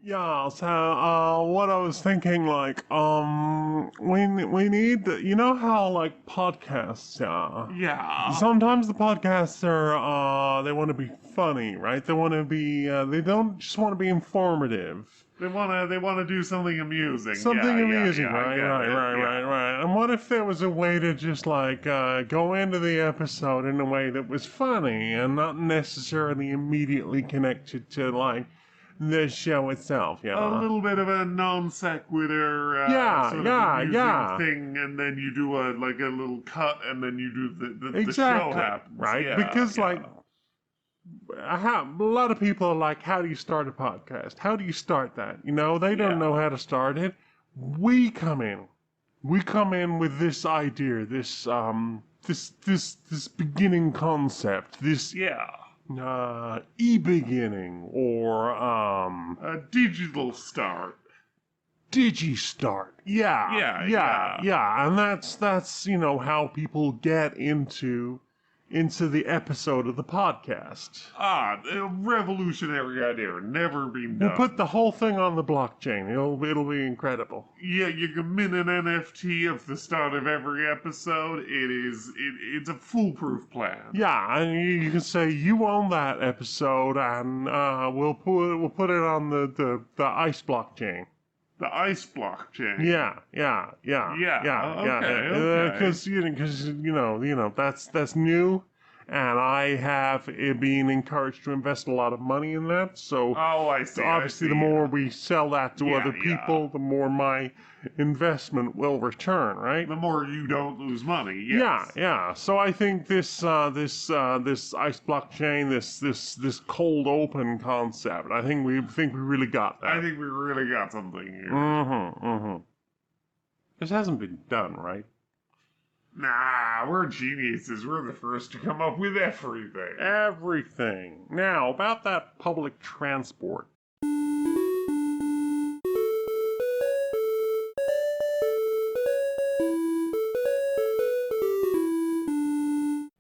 Yeah, so what I was thinking, we need, you know how podcasts are. Yeah. Sometimes the podcasts are they want to be funny, right? They want to be they don't just want to be informative. They wanna do something amusing. Something amusing, yeah, right. And what if there was a way to just go into the episode in a way that was funny and not necessarily immediately connected to the show itself, A little bit of a non sequitur amusing thing, and then you do a little cut, and then you do the show happens. Right? Yeah, because a lot of people are like, how do you start a podcast? How do you start that? They don't know how to start it. We come in with this idea, this beginning concept, this e-beginning or a digital start. Digi-start. Yeah. And that's how people get into the episode of the podcast. A revolutionary idea, never been done. We'll put the whole thing on the blockchain. It'll be incredible. Yeah, you can mint an NFT of the start of every episode. It's a foolproof plan. Yeah, and you can say you own that episode, and we'll put it on the ice blockchain. The ice blockchain. Yeah. Okay. Because that's new, and I have been encouraged to invest a lot of money in that. So I see. Obviously, the more we sell that to other people, the more my investment will return. Right. The more you don't lose money. Yes. Yeah. So I think this ice blockchain, this cold open concept, I think we really got that. I think we really got something here. Mm-hmm. This hasn't been done, right? Nah, we're geniuses. We're the first to come up with everything. Everything. Now, about that public transport.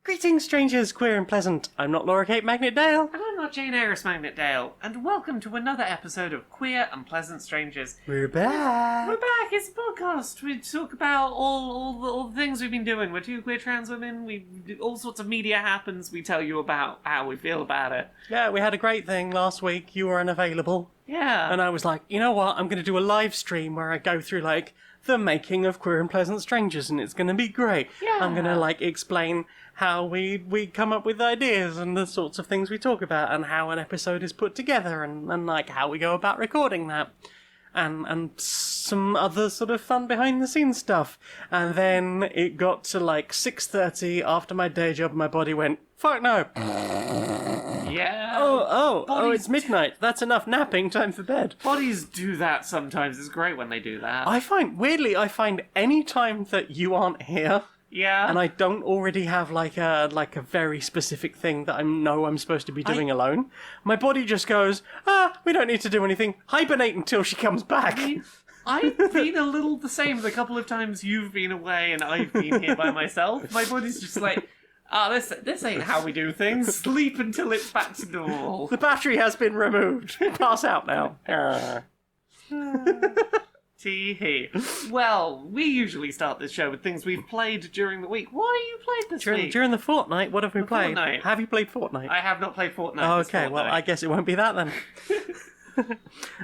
Greetings, strangers, queer and pleasant. I'm not Laura Kate Magnet Dale. And I'm not Jane Aerith Magnet Dale. And welcome to another episode of Queer and Pleasant Strangers. We're back. We're back. It's a podcast. We talk about all the things we've been doing. We're two queer trans women. All sorts of media happens. We tell you about how we feel about it. Yeah, we had a great thing last week. You were unavailable. Yeah. And I was like, you know what? I'm going to do a live stream where I go through, the making of Queer and Pleasant Strangers, and it's going to be great. Yeah. I'm going to, explain how we come up with ideas and the sorts of things we talk about and how an episode is put together and how we go about recording that. And some other sort of fun behind-the-scenes stuff. And then it got to, 6:30 after my day job, my body went, fuck no. Yeah. Oh, it's midnight. That's enough napping. Time for bed. Bodies do that sometimes. It's great when they do that. I find any time that you aren't here, yeah, and I don't already have a very specific thing that I know I'm supposed to be doing alone, my body just goes, we don't need to do anything. Hibernate until she comes back. I've been a little the same the couple of times you've been away and I've been here by myself. My body's just like, this ain't how we do things. Sleep until it's back to normal. The battery has been removed. Pass out now. Tee-hee. Well, we usually start this show with things we've played during the week. What have you played this week? During the fortnight, what have we played? Fortnite. Have you played Fortnite? I have not played Fortnite. Oh, okay, well, I guess it won't be that then.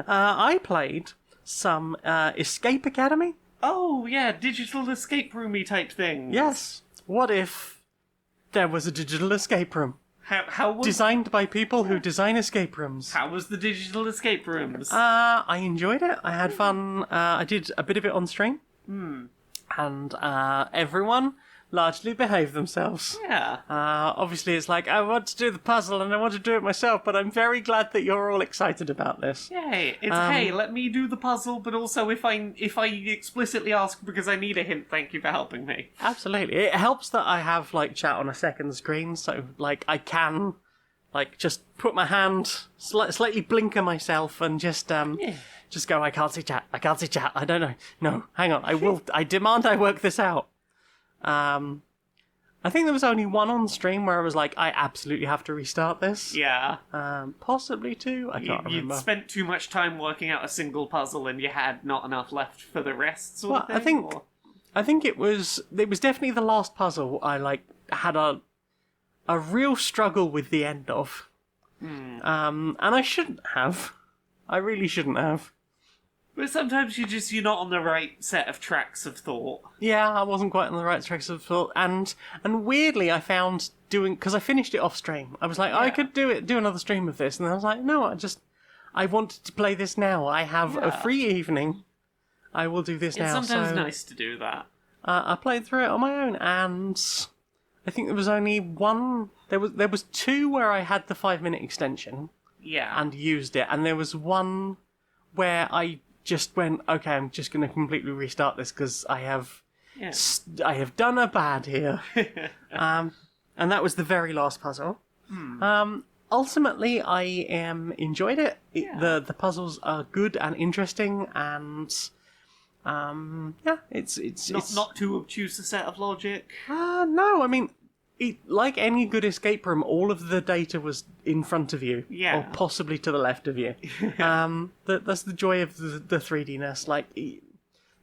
I played some Escape Academy. Oh, yeah, digital escape roomy type thing. Yes. What if there was a digital escape room? How was... Designed by people who design escape rooms. How was the digital escape rooms? I enjoyed it. I had fun. I did a bit of it on stream. And everyone largely behaved themselves. Yeah. Obviously, it's I want to do the puzzle and I want to do it myself, but I'm very glad that you're all excited about this. Yay. It's, hey, let me do the puzzle, but also if I explicitly ask because I need a hint, thank you for helping me. Absolutely. It helps that I have, chat on a second screen, so, I can, just put my hand, slightly blinker myself and just go, I can't see chat, I don't know. No, hang on, I demand I work this out. I think there was only one on stream where I was like, I absolutely have to restart this. Yeah. Possibly two. I can't remember. You'd spent too much time working out a single puzzle and you had not enough left for the rest, sort of thing? I think it was definitely the last puzzle I had a real struggle with the end of. And I shouldn't have. I really shouldn't have. But sometimes you're not on the right set of tracks of thought. Yeah, I wasn't quite on the right tracks of thought, and weirdly, I found because I finished it off stream. I was like, I could do another stream of this, and I was like, no, I wanted to play this now. I have a free evening. I will do this now. It's sometimes nice to do that. I played through it on my own, and I think there was only one. There was two where I had the 5-minute extension. Yeah. And used it, and there was one where I just went, okay, I'm just going to completely restart this because I have done a bad here. And that was the very last puzzle. Ultimately, I enjoyed it. The puzzles are good and interesting, and it's not too obtuse a set of logic. No, I mean, like any good escape room, all of the data was in front of you, or possibly to the left of you. That's the joy of the 3D-ness. Like,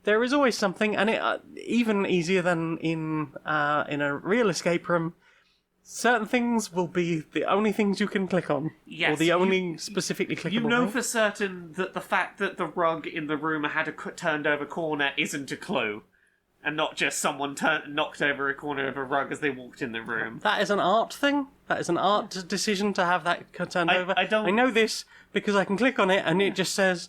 there is always something, and it even easier than in a real escape room. Certain things will be the only things you can click on, or the only specifically clickable. You know for certain that the fact that the rug in the room had a turned over corner isn't a clue. And not just someone knocked over a corner of a rug as they walked in the room. That is an art thing. That is an art decision to have that turned over. I know this because I can click on it and it just says,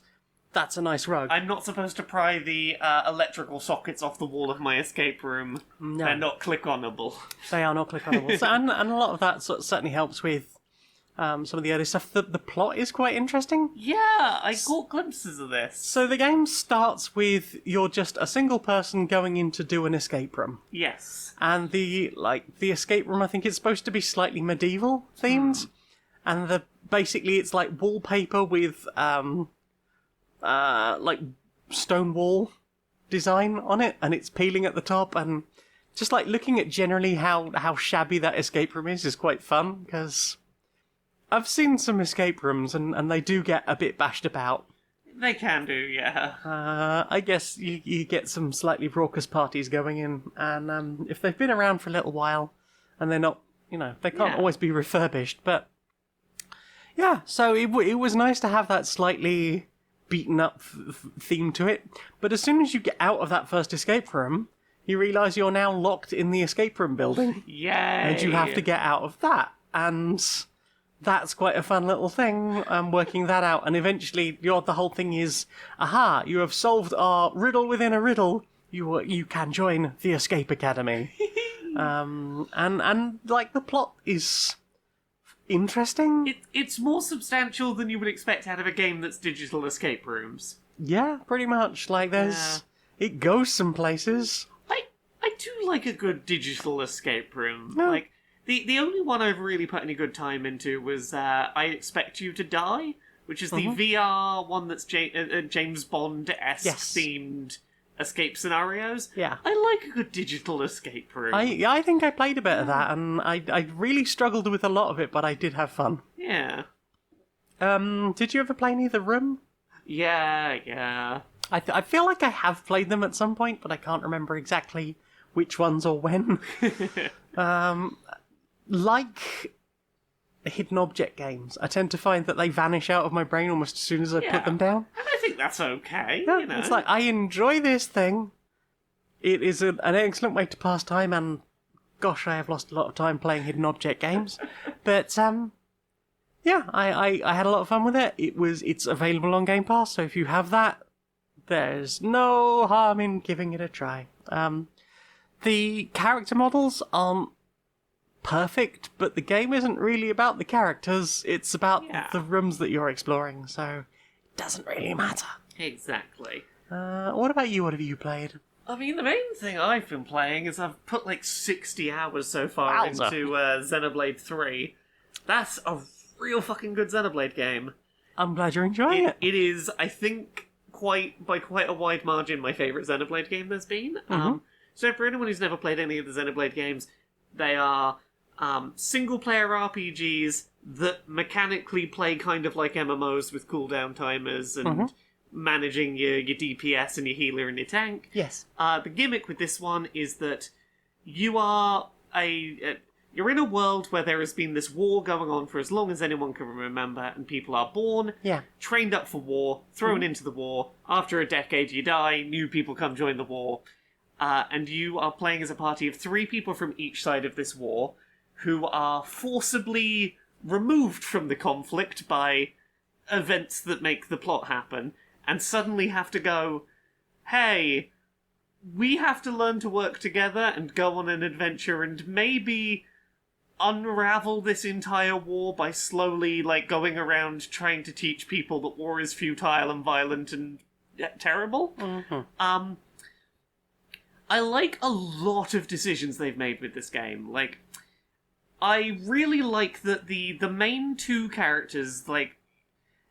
that's a nice rug. I'm not supposed to pry the electrical sockets off the wall of my escape room. No. They're not click-onable. They are not click-onable. And a lot of that certainly helps with some of the early stuff. The plot is quite interesting. Yeah, I caught glimpses of this. So the game starts with you're just a single person going in to do an escape room. Yes. And the escape room, I think it's supposed to be slightly medieval themed. And basically it's like wallpaper with like stone wall design on it, and it's peeling at the top, and just like looking at generally how shabby that escape room is quite fun, because I've seen some escape rooms, and they do get a bit bashed about. They can do, yeah. I guess you get some slightly raucous parties going in, and if they've been around for a little while, and they're not, they can't always be refurbished, but yeah, so it was nice to have that slightly beaten up theme to it, but as soon as you get out of that first escape room, you realise you're now locked in the escape room building. Yay! And you have to get out of that, and that's quite a fun little thing, working that out. And eventually, the whole thing is, aha, you have solved our riddle within a riddle. You can join the Escape Academy. And like, the plot is interesting. It's more substantial than you would expect out of a game that's digital escape rooms. Yeah, pretty much. Like, it goes some places. I do like a good digital escape room. Yeah. Like, the only one I've really put any good time into was I Expect You to Die, which is the VR one that's James Bond-esque themed escape scenarios. Yeah. I like a good digital escape room. I think I played a bit of that, and I really struggled with a lot of it, but I did have fun. Yeah. Did you ever play any of The Room? Yeah. I feel like I have played them at some point, but I can't remember exactly which ones or when. Like hidden object games, I tend to find that they vanish out of my brain almost as soon as I put them down. And I think that's okay, Yeah, it's like, I enjoy this thing. It is an excellent way to pass time, and gosh, I have lost a lot of time playing hidden object games. But, yeah, I had a lot of fun with it. It's available on Game Pass, so if you have that, there's no harm in giving it a try. The character models aren't perfect, but the game isn't really about the characters, it's about the rooms that you're exploring, so it doesn't really matter. Exactly. What about you? What have you played? I mean, the main thing I've been playing is I've put like 60 hours so far into Xenoblade 3. That's a real fucking good Xenoblade game. I'm glad you're enjoying it. It is, I think, by quite a wide margin, my favourite Xenoblade game there's been. So for anyone who's never played any of the Xenoblade games, They are single-player RPGs that mechanically play kind of like MMOs with cooldown timers and managing your DPS and your healer and your tank. Yes. The gimmick with this one is that you are you're in a world where there has been this war going on for as long as anyone can remember, and people are born, trained up for war, thrown into the war. After a decade, you die, new people come join the war, and you are playing as a party of 3 people from each side of this war who are forcibly removed from the conflict by events that make the plot happen, and suddenly have to go, hey, we have to learn to work together and go on an adventure and maybe unravel this entire war by slowly, going around trying to teach people that war is futile and violent and terrible. I like a lot of decisions they've made with this game. I really like that the main 2 characters,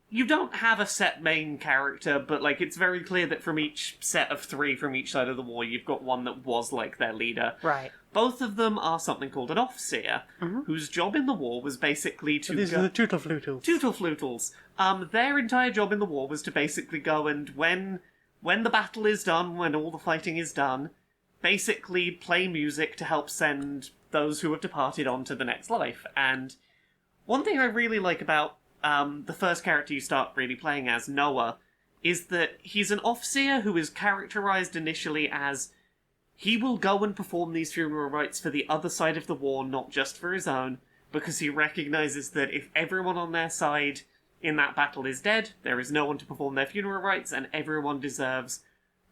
you don't have a set main character, but, it's very clear that from each set of 3 from each side of the war, you've got one that was, their leader. Right. Both of them are something called an officer, whose job in the war was basically to These are the Tootleflootles. Tootleflootles. Their entire job in the war was to basically go and, when the battle is done, when all the fighting is done, basically play music to help send those who have departed on to the next life. And one thing I really like about the first character you start really playing as, Noah, is that he's an officer who is characterized initially as he will go and perform these funeral rites for the other side of the war, not just for his own, because he recognizes that if everyone on their side in that battle is dead, there is no one to perform their funeral rites, and everyone deserves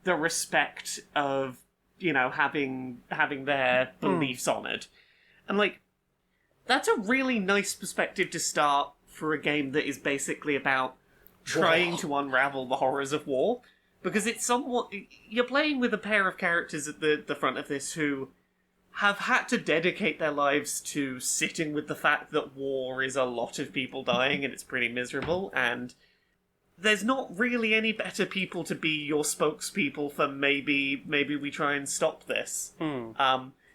the respect of, having their beliefs honoured. And, that's a really nice perspective to start for a game that is basically about trying to unravel the horrors of war. Because it's somewhat... You're playing with a pair of characters at the front of this who have had to dedicate their lives to sitting with the fact that war is a lot of people dying and it's pretty miserable, and there's not really any better people to be your spokespeople for maybe we try and stop this.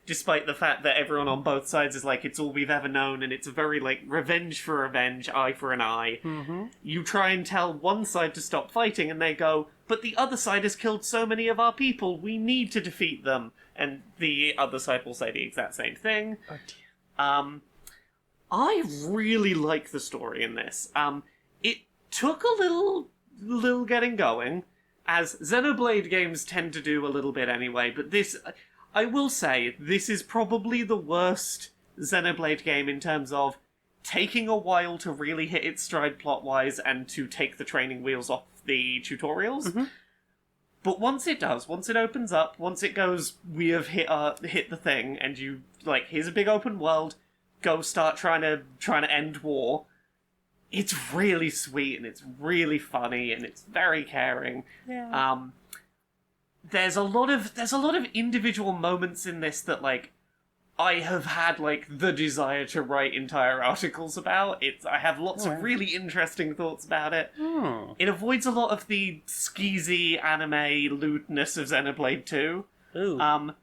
Despite the fact that everyone on both sides is it's all we've ever known, and it's a very, revenge for revenge, eye for an eye. You try and tell one side to stop fighting, and they go, but the other side has killed so many of our people, we need to defeat them. And the other side will say the exact same thing. Oh dear. I really like the story in this. It took a little getting going, as Xenoblade games tend to do a little bit anyway, but this... I will say, this is probably the worst Xenoblade game in terms of taking a while to really hit its stride plot-wise and to take the training wheels off the tutorials. But once it does, once it opens up, once it goes, we have hit the thing, and you, here's a big open world, go start trying to end war, it's really sweet, and it's really funny, and it's very caring. Yeah. There's a lot of individual moments in this that, I have had, the desire to write entire articles about. I have lots of really interesting thoughts about it. It avoids a lot of the skeezy anime lewdness of Xenoblade 2. Ooh.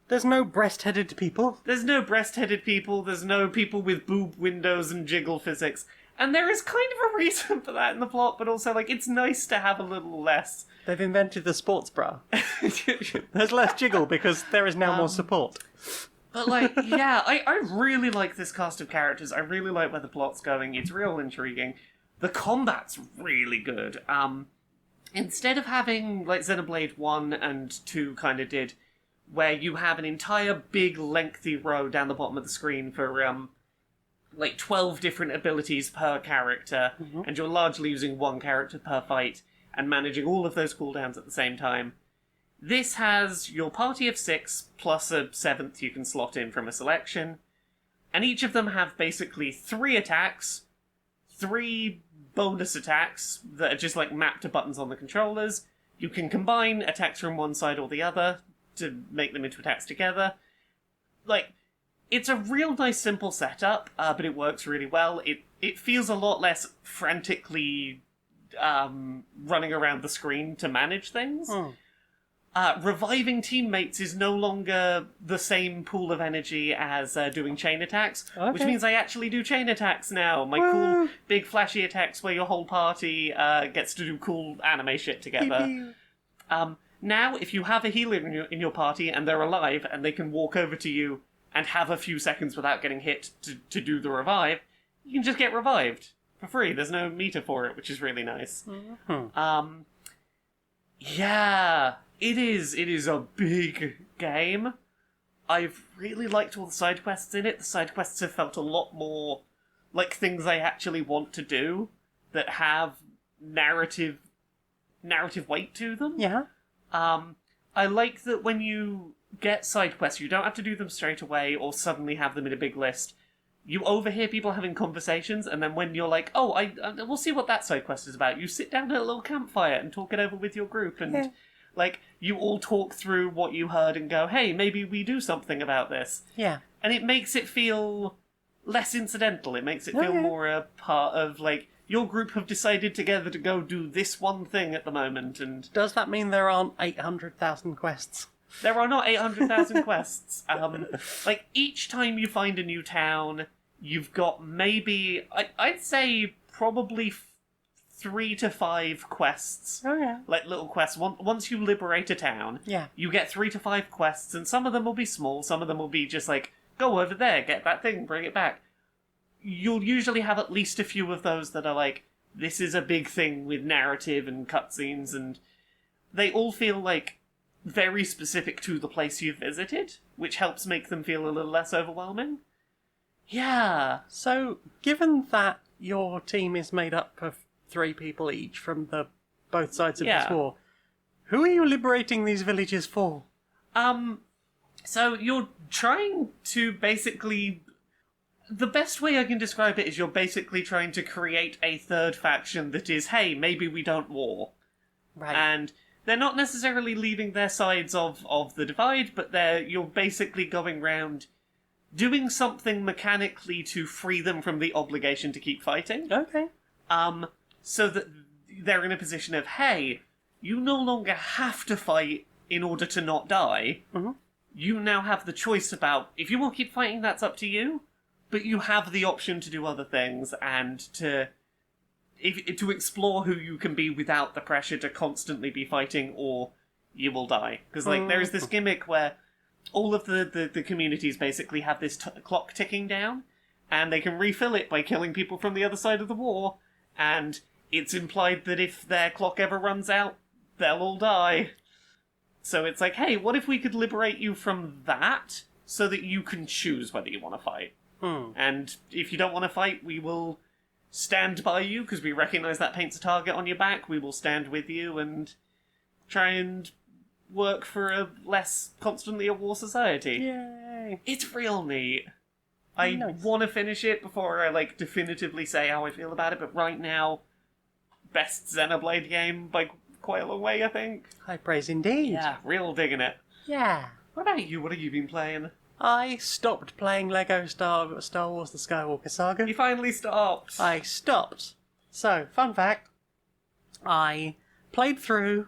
There's no breast-headed people. There's no breast-headed people, there's no people with boob windows and jiggle physics. And there is kind of a reason for that in the plot, but also, it's nice to have a little less. They've invented the sports bra. There's less jiggle because there is now more support. But, I really like this cast of characters. I really like where the plot's going. It's real intriguing. The combat's really good. Instead of having, Xenoblade 1 and 2 kind of did, where you have an entire big, lengthy row down the bottom of the screen for, 12 different abilities per character, and you're largely using one character per fight, and managing all of those cooldowns at the same time. This has your party of 6, plus a 7th you can slot in from a selection, and each of them have basically 3 attacks, 3 bonus attacks that are just mapped to buttons on the controllers. You can combine attacks from one side or the other to make them into attacks together. It's a real nice simple setup, but it works really well. It feels a lot less frantically running around the screen to manage things. Reviving teammates is no longer the same pool of energy as doing chain attacks, which means I actually do chain attacks now. My cool, big, flashy attacks where your whole party gets to do cool anime shit together. Now, if you have a healer in your party and they're alive and they can walk over to you and have a few seconds without getting hit to do the revive, you can just get revived for free. There's no meter for it, which is really nice. Mm-hmm. Yeah, it is a big game. I've really liked all the side quests in it. The side quests have felt a lot more like things I actually want to do that have narrative weight to them. Yeah. I like that when you get side quests, you don't have to do them straight away or suddenly have them in a big list. You overhear people having conversations, and then when you're like, oh, we'll see what that side quest is about, you sit down at a little campfire and talk it over with your group, and like you all talk through what you heard and go, hey, maybe we do something about this. Yeah. And it makes it feel less incidental. It makes it feel more a part of, like, your group have decided together to go do this one thing at the moment, and... Does that mean there aren't 800,000 quests? There are not 800,000 quests. Like, each time you find a new town, you've got maybe... I'd say probably 3 to 5 quests. Oh, yeah. Like, little quests. Once you liberate a town, you get 3 to 5 quests, and some of them will be small, some of them will be just like, go over there, get that thing, bring it back. You'll usually have at least a few of those that are like, this is a big thing with narrative and cutscenes, and they all feel like very specific to the place you've visited, which helps make them feel a little less overwhelming. Yeah. So, given that your team is made up of 3 people each from both sides of this war, who are you liberating these villages for? So you're trying to basically... The best way I can describe it is you're basically trying to create a third faction that is, hey, maybe we don't war. Right. And they're not necessarily leaving their sides of the divide, but you're basically going round doing something mechanically to free them from the obligation to keep fighting. Okay. So that they're in a position of, hey, you no longer have to fight in order to not die. Mm-hmm. You now have the choice about, if you want to keep fighting, that's up to you. But you have the option to do other things and to explore who you can be without the pressure to constantly be fighting, or you will die. Because there is this gimmick where all of the communities basically have this clock ticking down, and they can refill it by killing people from the other side of the war, and it's implied that if their clock ever runs out, they'll all die. So it's like, hey, what if we could liberate you from that so that you can choose whether you want to fight? And if you don't want to fight, we will stand by you, because we recognise that paints a target on your back. We will stand with you and try and work for a less constantly at war society. Yay! It's real neat. I want to finish it before I definitively say how I feel about it, but right now, best Xenoblade game by quite a long way, I think. High praise indeed. Yeah, real digging it. Yeah. What about you? What have you been playing? I stopped playing Lego Star Wars The Skywalker Saga. You finally stopped. I stopped. So, fun fact, I played through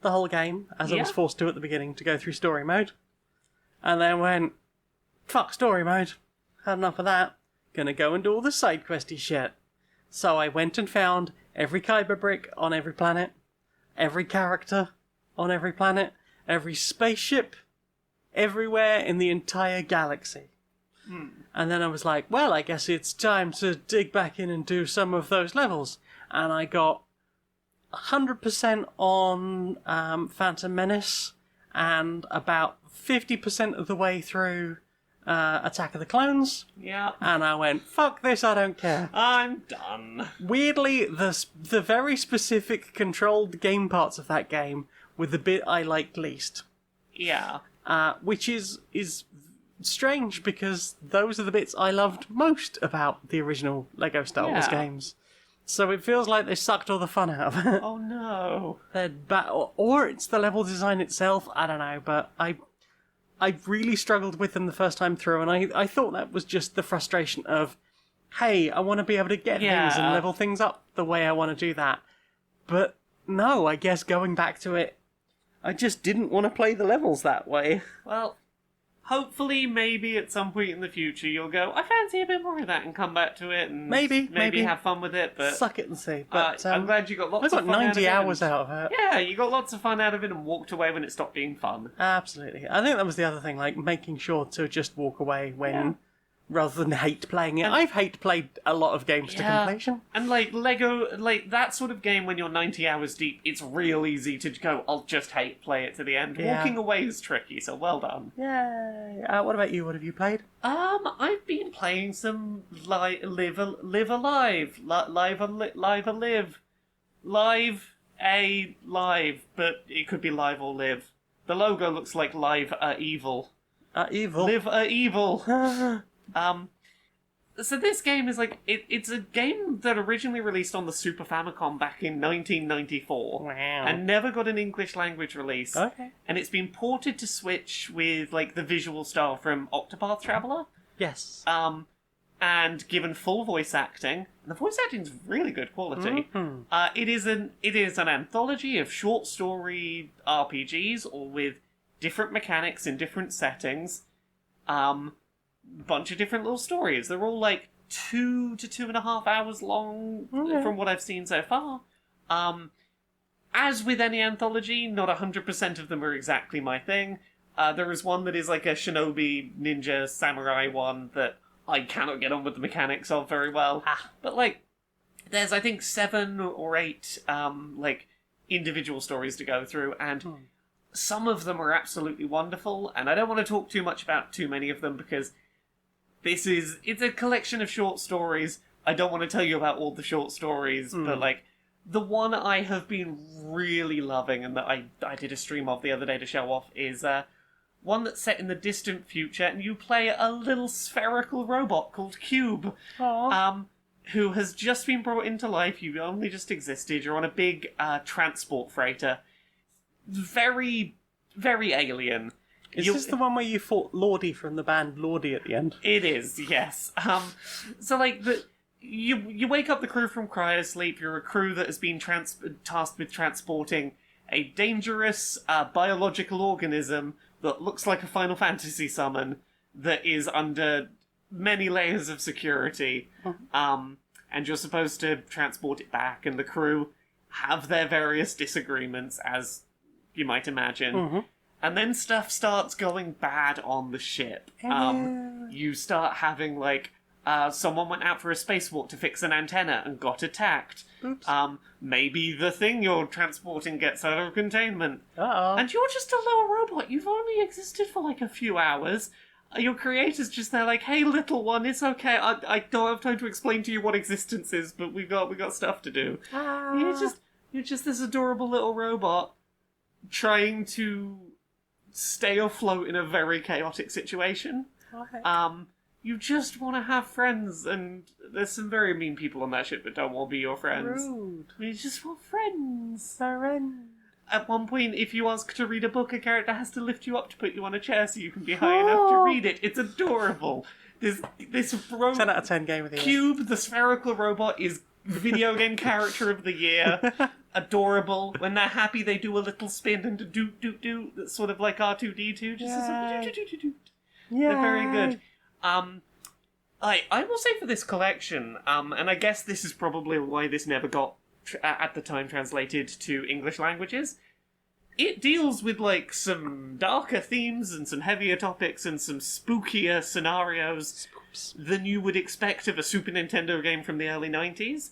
the whole game, as I was forced to at the beginning, to go through story mode, and then went, fuck story mode, had enough of that, gonna go and do all the side questy shit. So I went and found every Kyber brick on every planet, every character on every planet, every spaceship, everywhere in the entire galaxy. And then I was like, well, I guess it's time to dig back in and do some of those levels. And I got 100% on Phantom Menace and about 50% of the way through Attack of the Clones. Yeah. And I went, fuck this, I don't care. I'm done. Weirdly, the very specific controlled game parts of that game were the bit I liked least. Yeah. Which is strange, because those are the bits I loved most about the original Lego Star Wars games. So it feels like they sucked all the fun out of it. Oh no. Or it's the level design itself, I don't know, but I really struggled with them the first time through, and I thought that was just the frustration of, hey, I want to be able to get things and level things up the way I want to do that. But no, I guess going back to it, I just didn't want to play the levels that way. Well, hopefully, maybe at some point in the future, you'll go, I fancy a bit more of that, and come back to it, and Maybe. have fun with it. But Suck it and see. But I'm glad you got lots I of got fun 90 out of hours it. out of it. Yeah, you got lots of fun out of it and walked away when it stopped being fun. Absolutely. I think that was the other thing, like making sure to just walk away when, rather than hate playing it. I've hate played a lot of games to completion. And like Lego, like that sort of game when you're 90 hours deep, it's real easy to go, I'll just hate play it to the end. Yeah. Walking away is tricky, so well done. Yay. What about you? What have you played? I've been playing some Live Alive, but it could be Live or Live. The logo looks like Live Evil. Evil. Live Evil. So this game is like it's a game that originally released on the Super Famicom back in 1994 Wow. and never got an English language release. Okay. And it's been ported to Switch with like the visual style from Octopath Traveler. Yes. And given full voice acting. And the voice acting is really good quality. Mm-hmm. It is an anthology of short story RPGs, all with different mechanics in different settings. Bunch of different little stories. They're all like 2 to 2.5 hours long from what I've seen so far. As with any anthology, not 100% of them are exactly my thing. There is one that is like a shinobi ninja samurai one that I cannot get on with the mechanics of very well. But like, there's I think 7 or 8 like individual stories to go through, and some of them are absolutely wonderful. And I don't want to talk too much about too many of them because it's a collection of short stories. I don't want to tell you about all the short stories, but like the one I have been really loving and that I did a stream of the other day to show off is one that's set in the distant future, and you play a little spherical robot called Cube, who has just been brought into life. You only just existed. You're on a big transport freighter. Very, very alien. Is this the one where you fought Lordy from the band Lordy at the end? It is, yes. So like you wake up the crew from cryosleep. You're a crew that has been tasked with transporting a dangerous biological organism that looks like a Final Fantasy summon that is under many layers of security. And you're supposed to transport it back, and the crew have their various disagreements, as you might imagine. And then stuff starts going bad on the ship. You start having, like, someone went out for a spacewalk to fix an antenna and got attacked. Oops. Maybe the thing you're transporting gets out of containment. Uh-oh. And you're just a little robot. You've only existed for, like, a few hours. Your creator's just there like, hey, little one, it's okay. I don't have time to explain to you what existence is, but we got stuff to do. You're just this adorable little robot trying to stay afloat in a very chaotic situation. Okay. You just want to have friends, and there's some very mean people on that ship that don't want to be your friends. Rude. You just want friends. Friend. At one point, if you ask to read a book, a character has to lift you up to put you on a chair so you can be high enough to read it. It's adorable. This 10 out of 10 game of the year. Cube, the spherical robot, is video game character of the year. Adorable. When they're happy, they do a little spin and a do. That's sort of like R2-D2. Just as a do. Yeah. They're very good. I will say for this collection, and I guess this is probably why this never got at the time translated to English languages. It deals with like some darker themes and some heavier topics and some spookier scenarios than you would expect of a Super Nintendo game from the early 90s.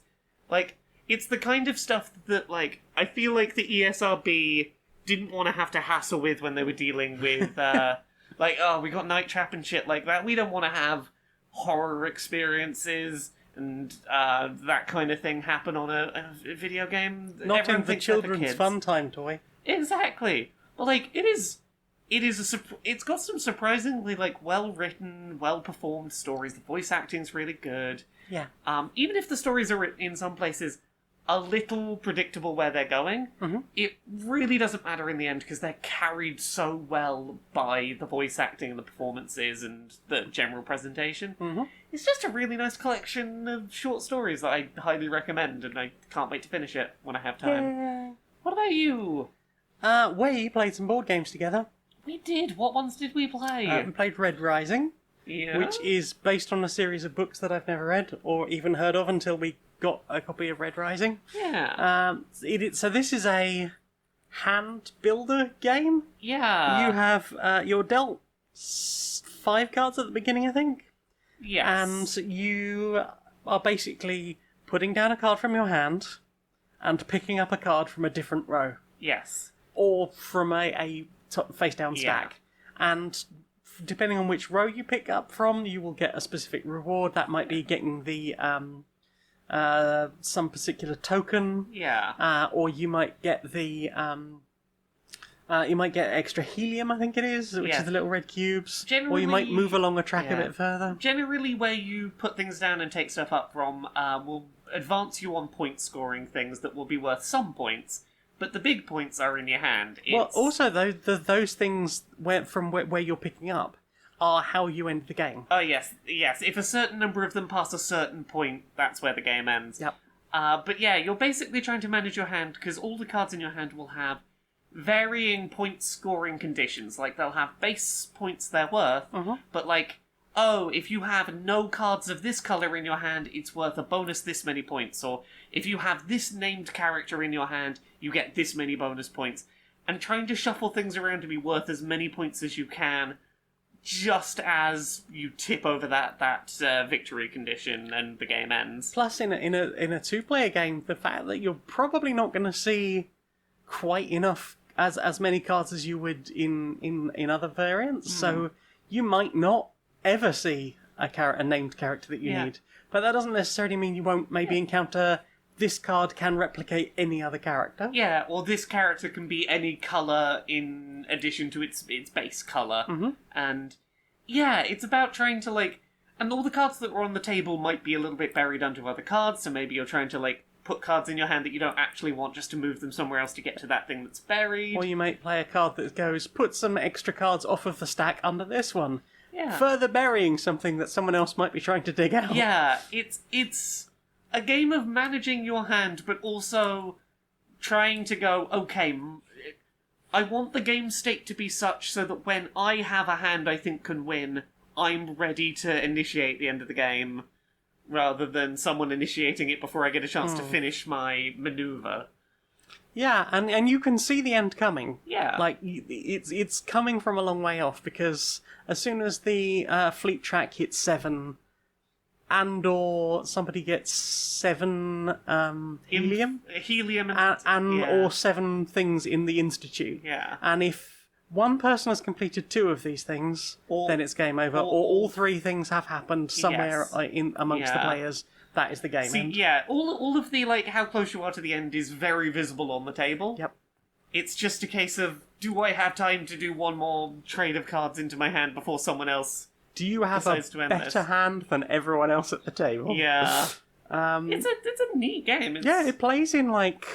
Like, it's the kind of stuff that, like, I feel like the ESRB didn't want to have to hassle with when they were dealing with, like, oh, we got Night Trap and shit like that. We don't want to have horror experiences and that kind of thing happen on a video game. Not Everyone in the thinks they're for children's kids. fun time toy. Exactly. But like it's got some surprisingly like well written, well performed stories. The voice acting's really good. Yeah. Even if the stories are in some places a little predictable where they're going, it really doesn't matter in the end because they're carried so well by the voice acting and the performances and the general presentation. It's just a really nice collection of short stories that I highly recommend, and I can't wait to finish it when I have time. What about you? We played some board games together. We did. What ones did we play? We played Red Rising, which is based on a series of books that I've never read or even heard of until we got a copy of Red Rising. Yeah. So this is a hand builder game. Yeah. You have you're dealt 5 cards at the beginning, I think. Yes. And you are basically putting down a card from your hand and picking up a card from a different row. Yes. Or from a face-down stack. And depending on which row you pick up from, you will get a specific reward. That might be getting the some particular token. Yeah. Or you might get the you might get extra helium, I think it is, which is the little red cubes. Or you might move along a track a bit further. Generally, where you put things down and take stuff up from will advance you on point scoring things that will be worth some points, but the big points are in your hand. Well, also, though, those things from where you're picking up are how you end the game. Oh, yes. If a certain number of them pass a certain point, that's where the game ends. Yep. But yeah, you're basically trying to manage your hand, because all the cards in your hand will have varying point scoring conditions. Like, they'll have base points they're worth, but like, oh, if you have no cards of this colour in your hand, it's worth a bonus this many points. Or if you have this named character in your hand, you get this many bonus points. And trying to shuffle things around to be worth as many points as you can, just as you tip over that victory condition and the game ends. Plus, in a 2-player game, the fact that you're probably not going to see quite enough as many cards as you would in other variants, so you might not ever see a named character that you need. But that doesn't necessarily mean you won't maybe encounter this card can replicate any other character. Yeah, or this character can be any colour in addition to its base colour. And yeah, it's about trying to like... And all the cards that were on the table might be a little bit buried under other cards, so maybe you're trying to like put cards in your hand that you don't actually want just to move them somewhere else to get to that thing that's buried. Or you might play a card that goes, put some extra cards off of the stack under this one. Yeah. Further burying something that someone else might be trying to dig out. Yeah, it's a game of managing your hand, but also trying to go, okay, I want the game state to be such so that when I have a hand I think can win, I'm ready to initiate the end of the game, rather than someone initiating it before I get a chance to finish my maneuver. Yeah, and you can see the end coming. Yeah. Like, it's coming from a long way off, because as soon as the fleet track hits 7, and or somebody gets 7 helium, Helium or 7 things in the Institute. Yeah. And if one person has completed 2 of these things, then it's game over. Or all 3 things have happened somewhere in amongst the players. That is the game end. Yeah, all of the, like, how close you are to the end is very visible on the table. Yep. It's just a case of, do I have time to do one more trade of cards into my hand before someone else Do you have a decides to end better this? hand than everyone else at the table? Yeah. It's a neat game. Yeah, it plays in, like,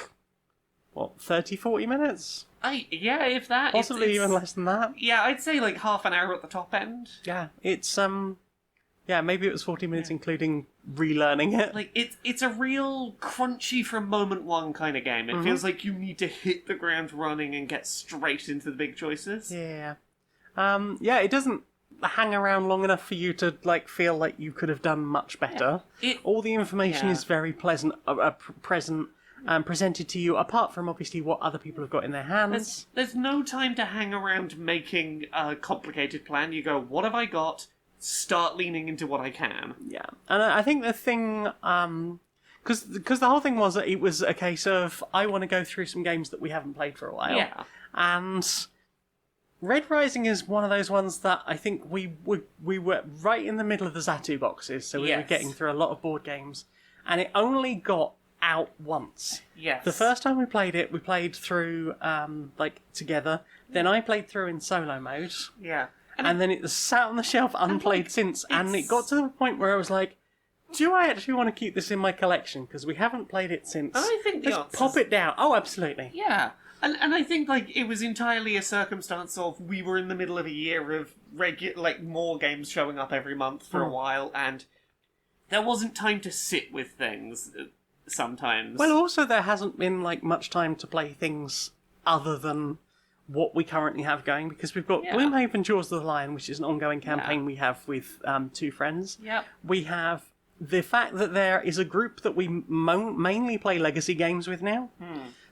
30, 40 minutes? If that. Possibly even less than that. Yeah, I'd say, like, half an hour at the top end. Yeah, it's, maybe it was 40 minutes including relearning it. Like, it's a real crunchy from moment one kind of game. It feels like you need to hit the ground running and get straight into the big choices. Yeah. It doesn't hang around long enough for you to, like, feel like you could have done much better. All the information is very present and presented to you, apart from, obviously, what other people have got in their hands. There's no time to hang around making a complicated plan. You go, what have I got? Start leaning into what I can. Yeah. And I think the thing... Because the whole thing was that it was a case of, I want to go through some games that we haven't played for a while. Yeah. And Red Rising is one of those ones that I think we were right in the middle of the Zatu boxes, so we were getting through a lot of board games. And it only got out once. Yes. The first time we played through, together. Then I played through in solo mode. Yeah. And then it was sat on the shelf unplayed since. And it got to the point where I was like, do I actually want to keep this in my collection? Because we haven't played it since. I think the Let's pop it down. Oh, absolutely. Yeah. And I think, like, it was entirely a circumstance of we were in the middle of a year of more games showing up every month for a while, and there wasn't time to sit with things sometimes. Well, also there hasn't been, like, much time to play things other than what we currently have going, because we've got Gloomhaven Jaws of the Lion, which is an ongoing campaign we have with 2 friends. Yep. We have the fact that there is a group that we mainly play legacy games with now.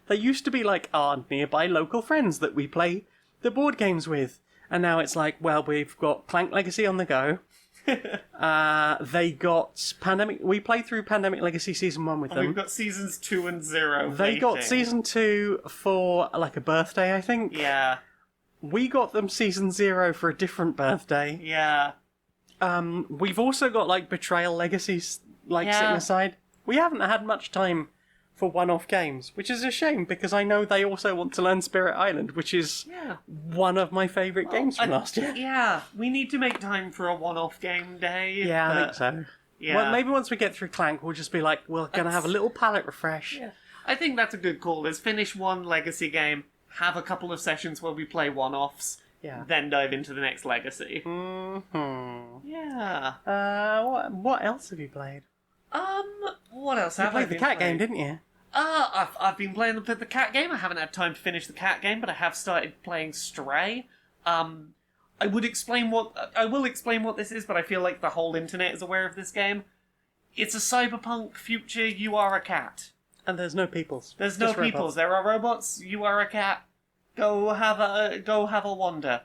They used to be like our nearby local friends that we play the board games with. And now it's like, well, we've got Clank Legacy on the go. They got Pandemic... We played through Pandemic Legacy Season 1 with them. We've got Seasons 2 and 0 They got Season 2 for, like, a birthday, I think. Yeah. We got them Season 0 for a different birthday. Yeah. We've also got, like, Betrayal Legacies, like, sitting aside. We haven't had much time for one-off games, which is a shame, because I know they also want to learn Spirit Island, which is one of my favourite games from last year. Yeah, we need to make time for a one-off game day. Yeah, I think so. Yeah. Well, maybe once we get through Clank, we'll just be like, we're going to have a little palette refresh. Yeah. I think that's a good call. Is finish one legacy game, have a couple of sessions where we play one-offs, then dive into the next legacy. Mm-hmm. Yeah. What else have you played? What else You have I played the been cat playing? game, didn't you? I've been playing the cat game. I haven't had time to finish the cat game, but I have started playing Stray. I will explain what this is, but I feel like the whole internet is aware of this game. It's a cyberpunk future. You are a cat. And there's no peoples. There's no Just peoples. robots. There are robots. You are a cat. Go have a wander.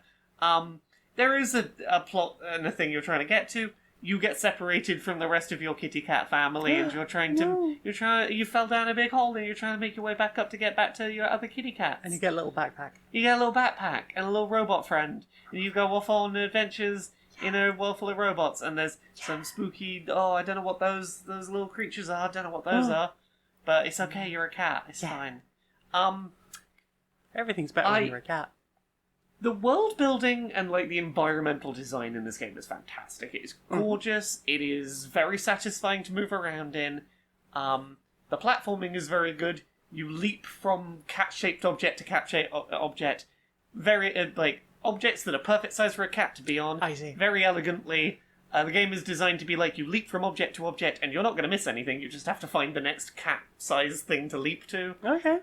There is a plot and a thing you're trying to get to. You get separated from the rest of your kitty cat family, and you're trying to you fell down a big hole, and you're trying to make your way back up to get back to your other kitty cats. And you get a little backpack. You get a little backpack and a little robot friend, and you go off on adventures in a world full of robots. And there's some spooky. Oh, I don't know what those little creatures are. I don't know what those are, but it's okay. You're a cat. It's fine. Everything's better when you're a cat. The world building and like the environmental design in this game is fantastic. It is gorgeous. It is very satisfying to move around in. The platforming is very good. You leap from cat-shaped object to cat-shaped object. Very like objects that are perfect size for a cat to be on. I see. Very elegantly. The game is designed to be like you leap from object to object, and you're not going to miss anything. You just have to find the next cat-size thing to leap to. Okay.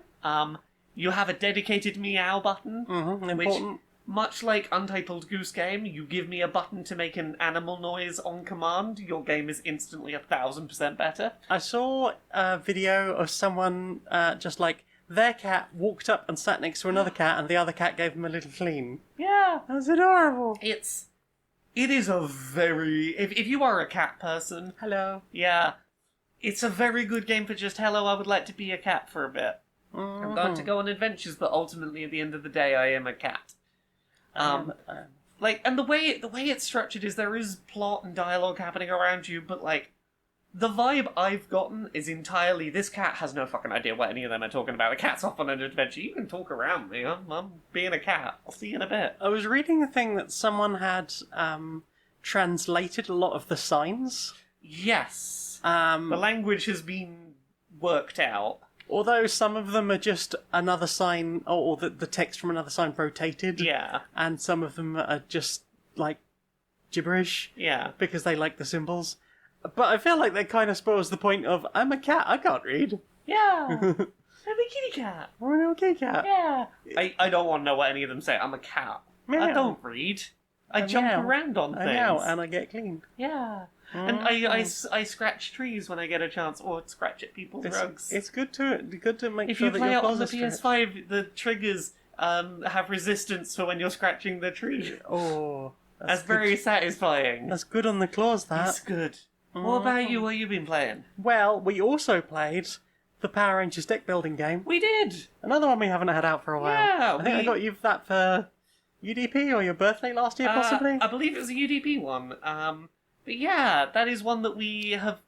You have a dedicated meow button, Important. much like Untitled Goose Game, you give me a button to make an animal noise on command, your game is instantly 1,000% better. I saw a video of someone just like their cat walked up and sat next to another cat, and the other cat gave him a little clean. Yeah. That's adorable. It is a very... If you are a cat person... Hello. Yeah. It's a very good game for just, hello, I would like to be a cat for a bit. I'm going to go on adventures, but ultimately at the end of the day, I am a cat. Like, and the way it's structured is there is plot and dialogue happening around you, but like, the vibe I've gotten is entirely, this cat has no fucking idea what any of them are talking about. The cat's off on an adventure. You can talk around me. I'm being a cat. I'll see you in a bit. I was reading a thing that someone had translated a lot of the signs. Yes. The language has been worked out. Although some of them are just another sign, or the text from another sign rotated. Yeah. And some of them are just, like, gibberish. Yeah. Because they like the symbols. But I feel like that kind of spoils the point of, I'm a cat, I can't read. Yeah. I'm a kitty cat. I'm a little kitty cat. Yeah. I don't want to know what any of them say. I'm a cat. Meow. I don't read. I jump meow. around on things. I meow, and I get cleaned. Yeah. And I scratch trees when I get a chance, or scratch at people's rugs. It's good to make If sure you that play your it on claws the are stretched. PS5, the triggers have resistance for when you're scratching the tree. Oh, That's very satisfying. That's good on the claws, that. That's good. What about you? What have you been playing? Well, we also played the Power Rangers deck building game. We did! Another one we haven't had out for a while. Yeah, I think I got you that for UDP or your birthday last year, possibly? I believe it was a UDP one. But yeah, that is one that we have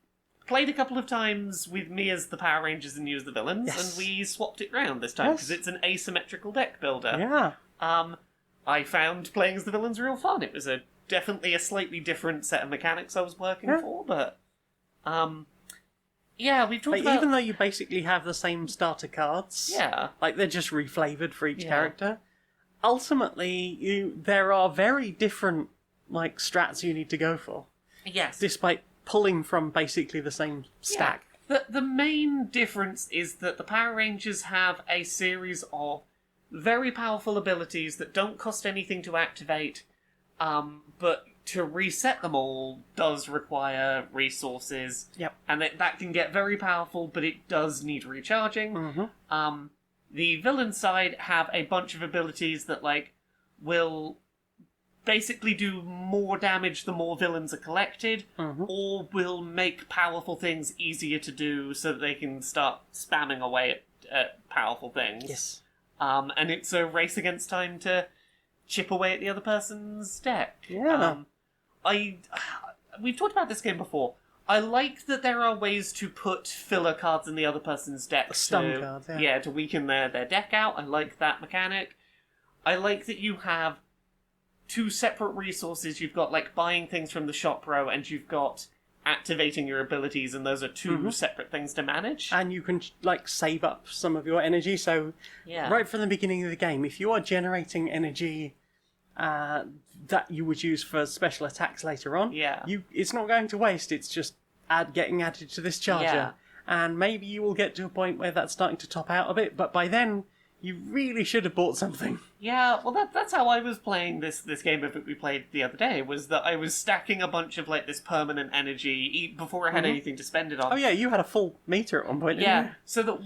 played a couple of times with me as the Power Rangers and you as the villains, Yes. and we swapped it round this time because it's an asymmetrical deck builder. Yeah. I found playing as the villains real fun. It was definitely a slightly different set of mechanics I was working for, but yeah, we've talked about... Even though you basically have the same starter cards, Yeah. like they're just reflavoured for each character, ultimately there are very different like strats you need to go for. Yes. Despite pulling from basically the same stack. The main difference is that the Power Rangers have a series of very powerful abilities that don't cost anything to activate, but to reset them all does require resources. Yep. And that can get very powerful, but it does need recharging. Mm-hmm. The villain side have a bunch of abilities that, like, will basically do more damage the more villains are collected, or will make powerful things easier to do so that they can start spamming away at powerful things. Yes. And it's a race against time to chip away at the other person's deck. Yeah. We've talked about this game before. I like that there are ways to put filler cards in the other person's deck. Stun cards, yeah. To weaken their deck out. I like that mechanic. I like that you have two separate resources. You've got, like, buying things from the shop row, and you've got activating your abilities, and those are two separate things to manage. And you can, like, save up some of your energy. So, right from the beginning of the game, if you are generating energy that you would use for special attacks later on, it's not going to waste. It's just getting added to this charger. Yeah. And maybe you will get to a point where that's starting to top out a bit, but by then, you really should have bought something. Yeah, well, that's how I was playing this game that we played the other day, was that I was stacking a bunch of, like, this permanent energy before I had anything to spend it on. Oh yeah, you had a full meter at one point, didn't you? So that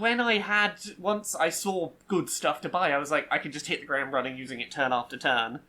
once I saw good stuff to buy, I was like, I could just hit the ground running using it turn after turn.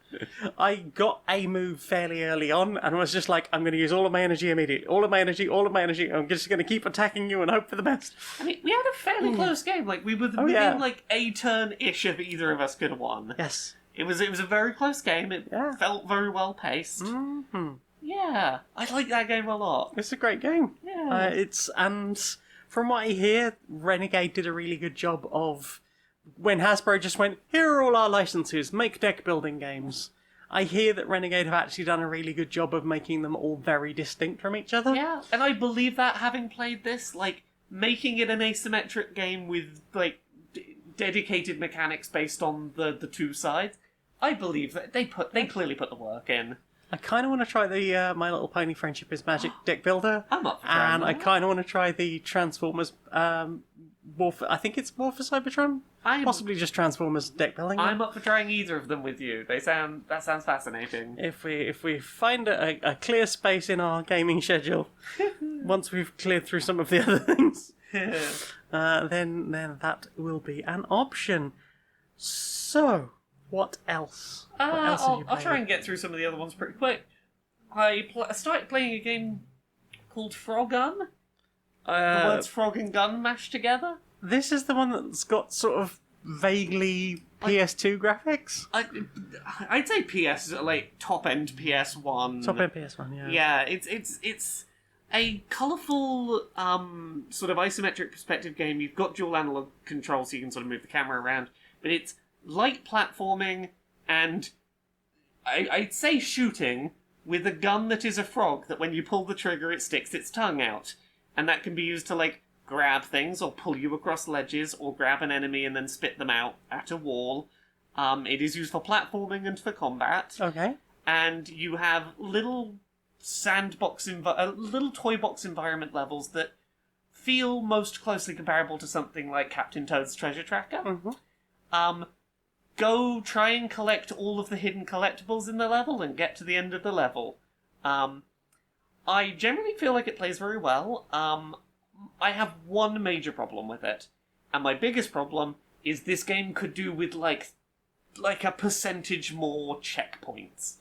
I got a move fairly early on, and was just like, I'm going to use all of my energy immediately. All of my energy. I'm just going to keep attacking you and hope for the best. I mean, we had a fairly close game. Like, we were within, like, a turn-ish of either of us could have won. Yes. It was a very close game. It felt very well paced. Mm-hmm. Yeah, I like that game a lot. It's a great game. Yeah. And from what I hear, Renegade did a really good job of, when Hasbro just went, here are all our licenses, make deck building games. I hear that Renegade have actually done a really good job of making them all very distinct from each other. Yeah, and I believe that, having played this, like, making it an asymmetric game with, like, dedicated mechanics based on the two sides, I believe that they clearly put the work in. I kind of want to try the My Little Pony Friendship is Magic deck builder. I'm up for trying And that. I kind of want to try the Transformers War for, I think it's War for Cybertron? Possibly just Transformers deck building. I'm up for trying either of them with you. That sounds fascinating. If we find a clear space in our gaming schedule, once we've cleared through some of the other things, then that will be an option. So, what else? What else have you I'll played? try and get through some of the other ones pretty quick. I started playing a game called Frogun. The words frog and gun mashed together. This is the one that's got sort of vaguely PS2 graphics? I'd say PS, like, top-end PS1. Top-end PS1, yeah. Yeah, it's a colourful, sort of isometric perspective game. You've got dual analog control, so you can sort of move the camera around. But it's light platforming and, I'd say shooting, with a gun that is a frog, that when you pull the trigger it sticks its tongue out. And that can be used to, like, grab things, or pull you across ledges, or grab an enemy and then spit them out at a wall. It is used for platforming and for combat. Okay. And you have little little toy box environment levels that feel most closely comparable to something like Captain Toad's Treasure Tracker. Mm-hmm. Go try and collect all of the hidden collectibles in the level and get to the end of the level. I generally feel like it plays very well. I have one major problem with it, and my biggest problem is this game could do with like a percentage more checkpoints.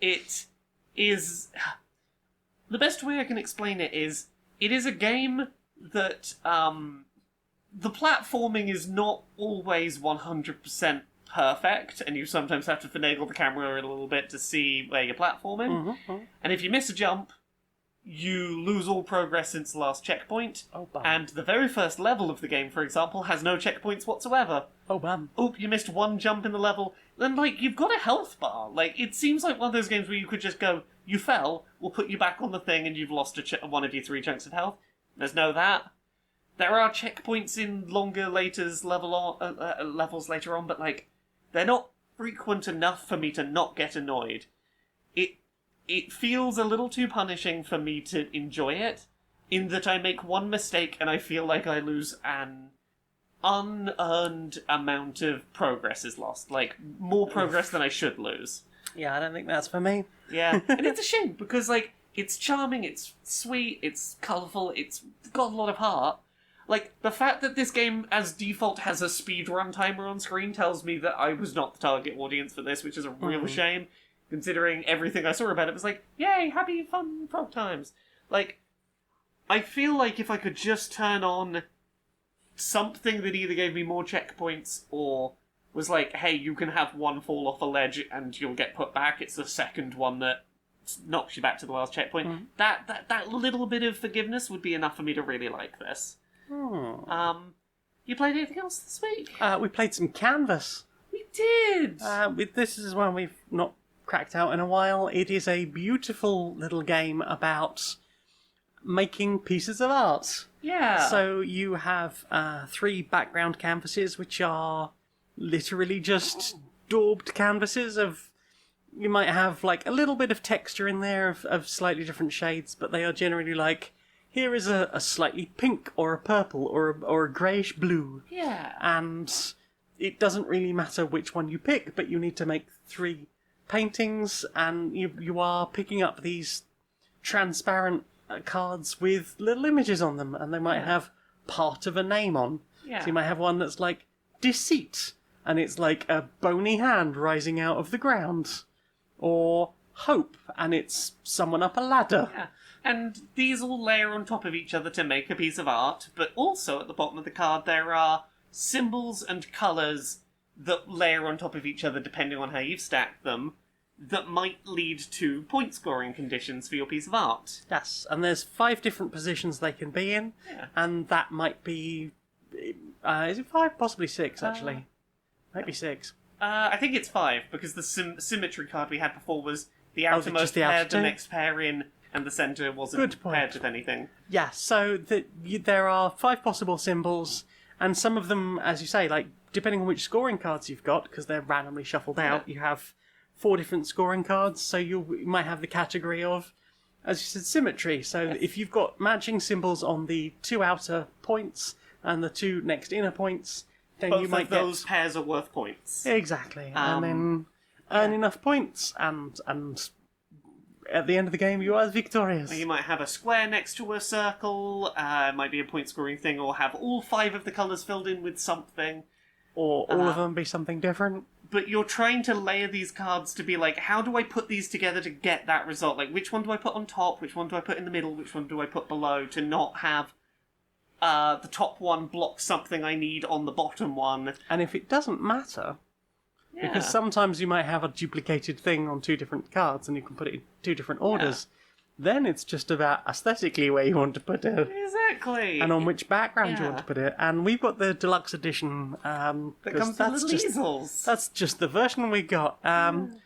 It is... The best way I can explain it is a game that the platforming is not always 100% perfect, and you sometimes have to finagle the camera a little bit to see where you're platforming. Mm-hmm. And if you miss a jump, you lose all progress since the last checkpoint. Oh, bam. And the very first level of the game, for example, has no checkpoints whatsoever. Oh, bam. Oop, you missed one jump in the level. Then, like, you've got a health bar. Like, it seems like one of those games where you could just go, you fell, we'll put you back on the thing and you've lost one of your 3 chunks of health. There's no that. There are checkpoints in longer levels later on, but, like, they're not frequent enough for me to not get annoyed. It feels a little too punishing for me to enjoy it, in that I make one mistake and I feel like I lose an unearned amount of progress is lost. Like, more progress than I should lose. Yeah, I don't think that's for me. Yeah, and it's a shame, because, like, it's charming, it's sweet, it's colourful, it's got a lot of heart. Like, the fact that this game, as default, has a speedrun timer on screen tells me that I was not the target audience for this, which is a real shame, considering everything I saw about it was like, yay, happy, fun, frog times. Like, I feel like if I could just turn on something that either gave me more checkpoints or was like, hey, you can have one fall off a ledge and you'll get put back, it's the second one that knocks you back to the last checkpoint. That little bit of forgiveness would be enough for me to really like this. You played anything else this week? We played some Canvas. We did! This is one we've not cracked out in a while. It is a beautiful little game about making pieces of art. Yeah. So you have 3 background canvases, which are literally just daubed canvases of... You might have like a little bit of texture in there of slightly different shades, but they are generally like, here is a slightly pink or a purple or a greyish blue. Yeah. And it doesn't really matter which one you pick, but you need to make 3 paintings, and you are picking up these transparent cards with little images on them, and they might have part of a name on. Yeah. So you might have one that's like deceit, and it's like a bony hand rising out of the ground. Or hope, and it's someone up a ladder. Yeah. And these all layer on top of each other to make a piece of art, but also at the bottom of the card there are symbols and colours that layer on top of each other depending on how you've stacked them, that might lead to point scoring conditions for your piece of art. Yes, and there's 5 different positions they can be in, and that might be... is it 5? Possibly 6, actually. Might be 6. I think it's 5, because the symmetry card we had before was the outermost pair, the next pair in, and the centre wasn't paired with anything. Yeah, so there are 5 possible symbols, and some of them, as you say, like, depending on which scoring cards you've got, because they're randomly shuffled out, you have 4 different scoring cards, so you might have the category of, as you said, symmetry. So if you've got matching symbols on the 2 outer points and the 2 next inner points, then both you might of those pairs are worth points. Exactly. And then earn enough points, and at the end of the game you are victorious. You might have a square next to a circle, it might be a point scoring thing, or have all 5 of the colours filled in with something. Or all of them be something different. But you're trying to layer these cards to be like, how do I put these together to get that result? Like, which one do I put on top? Which one do I put in the middle? Which one do I put below? To not have the top one block something I need on the bottom one. And if it doesn't matter, because sometimes you might have a duplicated thing on 2 different cards and you can put it in 2 different orders, then it's just about aesthetically where you want to put it. Exactly. And on which background you want to put it. And we've got the deluxe edition. That comes with little easels. That's just the version we got. And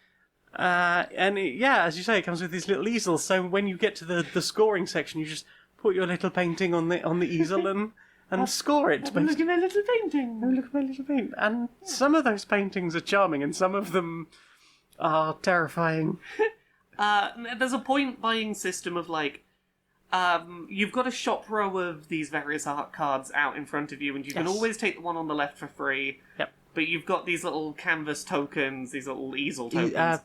as you say, it comes with these little easels. So when you get to the scoring section, you just put your little painting on the easel and score it. Look at my little painting. Oh, look at my little painting. And some of those paintings are charming, and some of them are terrifying. There's a point buying system of like, you've got a shop row of these various art cards out in front of you, and you can always take the one on the left for free. Yep. But you've got these little canvas tokens, these little easel tokens.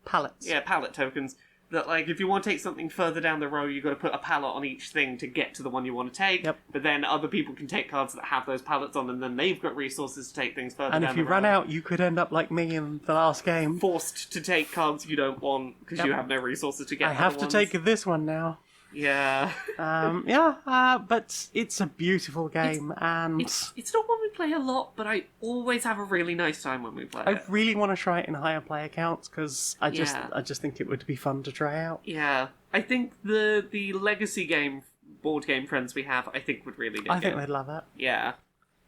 Palettes. Yeah, palette tokens. That, like, if you want to take something further down the row, you've got to put a palette on each thing to get to the one you want to take. Yep. But then other people can take cards that have those palettes on, and then they've got resources to take things further down the row. And if you run out, you could end up like me in the last game. Forced to take cards you don't want, because you have no resources to get I have to ones. take this one now. Yeah. But it's a beautiful game, and It's not one we play a lot, but I always have a really nice time when we play I it. really want to try it in higher player counts, because I just think it would be fun to try out. Yeah. I think the legacy game, board game friends we have, I think would really dig it. I think they'd love it. Yeah.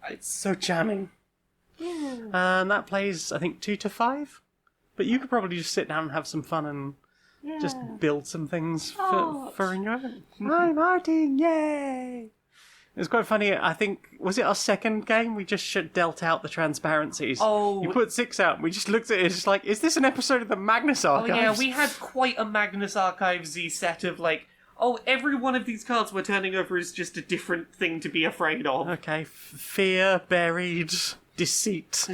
It's so charming. And that plays, I think, 2 to 5. But you could probably just sit down and have some fun and just build some things for enjoyment. Hi, Martin! Yay! It was quite funny. I think, was it our second game? We just dealt out the transparencies. Oh. You put 6 out, and we just looked at it, it's just like, is this an episode of the Magnus Archives? Oh yeah, we had quite a Magnus Archives-y set of, like, Oh, every one of these cards we're turning over is just a different thing to be afraid of. Okay, fear, buried, deceit.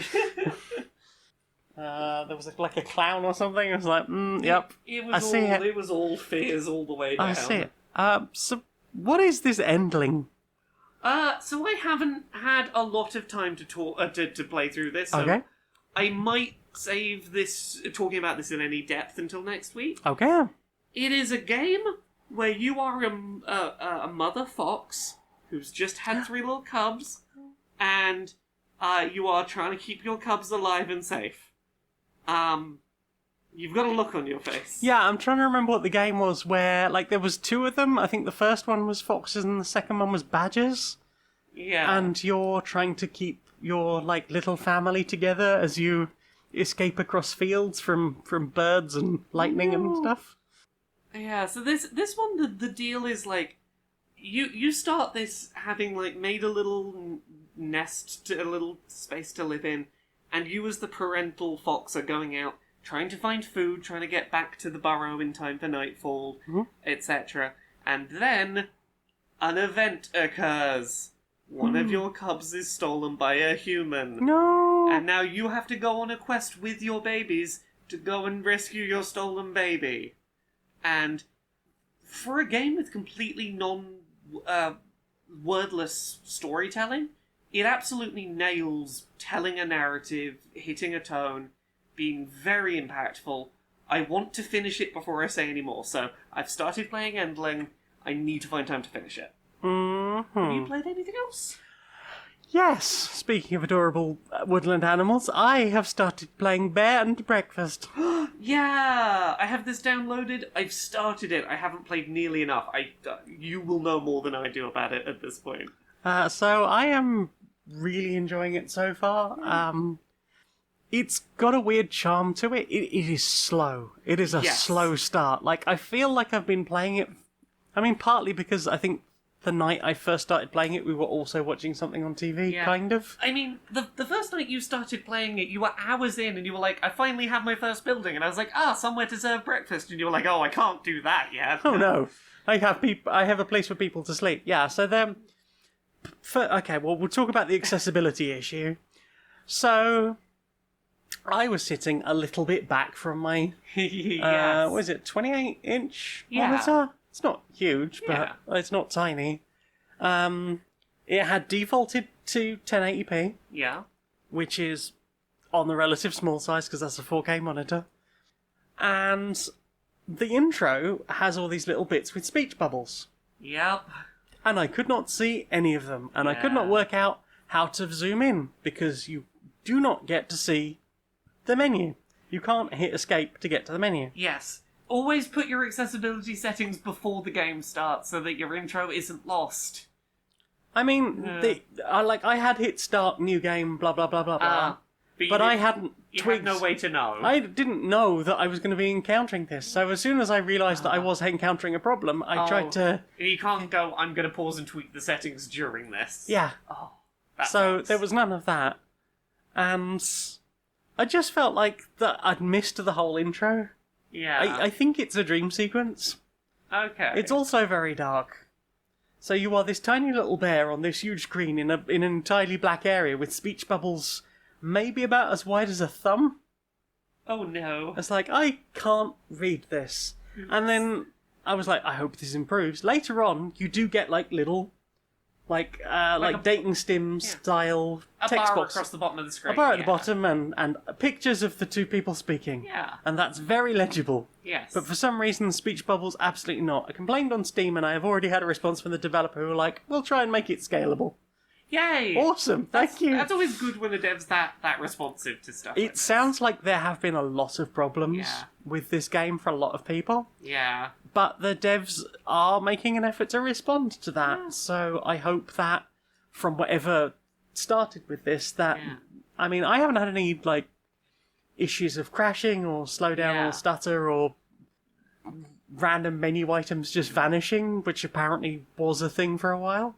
There was like a clown or something. I was like, yep. I see it. It was all fears all the way down. I see it. So what is this endling? So I haven't had a lot of time to talk to play through this. So Okay. I might save this talking about this in any depth until next week. Okay. It is a game where you are a mother fox who's just had 3 little cubs, and you are trying to keep your cubs alive and safe. You've got a look on your face. Yeah, I'm trying to remember what the game was where, like, there was 2 of them. I think the first one was foxes and the second one was badgers. Yeah. And you're trying to keep your, like, little family together as you escape across fields from birds and lightning and stuff. Yeah, so this one, the deal is, like, you start this having, like, made a little nest, a little space to live in, and you as the parental fox are going out, trying to find food, trying to get back to the burrow in time for nightfall, etc. And then, an event occurs. One of your cubs is stolen by a human. No! And now you have to go on a quest with your babies to go and rescue your stolen baby. And for a game with completely wordless storytelling, it absolutely nails telling a narrative, hitting a tone, being very impactful. I want to finish it before I say any more, so I've started playing Endling. I need to find time to finish it. Have you played anything else? Yes, speaking of adorable woodland animals, I have started playing Bear and Breakfast. Yeah, I have this downloaded. I've started it. I haven't played nearly enough. You will know more than I do about it at this point. So I am really enjoying it so far. It's got a weird charm to it. It is slow. It is a slow start. Like, I feel like I've been playing it... I mean, partly because I think the night I first started playing it, we were also watching something on TV, kind of. I mean, the first night you started playing it, you were hours in, and you were like, I finally have my first building, and I was like, somewhere to serve breakfast, and you were like, oh, I can't do that yet. Oh, no. I have a place for people to sleep. Yeah, so then... Okay, well, we'll talk about the accessibility issue. So... I was sitting a little bit back from my, yes. what is it, 28-inch monitor? It's not huge, but it's not tiny. It had defaulted to 1080p. Yeah. Which is on the relative small size, because that's a 4K monitor. And the intro has all these little bits with speech bubbles. Yep. And I could not see any of them. And I could not work out how to zoom in, because you do not get to see the menu. You can't hit escape to get to the menu. Yes. Always put your accessibility settings before the game starts so that your intro isn't lost. I mean, I had hit start, new game, blah, blah, blah, blah, blah. But I hadn't twigged. You had no way to know. I didn't know that I was going to be encountering this. So as soon as I realised that I was encountering a problem, I tried to... You can't go, I'm going to pause and tweak the settings during this. Yeah. Oh, so there was none of that. And I just felt like that I'd missed the whole intro. Yeah. I think it's a dream sequence. Okay. It's also very dark. So you are this tiny little bear on this huge screen in an entirely black area with speech bubbles maybe about as wide as a thumb. Oh no. It's like, I can't read this. And then I was like, I hope this improves. Later on, you do get like little... Like dating stim style text bar box. Across the bottom of the screen. A bar at the bottom and pictures of the 2 people speaking. Yeah. And that's very legible. Yes. But for some reason, speech bubbles, absolutely not. I complained on Steam and I have already had a response from the developer who were like, we'll try and make it scalable. Yay! Awesome, thank you. That's always good when a dev's that responsive to stuff. It sounds like there have been a lot of problems with this game for a lot of people. Yeah. But the devs are making an effort to respond to that. Yeah. So I hope that from whatever started with this, that... Yeah. I mean, I haven't had any, like, issues of crashing or slowdown or stutter or random menu items just vanishing, which apparently was a thing for a while.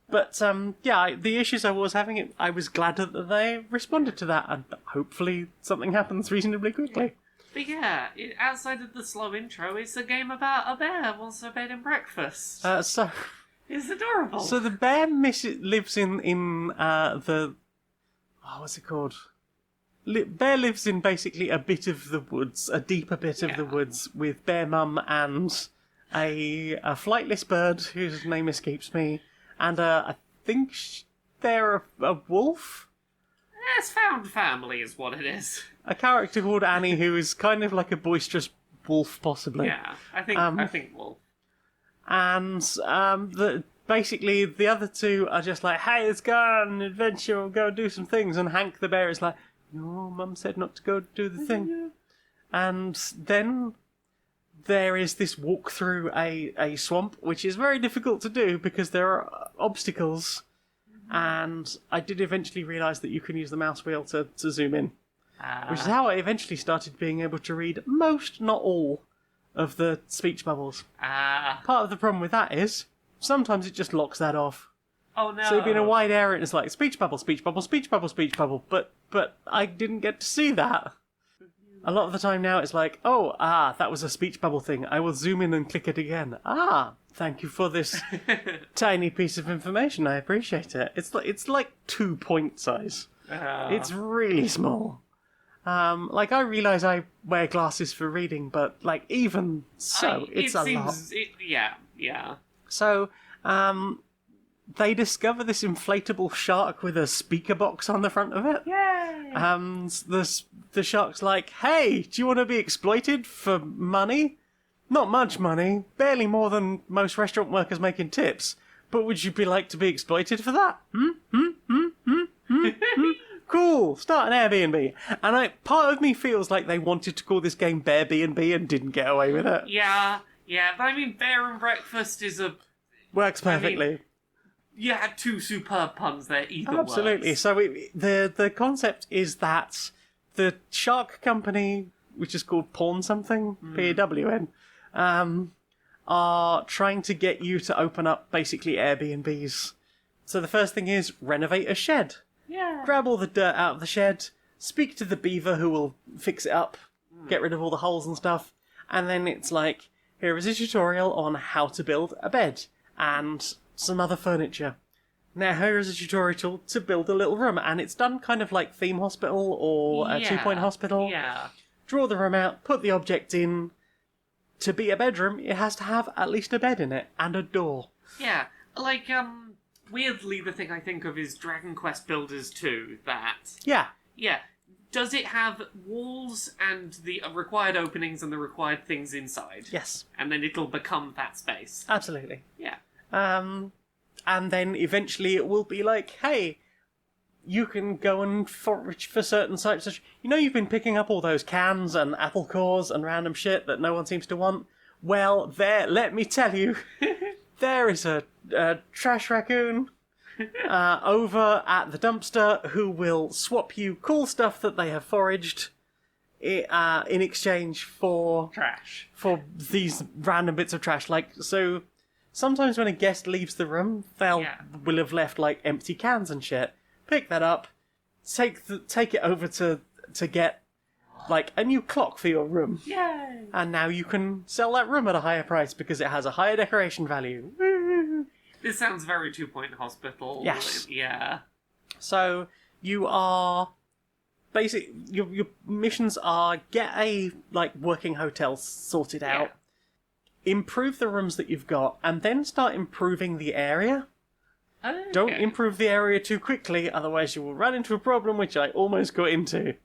But, the issues I was having, I was glad that they responded to that, and hopefully something happens reasonably quickly. But yeah, outside of the slow intro, it's a game about a bear who wants a bed and breakfast. So It's adorable. So the bear lives in the... Oh, what's it called? Bear lives in basically a bit of the woods, a deeper bit of the woods, with Bear Mum and a flightless bird whose name escapes me, and I think they're a wolf? It's found family is what it is. A character called Annie who is kind of like a boisterous wolf, possibly. Yeah, I think wolf. And basically the other two are just like, hey, let's go on an adventure, we'll go do some things, and Hank the bear is like, no, Mum said not to go do the thing. And then there is this walk through a swamp, which is very difficult to do because there are obstacles, and I did eventually realise that you can use the mouse wheel to zoom in, which is how I eventually started being able to read most, not all, of the speech bubbles. Part of the problem with that is sometimes it just locks that off. Oh no. So you'd be in a wide area and it's like speech bubble, speech bubble, speech bubble, speech bubble, but I didn't get to see that. A lot of the time now it's like, that was a speech bubble thing. I will zoom in and click it again. Thank you for this tiny piece of information. I appreciate it. It's like 2 point size. It's really small. I realise I wear glasses for reading, but even so, it's a lot. Yeah. So, they discover this inflatable shark with a speaker box on the front of it. Yay! The shark's like, hey, do you want to be exploited for money? Not much money, barely more than most restaurant workers make in tips. But would you to be exploited for that? Cool, start an Airbnb. And part of me feels like they wanted to call this game Bear B&B and didn't get away with it. Yeah, but I mean, Bear and Breakfast is works perfectly. I mean, you had two superb puns there, either Absolutely. works. So the concept is that the shark company, which is called Pawn something, PAWN, are trying to get you to open up basically Airbnbs. So the first thing is renovate a shed. Yeah. Grab all the dirt out of the shed, speak to the beaver who will fix it up, get rid of all the holes and stuff, and then it's like, here is a tutorial on how to build a bed and some other furniture. Now here is a tutorial to build a little room, and it's done kind of like Theme Hospital or a 2 Point Hospital. Yeah. Draw the room out, put the object in. To be a bedroom, it has to have at least a bed in it and a door. Yeah. Weirdly, the thing I think of is Dragon Quest Builders 2, that... Yeah. Yeah. Does it have walls and the required openings and the required things inside? Yes. And then it'll become that space. Absolutely. Yeah. And then eventually it will be like, hey, you can go and forage for certain types of... you've been picking up all those cans and apple cores and random shit that no one seems to want? Well, let me tell you, there is a trash raccoon over at the dumpster who will swap you cool stuff that they have foraged in exchange for... Trash. For these random bits of trash. So sometimes when a guest leaves the room, will have left empty cans and shit. Pick that up, take it over to get a new clock for your room. Yay! And now you can sell that room at a higher price because it has a higher decoration value. Woo! This sounds very 2 Point Hospital. Yes. Yeah. So you are your missions are get a working hotel sorted out, improve the rooms that you've got, and then start improving the area. Okay. Don't improve the area too quickly, otherwise you will run into a problem which I almost got into,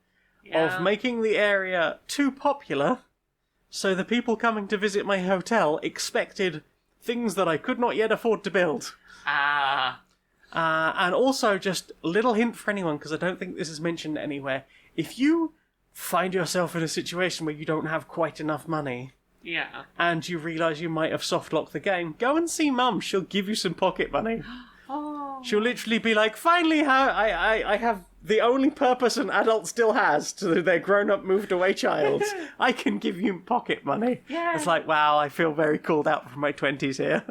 of making the area too popular, so the people coming to visit my hotel expected things that I could not yet afford to build. And also, just a little hint for anyone, because I don't think this is mentioned anywhere, if you find yourself in a situation where you don't have quite enough money, and you realise you might have soft-locked the game, go and see Mum, she'll give you some pocket money. She'll literally be like, finally, I have the only purpose an adult still has to their grown-up, moved-away child. I can give you pocket money. Yeah. It's like, wow, I feel very called out from my 20s here.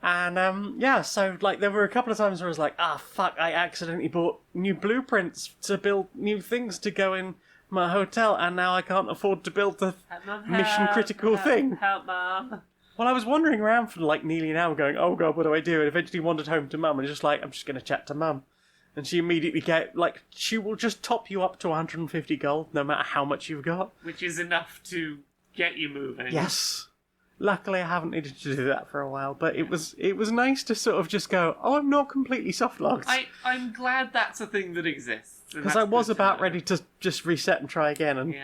And, so, there were a couple of times where I was like, fuck, I accidentally bought new blueprints to build new things to go in my hotel, and now I can't afford to build the Mum, mission-critical thing. Help, Mum. Well, I was wandering around for like nearly an hour going, oh god, what do I do? And eventually wandered home to Mum and just like, I'm just going to chat to Mum. And she immediately she will just top you up to 150 gold, no matter how much you've got. Which is enough to get you moving. Yes. Luckily, I haven't needed to do that for a while, but it was nice to sort of just go, oh, I'm not completely soft-locked. I'm glad that's a thing that exists. Because I was about ready to just reset and try again and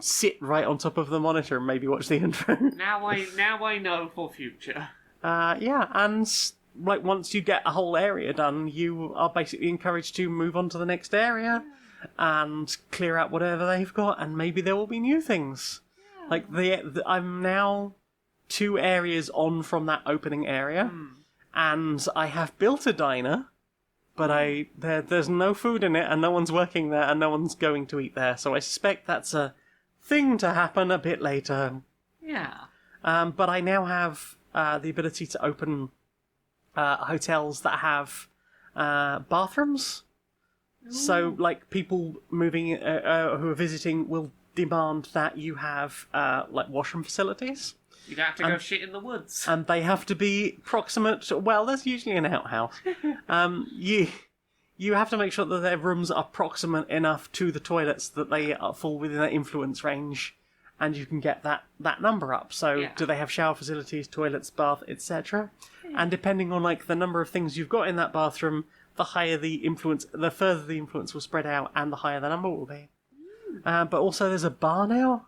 sit right on top of the monitor and maybe watch the intro. Now I know for future. And like once you get a whole area done, you are basically encouraged to move on to the next area and clear out whatever they've got, and maybe there will be new things. Yeah. Like I'm now 2 areas on from that opening area, and I have built a diner, but there's no food in it, and no one's working there, and no one's going to eat there. So I suspect that's a thing to happen a bit later. Yeah. But I now have the ability to open hotels that have bathrooms. Ooh. So, like, people moving who are visiting will demand that you have like washroom facilities. You'd have to go shit in the woods. And they have to be proximate. Well, there's usually an outhouse. You have to make sure that their rooms are proximate enough to the toilets that they fall within their influence range, and you can get that number up. So, do they have shower facilities, toilets, bath, etc.? And depending on like the number of things you've got in that bathroom, the higher the influence, the further the influence will spread out, and the higher the number will be. But also, there's a bar now.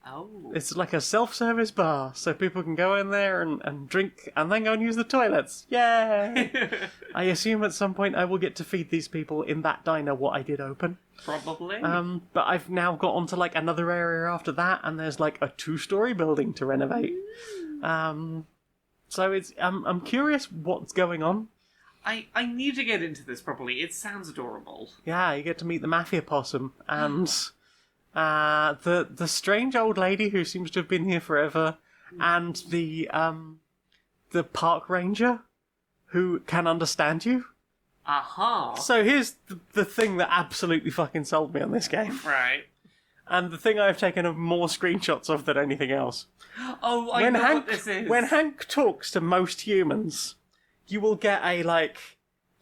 Oh. It's like a self-service bar, so people can go in there and drink, and then go and use the toilets. Yay! I assume at some point I will get to feed these people in that diner what I did open. Probably. But I've now got onto like another area after that, and there's like a 2-story building to renovate. So it's I'm curious what's going on. I need to get into this properly. It sounds adorable. Yeah, you get to meet the mafia possum and the strange old lady who seems to have been here forever, and the park ranger who can understand you. Aha. So here's the thing that absolutely fucking sold me on this game. Right. And the thing I've taken more screenshots of than anything else. Oh, I know what this is. When Hank talks to most humans, you will get a, like,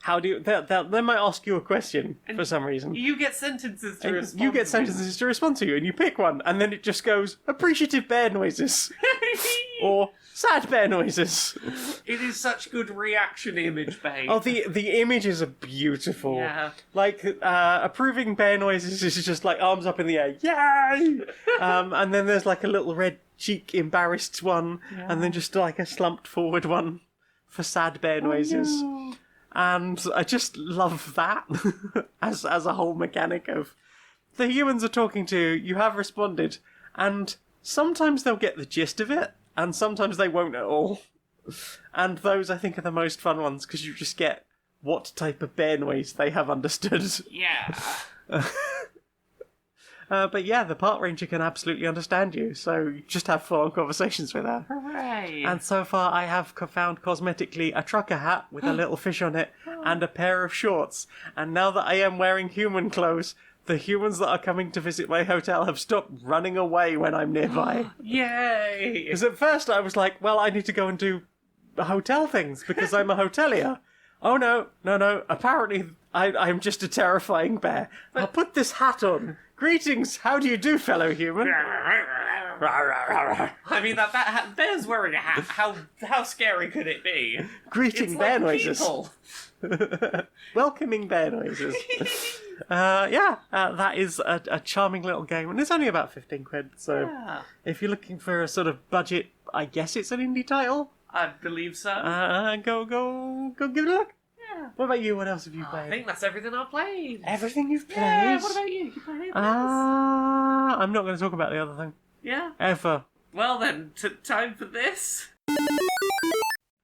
how do you... They might ask you a question for some reason. You get sentences to respond to. You get sentences to respond to, and you pick one, and then it just goes, appreciative bear noises. Or sad bear noises. It is such good reaction image, babe. Oh, the images are beautiful. Yeah. Like, approving bear noises is just like arms up in the air, yay! And then there's like a little red cheek embarrassed one, and then just like a slumped forward one for sad bear noises. No. And I just love that as a whole mechanic of the humans are talking to you, you have responded, and sometimes they'll get the gist of it, and sometimes they won't at all. And those, I think, are the most fun ones, because you just get what type of bear noise they have understood. Yeah. But yeah, the park ranger can absolutely understand you, so you just have full-on conversations with her. Hooray! And so far I have found cosmetically a trucker hat with a little fish on it and a pair of shorts. And now that I am wearing human clothes, the humans that are coming to visit my hotel have stopped running away when I'm nearby. Yay! Because at first I was like, well, I need to go and do hotel things because I'm a hotelier. Oh no, apparently I'm just a terrifying bear. I'll put this hat on. Greetings, how do you do, fellow human? I mean, that bear's wearing a hat. How scary could it be? Greeting it's bear like noises. People. Welcoming bear noises. That is a charming little game, and it's only about 15 quid, so if you're looking for a sort of budget, I guess it's an indie title. I believe so. Go give it a look. Yeah. What about you? What else have you played? I think that's everything I've played. Everything you've played? Yeah, what about you? You played anything else? I'm not going to talk about the other thing. Yeah? Ever. Well then, time for this.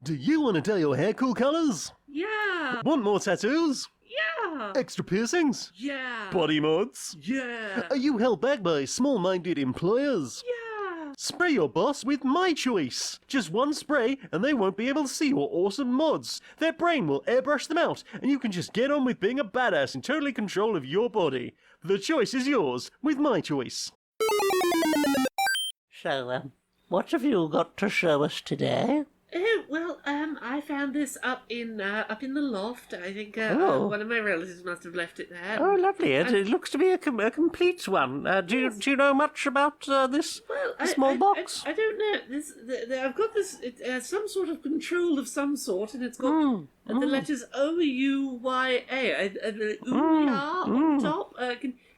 Do you want to dye your hair cool colours? Yeah! Want more tattoos? Yeah! Extra piercings? Yeah! Body mods? Yeah! Are you held back by small-minded employers? Yeah! Spray your boss with my choice. Just one spray and they won't be able to see your awesome mods. Their brain will airbrush them out and you can just get on with being a badass in totally control of your body. The choice is yours with my choice. So, what have you got to show us today? Oh, well, I found this up in the loft. I think one of my relatives must have left it there. Oh, lovely. It looks to be a complete one. Do you know much about this small box? I don't know. I've got this. It some sort of control of some sort, and it's got the letters O-U-Y-A. Ouya on top.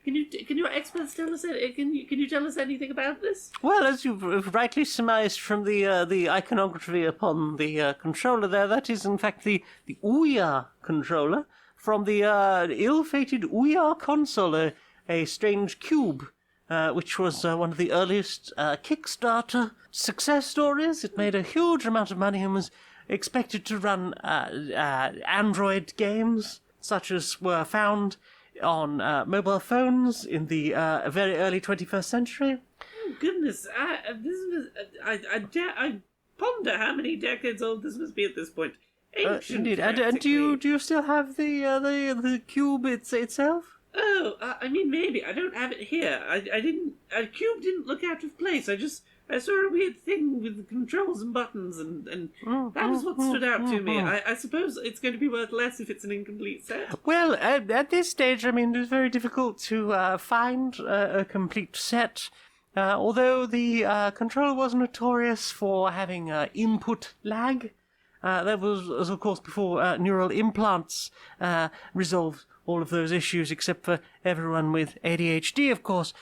Can you experts tell us? Can you tell us anything about this? Well, as you've rightly surmised from the iconography upon the controller there, that is in fact the Ouya controller from the ill-fated Ouya console, a strange cube, which was one of the earliest Kickstarter success stories. It made a huge amount of money and was expected to run Android games, such as were found on mobile phones in the very early 21st century. Oh, goodness. I ponder how many decades old this must be at this point. Ancient, indeed. And do you still have the cube itself? Oh, I mean, maybe. I don't have it here. A cube didn't look out of place. I saw a weird thing with controls and buttons, and that was what stood out to me. I suppose it's going to be worth less if it's an incomplete set. Well, at this stage, I mean, it's very difficult to find a complete set. Although the controller was notorious for having input lag. That was, of course, before neural implants resolved all of those issues, except for everyone with ADHD, of course.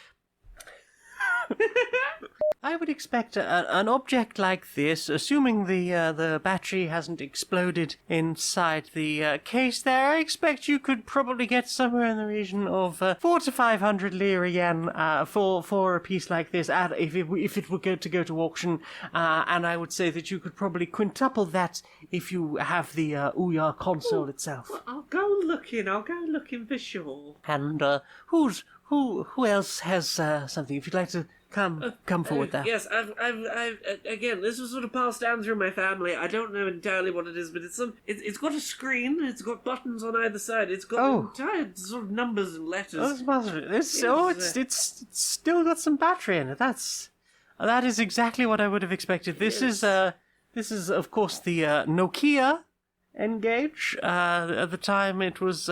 I would expect an object like this, assuming the battery hasn't exploded inside the case there, I expect you could probably get somewhere in the region of 400 to 500 lira yen for a piece like this if it were to go to auction, and I would say that you could probably quintuple that if you have the Ouya console itself. Well, I'll go looking for sure. And who else has something? If you'd like to come forward there. Yes, I've again, this was sort of passed down through my family. I don't know entirely what it is, but it's got a screen, it's got buttons on either side, it's got entire sort of numbers and letters. It's still got some battery in it. That is exactly what I would have expected. This is of course the Nokia N-Gage. At the time, it was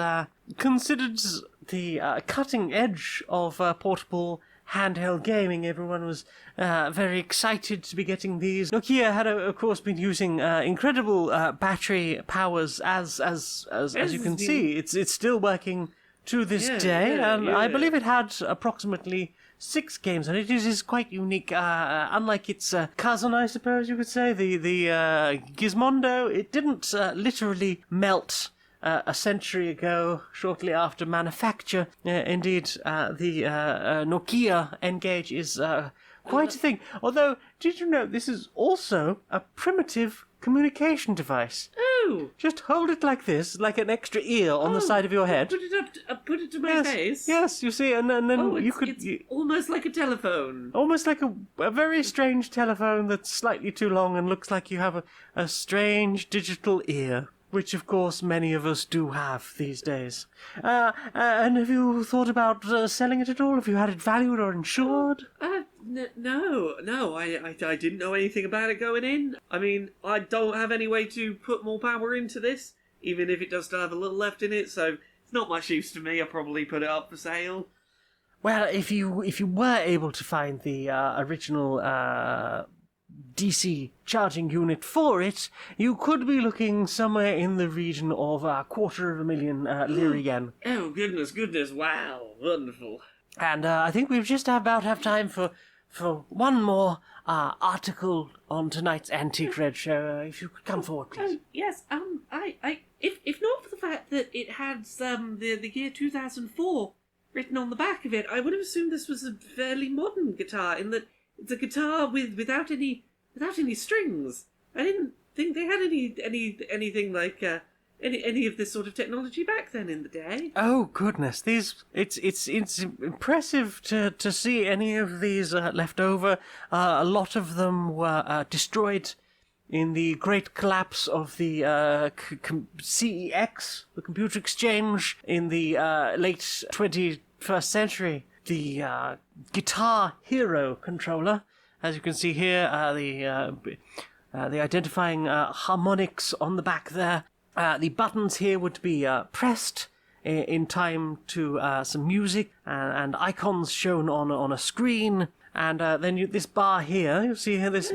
considered the cutting edge of portable handheld gaming. Everyone was very excited to be getting these. Nokia had, of course, been using incredible battery powers, as you can see. It's still working to this day, and I believe it had approximately 6 games, and it is quite unique. Unlike its cousin, I suppose you could say, the Gizmondo, it didn't literally melt a century ago, shortly after manufacture. Indeed, the Nokia N-Gage is quite a thing. Although, did you know this is also a primitive communication device? Oh! Just hold it like this, like an extra ear on the side of your head. Put it up, put it to my face. Yes, you see, and then it's almost like a telephone. Almost like a very strange telephone that's slightly too long and looks like you have a strange digital ear. Which, of course, many of us do have these days. And have you thought about selling it at all? Have you had it valued or insured? No, I didn't know anything about it going in. I mean, I don't have any way to put more power into this, even if it does still have a little left in it, so it's not much use to me. I'll probably put it up for sale. Well, if you were able to find the original DC charging unit for it, you could be looking somewhere in the region of 250,000 lira yen. Oh, goodness, wow, wonderful. And I think we've just about have time for one more article on tonight's Antique Red Show. If you could come forward, please. Yes, if not for the fact that it had the year 2004 written on the back of it, I would have assumed this was a fairly modern guitar, in that it's a guitar without any strings. I didn't think they had anything like any of this sort of technology back then in the day. Oh goodness, it's impressive to see any of these left over. A lot of them were destroyed in the great collapse of the CEX, the computer exchange, in the late 21st century. The Guitar Hero controller, as you can see here, the identifying harmonics on the back there. The buttons here would be pressed in time to some music and icons shown on a screen. And then this bar here, you see here this,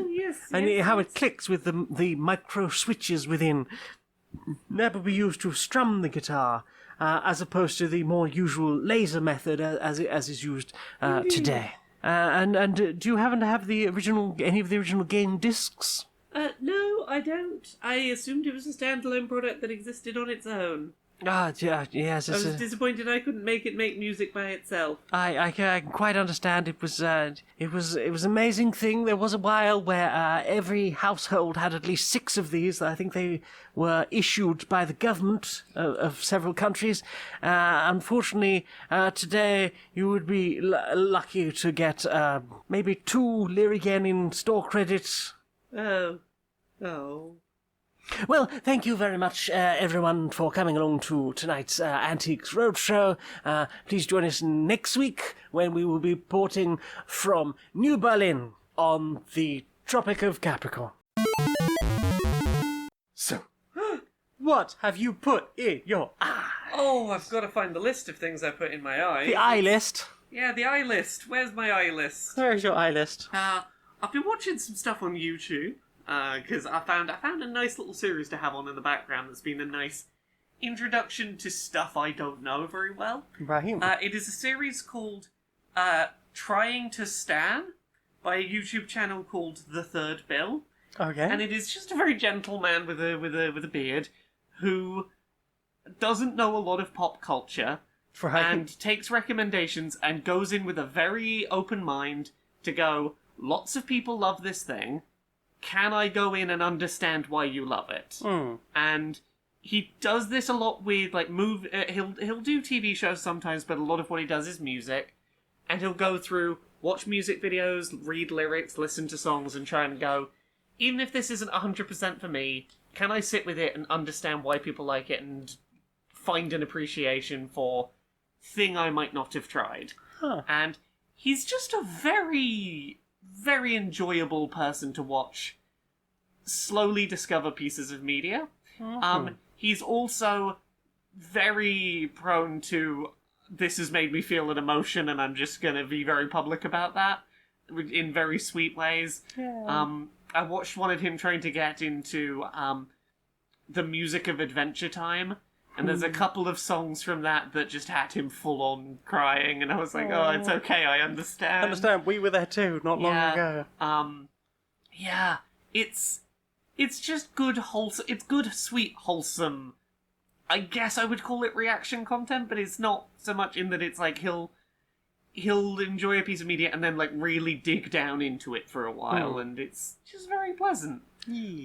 how it clicks with the micro switches within. That would be used to strum the guitar, as opposed to the more usual laser method as is used today. And do you happen to have any of the original game discs? No, I don't. I assumed it was a standalone product that existed on its own. Yes. I was disappointed I couldn't make music by itself. I can quite understand. It was an amazing thing. There was a while where every household had at least 6 of these. I think they were issued by the government of several countries. Unfortunately, today you would be lucky to get maybe 2 Lyrigen in store credits. Oh. Well, thank you very much, everyone, for coming along to tonight's Antiques Roadshow. Please join us next week when we will be reporting from New Berlin on the Tropic of Capricorn. So, what have you put in your eye? Oh, I've got to find the list of things I put in my eye. The eye list? Yeah, the eye list. Where's my eye list? Where's your eye list? I've been watching some stuff on YouTube. Because I found a nice little series to have on in the background that's been a nice introduction to stuff I don't know very well. Right. It is a series called Trying to Stan by a YouTube channel called The Third Bill. Okay. And it is just a very gentle man with a beard who doesn't know a lot of pop culture and takes recommendations and goes in with a very open mind to go, lots of people love this thing. Can I go in and understand why you love it? And he does this a lot with he'll do TV shows sometimes, but a lot of what he does is music, and he'll go through, watch music videos, read lyrics, listen to songs, and try and go, even if this isn't 100% for me, can I sit with it and understand why people like it and find an appreciation for thing I might not have tried? And he's just a very, very enjoyable person to watch slowly discover pieces of media. He's also very prone to, this has made me feel an emotion and I'm just going to be very public about that in very sweet ways. I watched one of him trying to get into the music of Adventure Time, and there's a couple of songs from that just had him full on crying, and I was like, oh, it's okay, I understand. We were there too, not long ago. It's just good, wholesome. It's good, sweet, wholesome. I guess I would call it reaction content, but it's not so much in that it's like he'll enjoy a piece of media and then like really dig down into it for a while, and it's just very pleasant.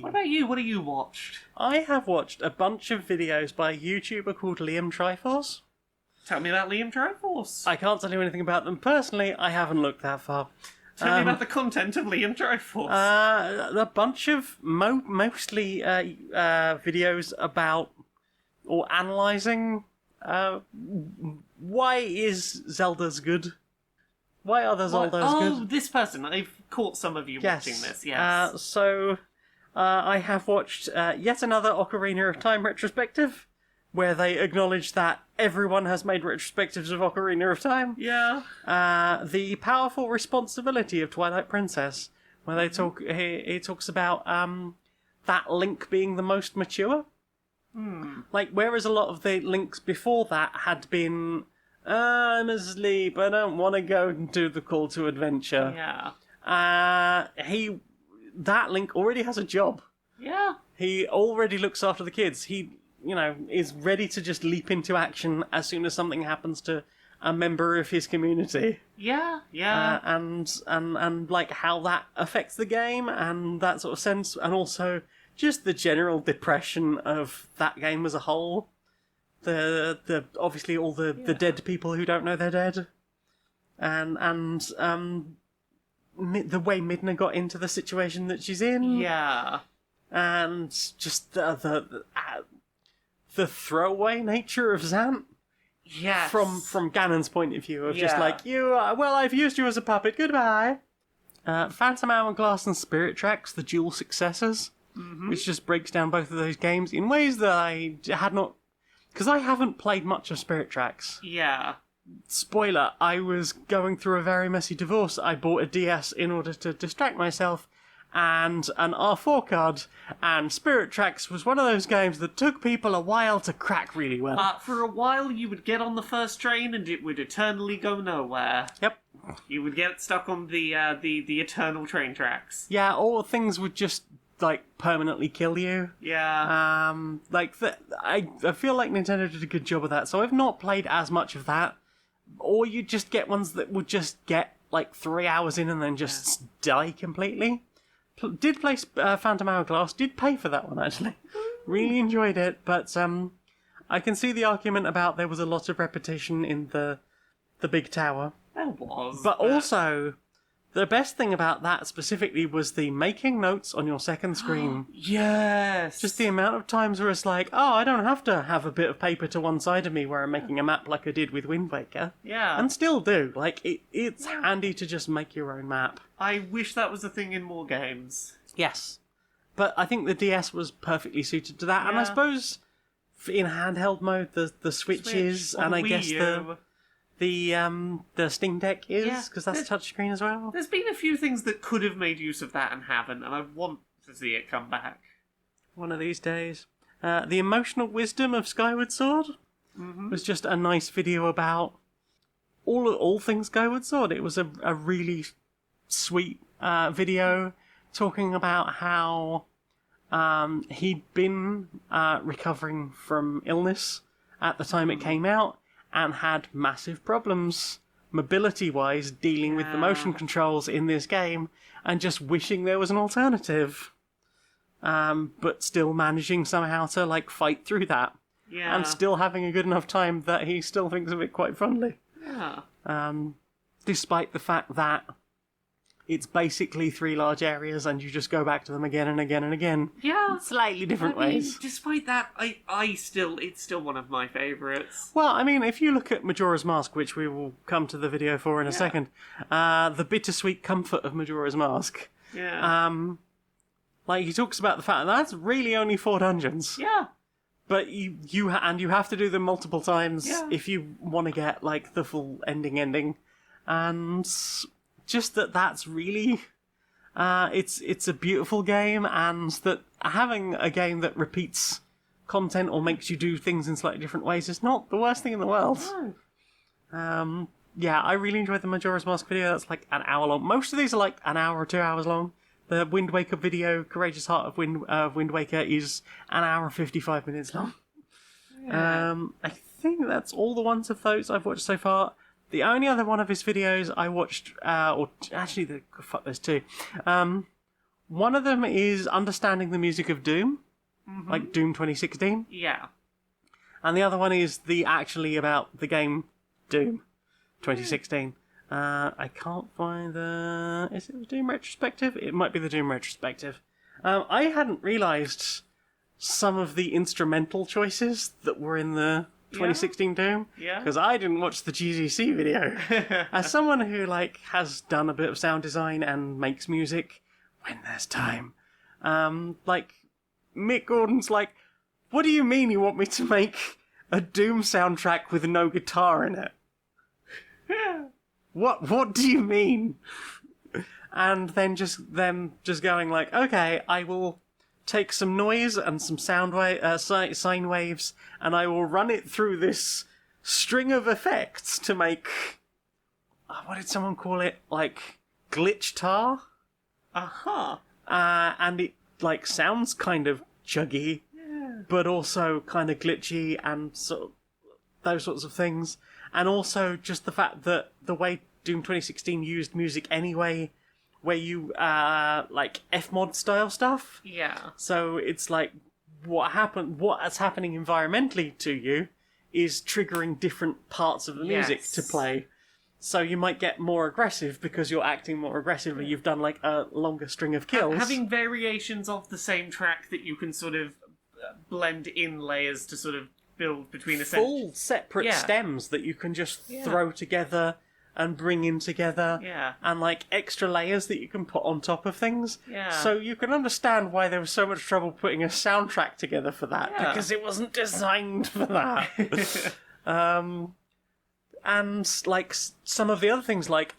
What about you? What have you watched? I have watched a bunch of videos by a YouTuber called Liam Triforce. Tell me about Liam Triforce. I can't tell you anything about them personally. I haven't looked that far. Tell me about the content of Liam Triforce. A bunch of mostly videos about or analysing why is Zelda's good? Why are the Zeldas good? Oh, this person. I've caught some of you watching this, yes. I have watched yet another Ocarina of Time retrospective, where they acknowledge that everyone has made retrospectives of Ocarina of Time. Yeah. The Powerful Responsibility of Twilight Princess, where they talk. He talks about that Link being the most mature. Like, whereas a lot of the Links before that had been, I'm asleep, I don't want to go and do the call to adventure. Yeah. That Link already has a job. Yeah. He already looks after the kids. He, is ready to just leap into action as soon as something happens to a member of his community. Yeah. And like how that affects the game and that sort of sense, and also just the general depression of that game as a whole. The obviously all the dead people who don't know they're dead, and the way Midna got into the situation that she's in. Yeah. And just the throwaway nature of Zant. Yes. From Ganon's point of view, of just Yeah. like, I've used you as a puppet, goodbye. Phantom Hourglass and Spirit Tracks, the dual successors, which just breaks down both of those games in ways that I had not... Because I haven't played much of Spirit Tracks. Yeah. Spoiler, I was going through a very messy divorce. I bought a DS in order to distract myself, and an R4 card, and Spirit Tracks was one of those games that took people a while to crack really well. For a while, you would get on the first train and it would eternally go nowhere. Yep. You would get stuck on the eternal train tracks. Yeah, or things would just, like, permanently kill you. Yeah. I feel like Nintendo did a good job of that, so I've not played as much of that. Or you just get ones that would just get, like, 3 hours in and then just die completely. Did play Phantom Hourglass, did pay for that one, actually. Really enjoyed it, but I can see the argument about there was a lot of repetition in the big tower. There was. But also, the best thing about that specifically was the making notes on your second screen. Yes. Just the amount of times where it's like, I don't have to have a bit of paper to one side of me where I'm making a map like I did with Wind Waker. Yeah. And still do. Like, it's handy to just make your own map. I wish that was a thing in more games. Yes. But I think the DS was perfectly suited to that. And I Yeah. suppose in handheld mode, the Switch is, or and the I Wii guess U. the Steam Deck is, Yeah. because that's touchscreen as well. There's been a few things that could have made use of that and haven't, and I want to see it come back. One of these days. The Emotional Wisdom of Skyward Sword was just a nice video about all things Skyward Sword. It was a really sweet video talking about how he'd been recovering from illness at the time it came out and had massive problems mobility-wise dealing with the motion controls in this game and just wishing there was an alternative. But still managing somehow to, like, fight through that. Yeah. And still having a good enough time that he still thinks of it quite fondly. Yeah. Despite the fact that it's basically 3 large areas and you just go back to them again and again and again. Yeah. Slightly different I mean, ways. despite that, it's still one of my favourites. Well, I mean, if you look at Majora's Mask, which we will come to the video for in a second, the bittersweet comfort of Majora's Mask. Yeah. Like, he talks about the fact that that's really only 4 dungeons. Yeah. But you have to do them multiple times if you want to get, like, the full ending. And just that's really... it's a beautiful game, and that having a game that repeats content or makes you do things in slightly different ways is not the worst thing in the world. No. Yeah, I really enjoyed the Majora's Mask video. That's like an hour long. Most of these are like an hour or 2 hours long. The Wind Waker video, Courageous Heart of Wind Waker, is an hour and 55 minutes long. Yeah. I think that's all the ones of those I've watched so far. The only other one of his videos I watched, there's 2. One of them is Understanding the Music of Doom, like Doom 2016. Yeah. And the other one is actually about the game Doom 2016. I can't find is it the Doom Retrospective? It might be the Doom Retrospective. I hadn't realised some of the instrumental choices that were in the 2016 Doom. Yeah. Because I didn't watch the GDC video. As someone who, like, has done a bit of sound design and makes music when there's time, like, Mick Gordon's like, what do you mean you want me to make a Doom soundtrack with no guitar in it? What do you mean? And then just going like, okay, I will take some noise and some sine waves, and I will run it through this string of effects to make what did someone call it? Like glitch tar. And it like sounds kind of chuggy, but also kind of glitchy and sort of those sorts of things. And also just the fact that the way Doom 2016 used music anyway where you like Fmod style stuff. Yeah. So it's like what's happening environmentally to you is triggering different parts of the music to play. So you might get more aggressive because you're acting more aggressively. You've done like a longer string of kills. Having variations of the same track that you can sort of blend in layers to sort of build between full separate stems that you can just throw together and bring in together. Yeah. And like extra layers that you can put on top of things. Yeah. So you can understand why there was so much trouble putting a soundtrack together for that, because it wasn't designed for that. And like some of the other things, like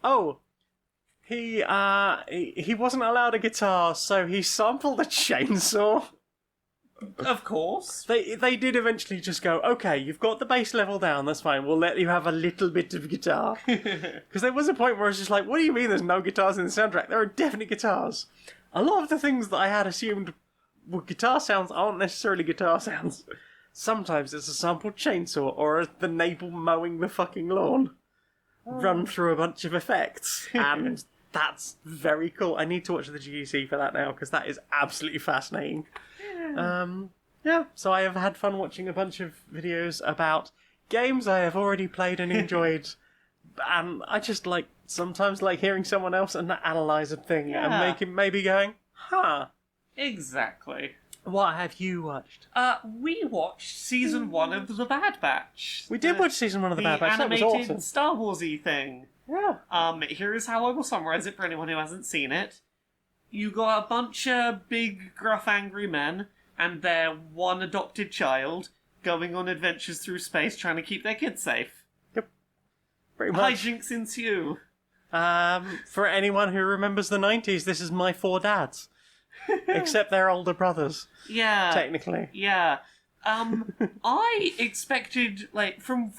he wasn't allowed a guitar, so he sampled a chainsaw. Of course. They did eventually just go, okay, you've got the bass level down, that's fine, we'll let you have a little bit of guitar. Because there was a point where I was just like, what do you mean there's no guitars in the soundtrack? There are definitely guitars. A lot of the things that I had assumed were guitar sounds aren't necessarily guitar sounds. Sometimes it's a sampled chainsaw or the neighbour mowing the fucking lawn run through a bunch of effects. And that's very cool. I need to watch the GEC for that now, because that is absolutely fascinating. So I have had fun watching a bunch of videos about games I have already played and enjoyed. And I just sometimes like hearing someone else and analyse a thing and maybe going, huh. Exactly. What have you watched? We watched season 1 of The Bad Batch. We did watch season 1 of The Bad Batch. That was awesome. The animated Star Wars-y thing. Yeah. Here is how I will summarise it for anyone who hasn't seen it. You got a bunch of big, gruff, angry men and their one adopted child going on adventures through space trying to keep their kids safe. Yep. Pretty much. Hijinks ensue. For anyone who remembers the 90s, this is My Four Dads. Except they're older brothers. Yeah. Technically. Yeah. I expected, from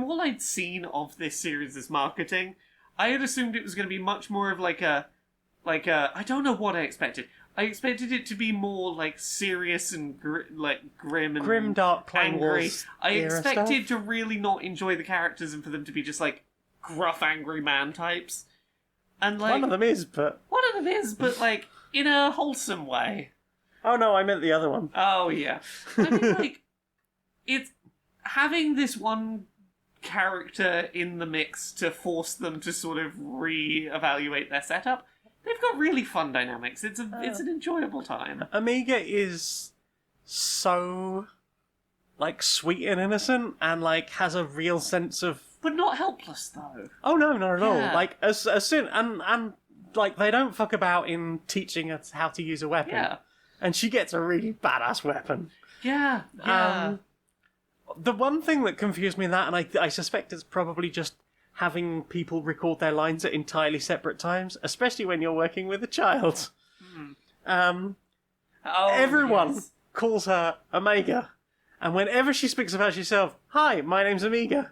all I'd seen of this series' marketing, I had assumed it was going to be much more of I don't know what I expected. I expected it to be more, serious and, grim and Grim, dark, Clone angry. Wars I era expected stuff. to really not enjoy the characters and for them to be just, gruff, angry man types. And, One of them is, but in a wholesome way. Oh no, I meant the other one. Oh, yeah. I mean, it's having this one character in the mix to force them to sort of re-evaluate their setup. They've got really fun dynamics. It's an enjoyable time. Amiga is so, sweet and innocent, and, has a real sense of... But not helpless, though. Oh, no, not at all. Yeah. As soon... And they don't fuck about in teaching us how to use a weapon. Yeah. And she gets a really badass weapon. Yeah, yeah. The one thing that confused me in that, and I suspect it's probably just having people record their lines at entirely separate times, especially when you're working with a child. Everyone calls her Amiga. And whenever she speaks about herself, hi, my name's Amiga.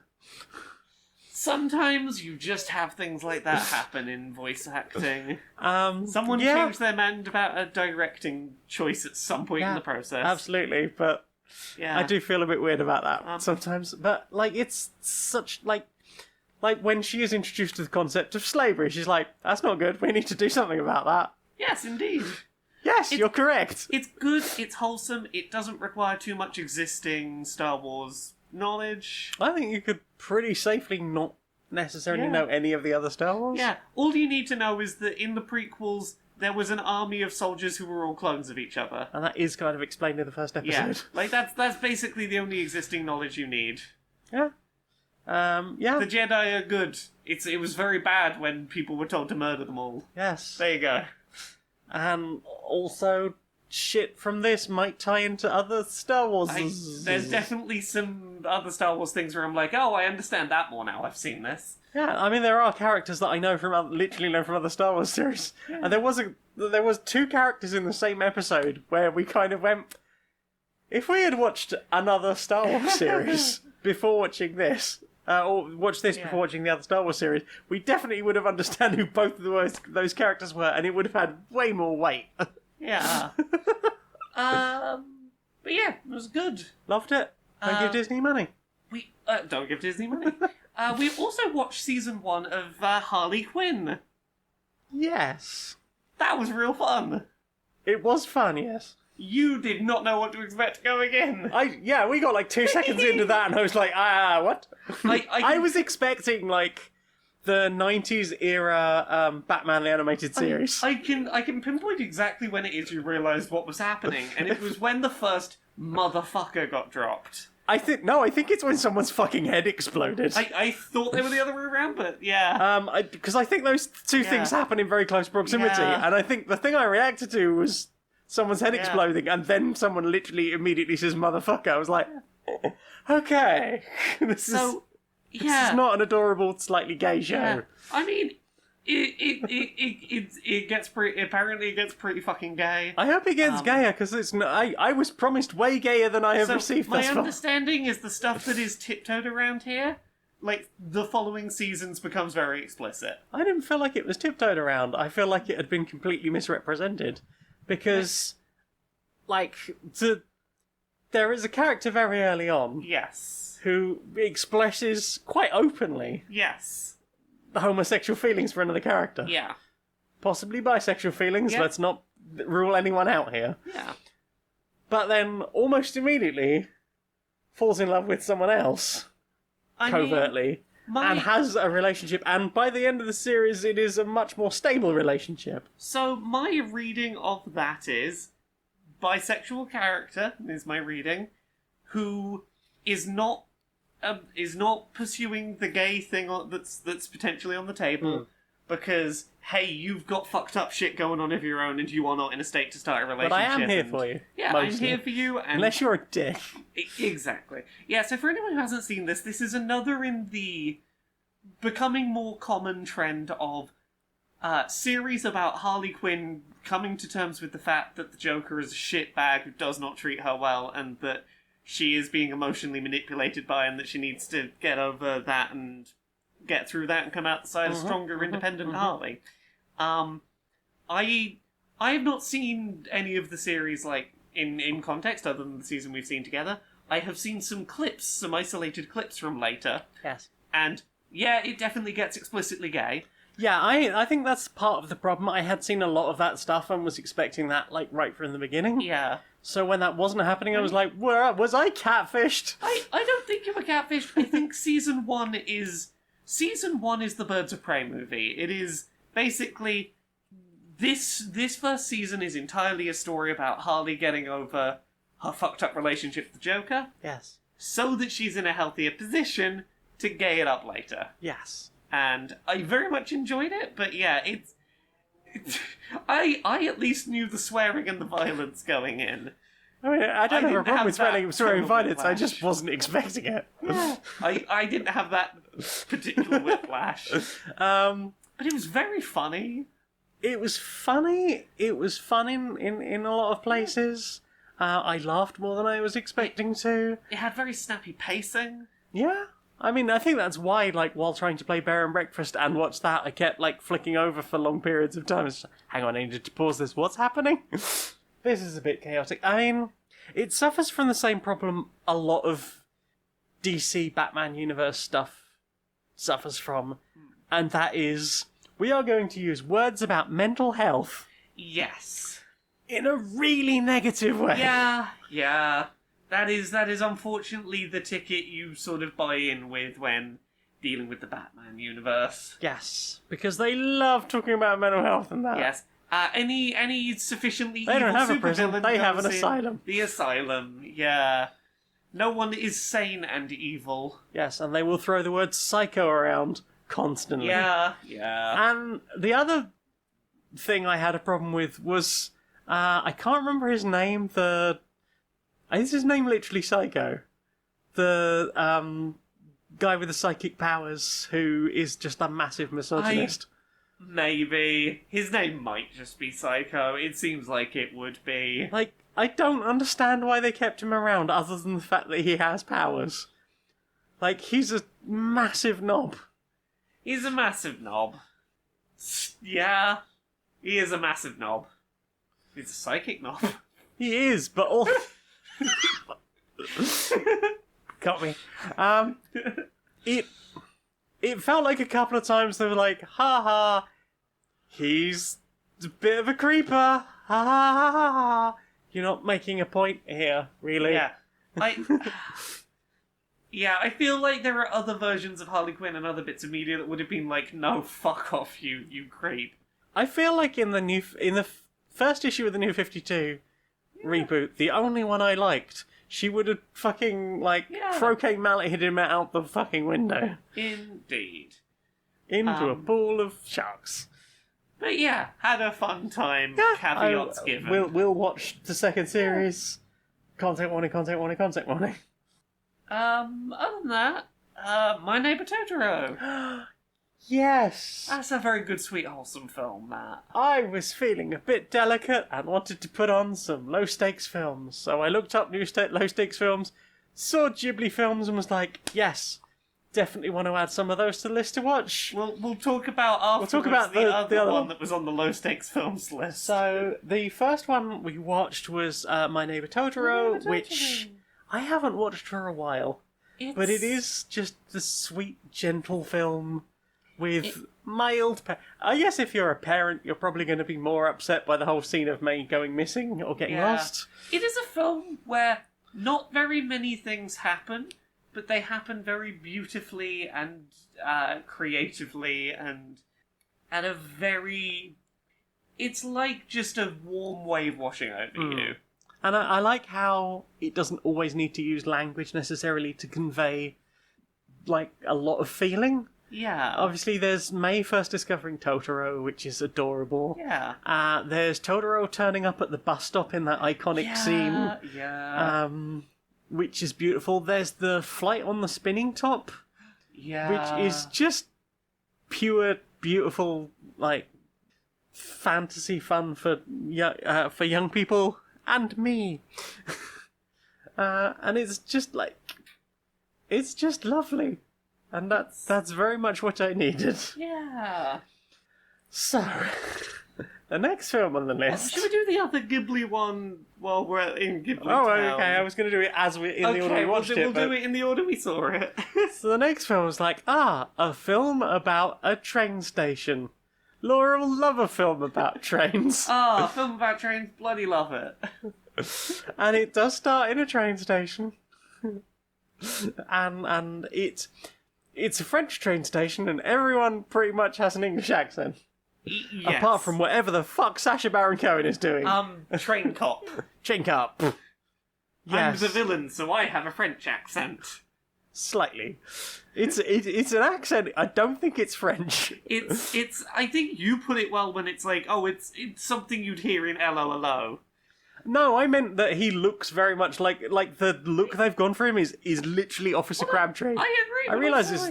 Sometimes you just have things like that happen in voice acting. Someone changed their mind about a directing choice at some point in the process. Absolutely, but yeah. I do feel a bit weird about that sometimes. But, it's such, when she is introduced to the concept of slavery, she's like, that's not good, we need to do something about that. Yes, indeed. Yes, you're correct. It's good, it's wholesome, it doesn't require too much existing Star Wars knowledge. I think you could pretty safely not necessarily know any of the other Star Wars. Yeah, all you need to know is that in the prequels, there was an army of soldiers who were all clones of each other. And that is kind of explained in the first episode. Yeah, that's basically the only existing knowledge you need. Yeah. The Jedi are good. It was very bad when people were told to murder them all. Yes. There you go. And also, shit from this might tie into other Star Wars. There's definitely some other Star Wars things where I'm like, oh, I understand that more now. I've seen this. Yeah, I mean, there are characters that I know from other Star Wars series. Yeah. And there was 2 characters in the same episode where we kind of went, if we had watched another Star Wars series before watching this, or watched this before watching the other Star Wars series, we definitely would have understood who both of those characters were, and it would have had way more weight. Yeah. But yeah, it was good. Loved it. Don't give Disney money. We don't give Disney money. We also watched season 1 of Harley Quinn. Yes. That was real fun. It was fun, yes. You did not know what to expect going in. We got like 2 seconds into that and I was like, what? I was expecting like the 90s era Batman the Animated Series. I can pinpoint exactly when it is you realised what was happening, and it was when the first motherfucker got dropped. I think it's when someone's fucking head exploded. I thought they were the other way around, but yeah. Because I think those two things happen in very close proximity, and I think the thing I reacted to was someone's head exploding, and then someone literally immediately says "motherfucker." I was like, okay, this is not an adorable, slightly gay show. Yeah. I mean, it gets pretty. Apparently, it gets pretty fucking gay. I hope it gets gayer because it's. I was promised way gayer than I have received thus far. My understanding is the stuff that is tiptoed around here, like the following seasons, becomes very explicit. I didn't feel like it was tiptoed around. I feel like it had been completely misrepresented because, there is a character very early on. Yes. Who expresses quite openly. Yes. The homosexual feelings for another character. Yeah. Possibly bisexual feelings, let's not rule anyone out here. Yeah. But then, almost immediately, falls in love with someone else, covertly, and has a relationship, and by the end of the series, it is a much more stable relationship. So, my reading of that is, bisexual character, is my reading, who is not pursuing the gay thing that's potentially on the table because, hey, you've got fucked up shit going on of your own and you are not in a state to start a relationship. But I am here for you. Yeah, mostly. I'm here for you. And unless you're a dick. Exactly. Yeah, so for anyone who hasn't seen this, this is another in the becoming more common trend of series about Harley Quinn coming to terms with the fact that the Joker is a shitbag who does not treat her well and that she is being emotionally manipulated by, and that she needs to get over that and get through that and come out the side a stronger, independent Harley. I have not seen any of the series in context other than the season we've seen together. I have seen some clips, some isolated clips from later. Yes. And yeah, it definitely gets explicitly gay. Yeah, I think that's part of the problem. I had seen a lot of that stuff and was expecting that right from the beginning. Yeah. So when that wasn't happening, I was like, was I catfished? I don't think you were catfished. I think season one is the Birds of Prey movie. It is basically this first season is entirely a story about Harley getting over her fucked up relationship with the Joker. Yes. So that she's in a healthier position to gay it up later. Yes. And I very much enjoyed it, but yeah, I at least knew the swearing and the violence going in. I mean, I don't have a problem with swearing violence, I whiplash. just wasn't expecting it. Yeah. I didn't have that particular whiplash. But it was very funny. It was funny. It was fun in a lot of places. I laughed more than I was expecting to. It had very snappy pacing. Yeah. I mean, I think that's why, while trying to play Bear and Breakfast and watch that, I kept, flicking over for long periods of time. It's just, hang on, I needed to pause this. What's happening? This is a bit chaotic. I mean, it suffers from the same problem a lot of DC Batman universe stuff suffers from, and that is, we are going to use words about mental health. Yes. In a really negative way. Yeah. That is unfortunately the ticket you sort of buy in with when dealing with the Batman universe. Yes, because they love talking about mental health and that. Yes. Any sufficiently They don't evil have a prison, supervillain they have an goes in. asylum. The asylum, yeah. No one is sane and evil. Yes, and they will throw the word psycho around constantly. Yeah. And the other thing I had a problem with was, I can't remember his name, is his name literally Psycho? The guy with the psychic powers who is just a massive misogynist. Maybe. His name might just be Psycho. It seems like it would be. I don't understand why they kept him around other than the fact that he has powers. He's a massive knob. He's a massive knob. Yeah. He is a massive knob. He's a psychic knob. He is, but all... Got me. It felt like a couple of times they were like, ha ha, he's a bit of a creeper. Ha ha ha ha ha. You're not making a point here, really. Yeah. I feel like there are other versions of Harley Quinn and other bits of media that would have been like, no, fuck off, you creep. I feel like in the first issue of the New 52 reboot, the only one I liked, she would have fucking, croquet malleted him out the fucking window. Indeed. Into a pool of sharks. But yeah, had a fun time, caveats given. We'll watch the second series. Content warning, content warning, content warning. Other than that, My Neighbour Totoro. Yes! That's a very good, sweet, wholesome film, that. I was feeling a bit delicate and wanted to put on some low-stakes films, so I looked up low-stakes films, saw Ghibli films and was like, yes, definitely want to add some of those to the list to watch. We'll talk about afterwards the other one that was on the low-stakes films list. So, the first one we watched was My Neighbour Totoro, which I haven't watched for a while, but it is just the sweet, gentle film with mild... I guess if you're a parent, you're probably going to be more upset by the whole scene of May going missing or getting lost. It is a film where not very many things happen, but they happen very beautifully and creatively and at a very... It's like just a warm wave washing over you. And I like how it doesn't always need to use language necessarily to convey, a lot of feeling. Yeah. Obviously, there's May first discovering Totoro, which is adorable. Yeah. There's Totoro turning up at the bus stop in that iconic scene. Yeah. Which is beautiful. There's the flight on the spinning top. Yeah. Which is just pure, beautiful, fantasy fun for young people and me. And it's just it's just lovely. And that's very much what I needed. Yeah. So, the next film on the list. Should we do the other Ghibli one while we're in Ghibli Oh, town? okay. I was going to do it as we the order we watched it. We'll do it in the order we saw it. So the next film was a film about a train station. Laura will love a film about trains. A film about trains. Bloody love it. And it does start in a train station. and it's a French train station, and everyone pretty much has an English accent. Yes. Apart from whatever the fuck Sacha Baron Cohen is doing. Train cop. Train cop. Yes. I'm the villain, so I have a French accent. Slightly. It's an accent. I don't think it's French. It's. I think you put it well when it's it's something you'd hear in LOLO. No, I meant that he looks very much like the look they've gone for him is literally Officer Crabtree. I agree. I realise it's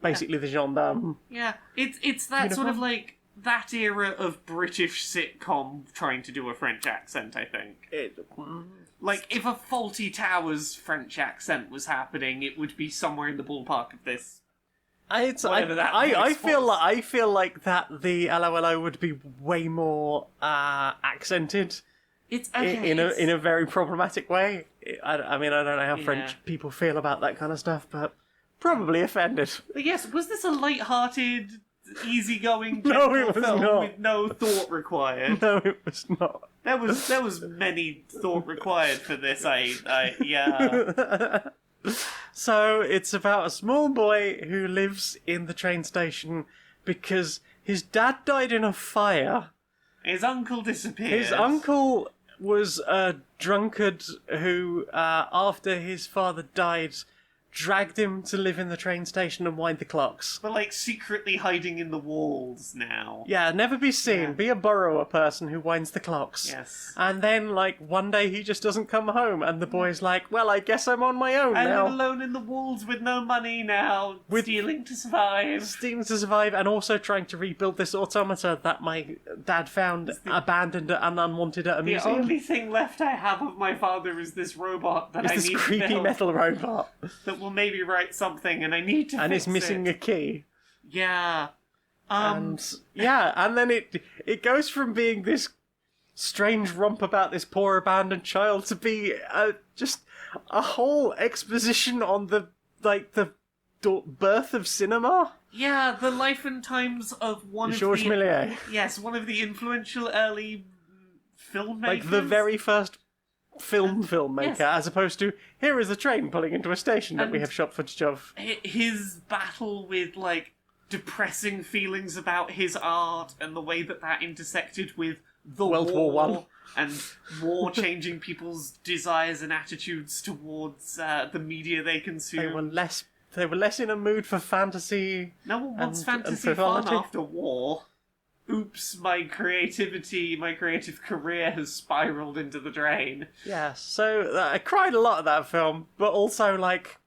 basically the gendarme. Yeah, it's that uniform. sort of that era of British sitcom trying to do a French accent. I think if a Faulty Towers French accent was happening, it would be somewhere in the ballpark of this. I feel like that the LOLO would be way more accented. It's okay, in a very problematic way. I don't know how French people feel about that kind of stuff, but probably offended. But yes, was this a light-hearted, easy-going No, it was film not. with no thought required? No, it was not. There was many thought required for this. Yeah. So it's about a small boy who lives in the train station because his dad died in a fire. His uncle disappeared. His uncle was a drunkard who, after his father died, dragged him to live in the train station and wind the clocks. But, secretly hiding in the walls now. Yeah, never be seen. Yeah. Be a borrower person who winds the clocks. Yes. And then, one day he just doesn't come home, and the boy's like, well, I guess I'm on my own I now. live alone in the walls with no money now, stealing to survive. Stealing to survive, and also trying to rebuild this automata that my dad found abandoned and unwanted at a The museum. only thing left I have of my father is this robot that I It's need this creepy to build metal robot. that will maybe write something, and I need to And fix it's missing it. a key. Yeah. And then it goes from being this strange romp about this poor abandoned child to be just a whole exposition on the birth of cinema. Yeah, the life and times of Georges Méliès. Yes, one of the influential early filmmakers. Like the very first filmmaker, yes. as opposed to, here is a train pulling into a station that we And have shot footage of. His battle with, like, depressing feelings about his art and the way that intersected with the World War One. and war changing people's desires and attitudes towards the media they consume. They were less in a mood for fantasy. No one wants and fantasy fun frivolity. after war. Oops, my creative career has spiraled into the drain. Yeah, so I cried a lot at that film, but also, like,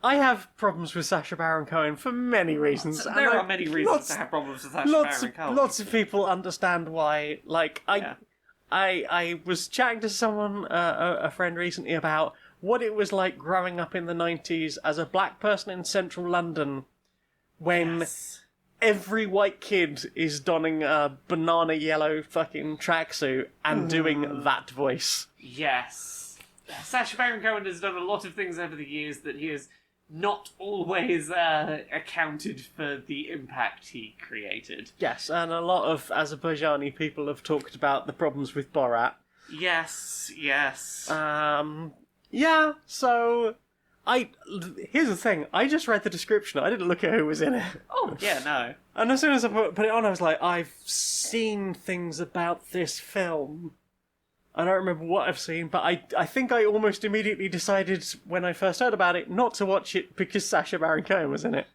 I have problems with Sacha Baron Cohen for many reasons. There are many reasons to have problems with Sacha Baron Cohen. Lots of people understand why. Like, I was chatting to someone, a friend recently, about what it was like growing up in the 90s as a black person in central London when every white kid is donning a banana yellow fucking tracksuit and doing that voice. Yes. Sacha Baron Cohen has done a lot of things over the years that he has not always accounted for the impact he created. Yes, and a lot of Azerbaijani people have talked about the problems with Borat. Yes. Yeah, so here's the thing, I just read the description, I didn't look at who was in it. Oh, yeah, no. And as soon as I put it on, I was like, I've seen things about this film. I don't remember what I've seen, but I think I almost immediately decided when I first heard about it not to watch it because Sacha Baron Cohen was in it.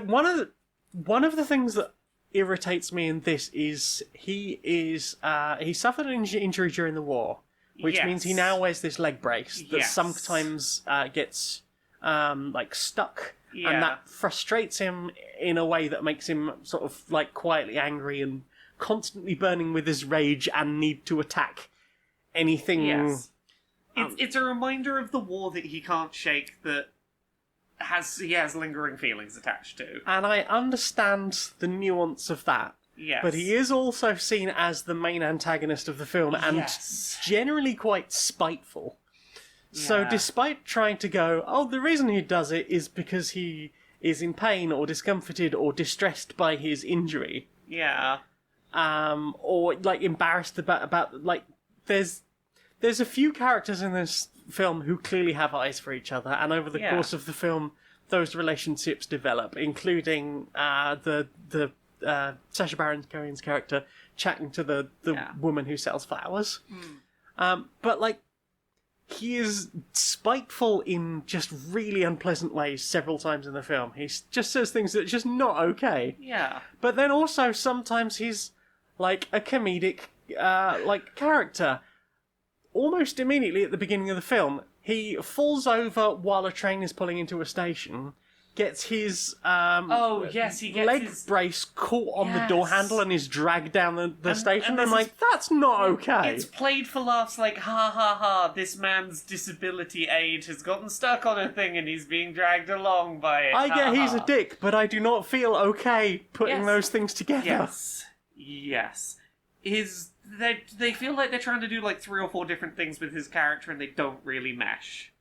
One of the things that irritates me in this is he suffered an injury during the war, which means he now wears this leg brace that sometimes gets like stuck, and that frustrates him in a way that makes him sort of like quietly angry and constantly burning with his rage and need to attack anything. Yes. It's a reminder of the war that he can't shake, that he has lingering feelings attached to. And I understand the nuance of that. Yes. But he is also seen as the main antagonist of the film and generally quite spiteful. So despite trying to go, the reason he does it is because he is in pain or discomforted or distressed by his injury. Yeah. Or like embarrassed about like there's a few characters in this film who clearly have eyes for each other, and over the course of the film those relationships develop, including the Sacha Baron Cohen's character chatting to the woman who sells flowers. But like he is spiteful in just really unpleasant ways several times in the film. He just says things that are just not okay. Yeah. But then also sometimes he's like a comedic like character. Almost immediately at the beginning of the film, he falls over while a train is pulling into a station, gets his he gets leg his brace caught on the door handle and is dragged down the station. and I'm like, that's not okay. It's played for laughs, like, ha ha ha, this man's disability aid has gotten stuck on a thing and he's being dragged along by it. I get he's ha. a dick, but I do not feel okay putting those things together. Yes. They feel like they're trying to do like 3 or 4 different things with his character and they don't really mesh.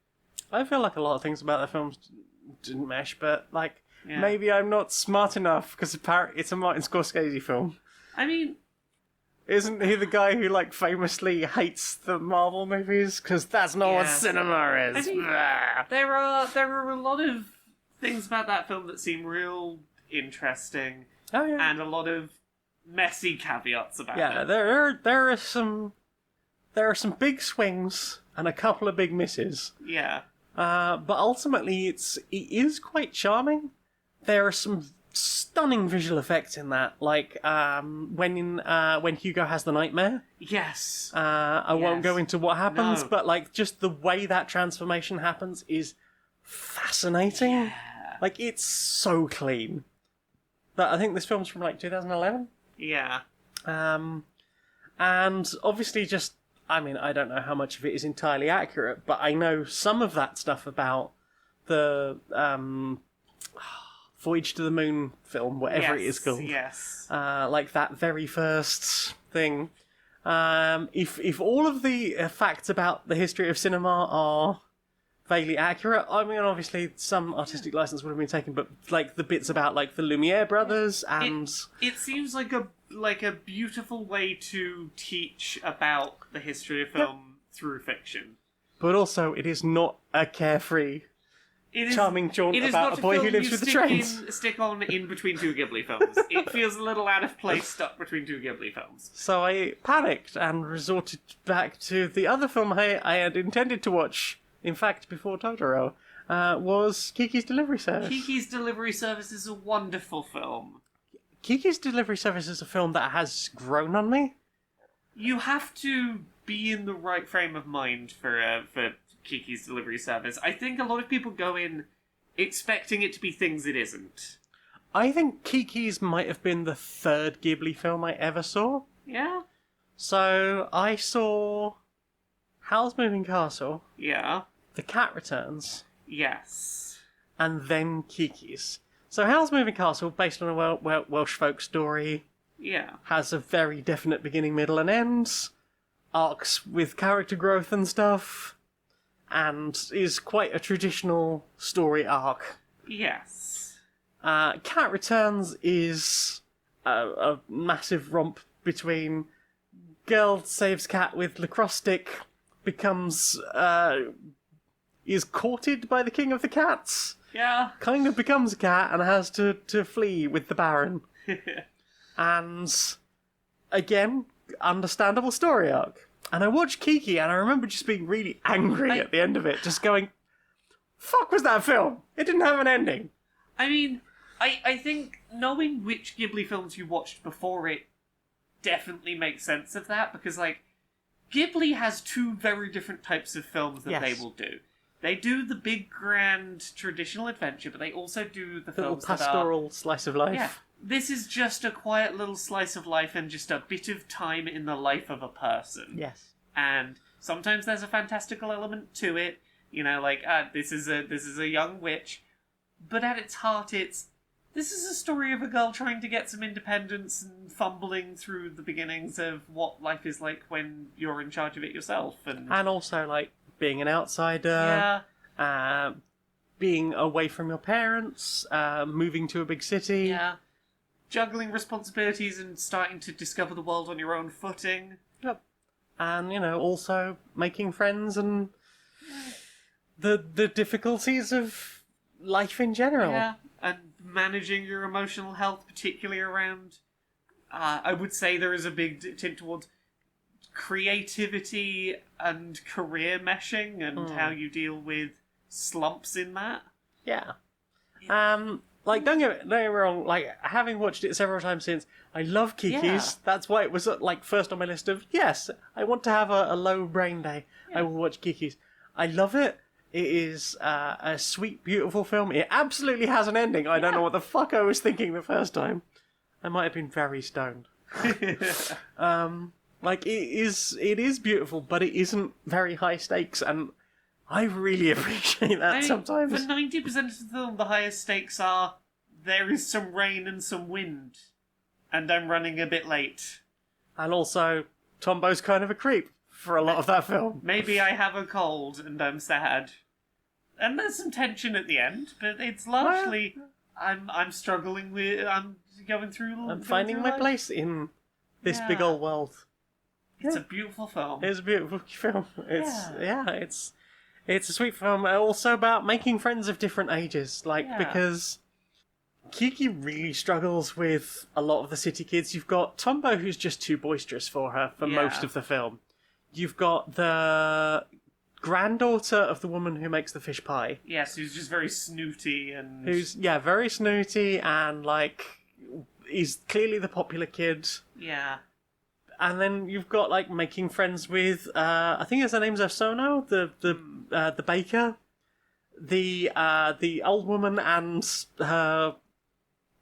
I feel like a lot of things about the film didn't mesh, but like maybe I'm not smart enough because apparently it's a Martin Scorsese film. I mean, isn't he the guy who like famously hates the Marvel movies because that's not what cinema is? I mean, there are a lot of things about that film that seem real interesting, and a lot of messy caveats about it. Yeah, there are some big swings and a couple of big misses. Yeah. But ultimately, it is quite charming. There are some stunning visual effects in that, like when Hugo has the nightmare. Yes. I won't go into what happens, No. but like just the way that transformation happens is fascinating. Yeah. Like it's so clean. But I think this film's from like 2011. Yeah. And obviously just, I mean, I don't know how much of it is entirely accurate, but I know some of that stuff about the Voyage to the Moon film, whatever it is called. Yes. Like that very first thing. If all of the facts about the history of cinema are vaguely accurate. I mean, obviously, some artistic license would have been taken, but like the bits about like the Lumiere brothers and It seems like a beautiful way to teach about the history of film through fiction. but also it is not a carefree, charming jaunt it is about not a boy who film lives you with the stick trains. stick on in between two Ghibli films. It feels a little out of place stuck between two Ghibli films. So I panicked and resorted back to the other film I had intended to watch. In fact, before Totoro, was Kiki's Delivery Service. Kiki's Delivery Service is a wonderful film. Kiki's Delivery Service is a film that has grown on me. You have to be in the right frame of mind for Kiki's Delivery Service. I think a lot of people go in expecting it to be things it isn't. I think Kiki's might have been the third Ghibli film I ever saw. Yeah? So I saw Howl's Moving Castle, Yeah. The Cat Returns, Yes. and then Kiki's. So Howl's Moving Castle, based on a Welsh folk story, Yeah. has a very definite beginning, middle, and ends, arcs with character growth and stuff, and is quite a traditional story arc. Yes. Cat Returns is a massive romp between girl saves cat with lacrosse stick, is courted by the king of the cats, Yeah. kind of becomes a cat and has to flee with the Baron. And again, understandable story arc. And I watched Kiki and I remember just being really angry at the end of it, just going, fuck was that film? It didn't have an ending. I mean, I think knowing which Ghibli films you watched before it definitely makes sense of that, because, like, Ghibli has two very different types of films that they will do. They do the big, grand, traditional adventure, but they also do the Little films that are... pastoral slice of life. Yeah, this is just a quiet little slice of life and just a bit of time in the life of a person. Yes. And sometimes there's a fantastical element to it. You know, like, this is a young witch. But at its heart, this is a story of a girl trying to get some independence and fumbling through the beginnings of what life is like when you're in charge of it yourself. And also, like, being an outsider, being away from your parents, moving to a big city. Yeah. Juggling responsibilities and starting to discover the world on your own footing. Yep. And, also making friends and the difficulties of life in general. Yeah, and managing your emotional health, particularly around... I would say there is a big tint towards creativity and career meshing and how you deal with slumps in that. Yeah. Like, don't get me wrong, like, having watched it several times since, I love Kiki's. Yeah. That's why it was, like, first on my list of, yes, I want to have a low brain day. I will watch Kiki's. I love it. It is a sweet, beautiful film. It absolutely has an ending. I don't know what the fuck I was thinking the first time. I might have been very stoned. Like, it is beautiful, but it isn't very high stakes, and I really appreciate that sometimes. For 90% of the film, the highest stakes are there is some rain and some wind, and I'm running a bit late. And also, Tombo's kind of a creep for a lot of that film. Maybe I have a cold and I'm sad. And there's some tension at the end, but it's largely I'm struggling with I'm going through. I'm finding my place in this big old world. It's a beautiful film. It's a beautiful film. It's a sweet film. Also about making friends of different ages, because Kiki really struggles with a lot of the city kids. You've got Tombo, who's just too boisterous for her for most of the film. You've got the granddaughter of the woman who makes the fish pie. Yes, who's just very snooty and... Who's, very snooty and, is clearly the popular kid. Yeah. And then you've got, making friends with, I think her name's Osono, the baker. The old woman and her...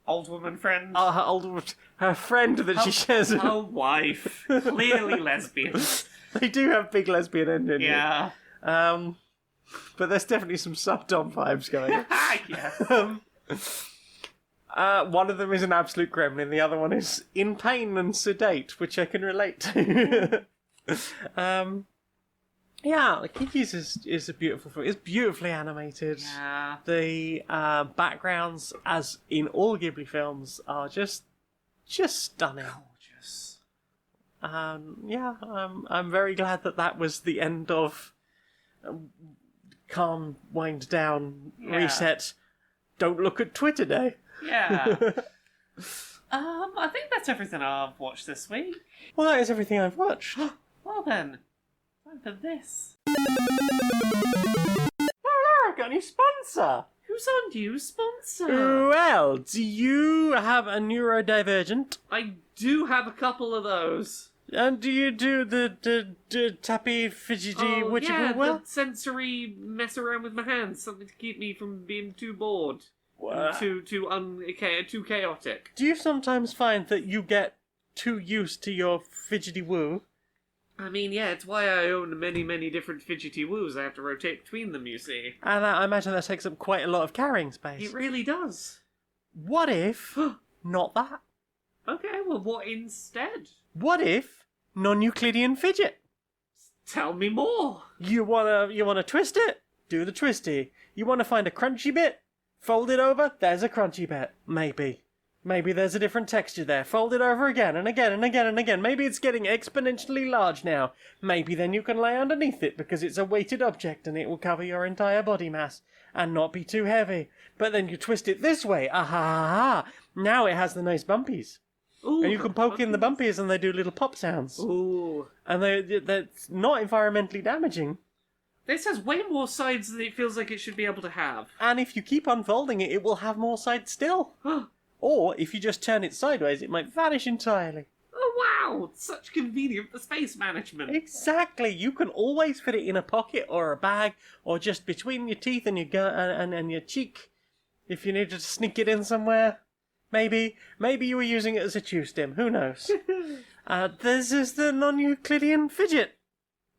Old woman friend? Her friend that she shares. Her wife. Clearly lesbians. They do have big lesbian ending. Yeah. But there's definitely some sub-dom vibes going. Yes. One of them is an absolute gremlin, the other one is in pain and sedate, which I can relate to. Yeah, like Kiki's is a beautiful film. It's beautifully animated. Yeah. The backgrounds, as in all Ghibli films, are just stunning. Gorgeous. Yeah, I'm very glad that was the end of calm, wind down, reset. Don't look at Twitter day. Yeah. I think that's everything I've watched this week. Well, that is everything I've watched. Well then, time for this. I've got a new sponsor. Who's our new sponsor? Well, do you have a neurodivergent? I do have a couple of those. And do you do the tappy, fidgety, witchy the sensory mess around with my hands, something to keep me from being too bored. Too chaotic. Do you sometimes find that you get too used to your fidgety woo? I mean, yeah, it's why I own many, many different fidgety woos. I have to rotate between them, you see. And I imagine that takes up quite a lot of carrying space. It really does. What if not that? Okay, well, what instead? What if non-Euclidean fidget? Tell me more. You wanna twist it? Do the twisty. You wanna find a crunchy bit? Fold it over, there's a crunchy bit. Maybe there's a different texture there. Fold it over again and again and again and again. Maybe it's getting exponentially large now. Maybe then you can lay underneath it because it's a weighted object and it will cover your entire body mass and not be too heavy. But then you twist it this way. Ah. Now it has the nice bumpies. Ooh, and you can poke in the bumpies and they do little pop sounds. Ooh. And they're not environmentally damaging. This has way more sides than it feels like it should be able to have. And if you keep unfolding it, it will have more sides still. Or if you just turn it sideways, it might vanish entirely. Oh wow! Such convenient for space management. Exactly. You can always fit it in a pocket or a bag, or just between your teeth and your and your cheek, if you needed to sneak it in somewhere. Maybe you were using it as a chew stim. Who knows? This is the non-Euclidean fidget.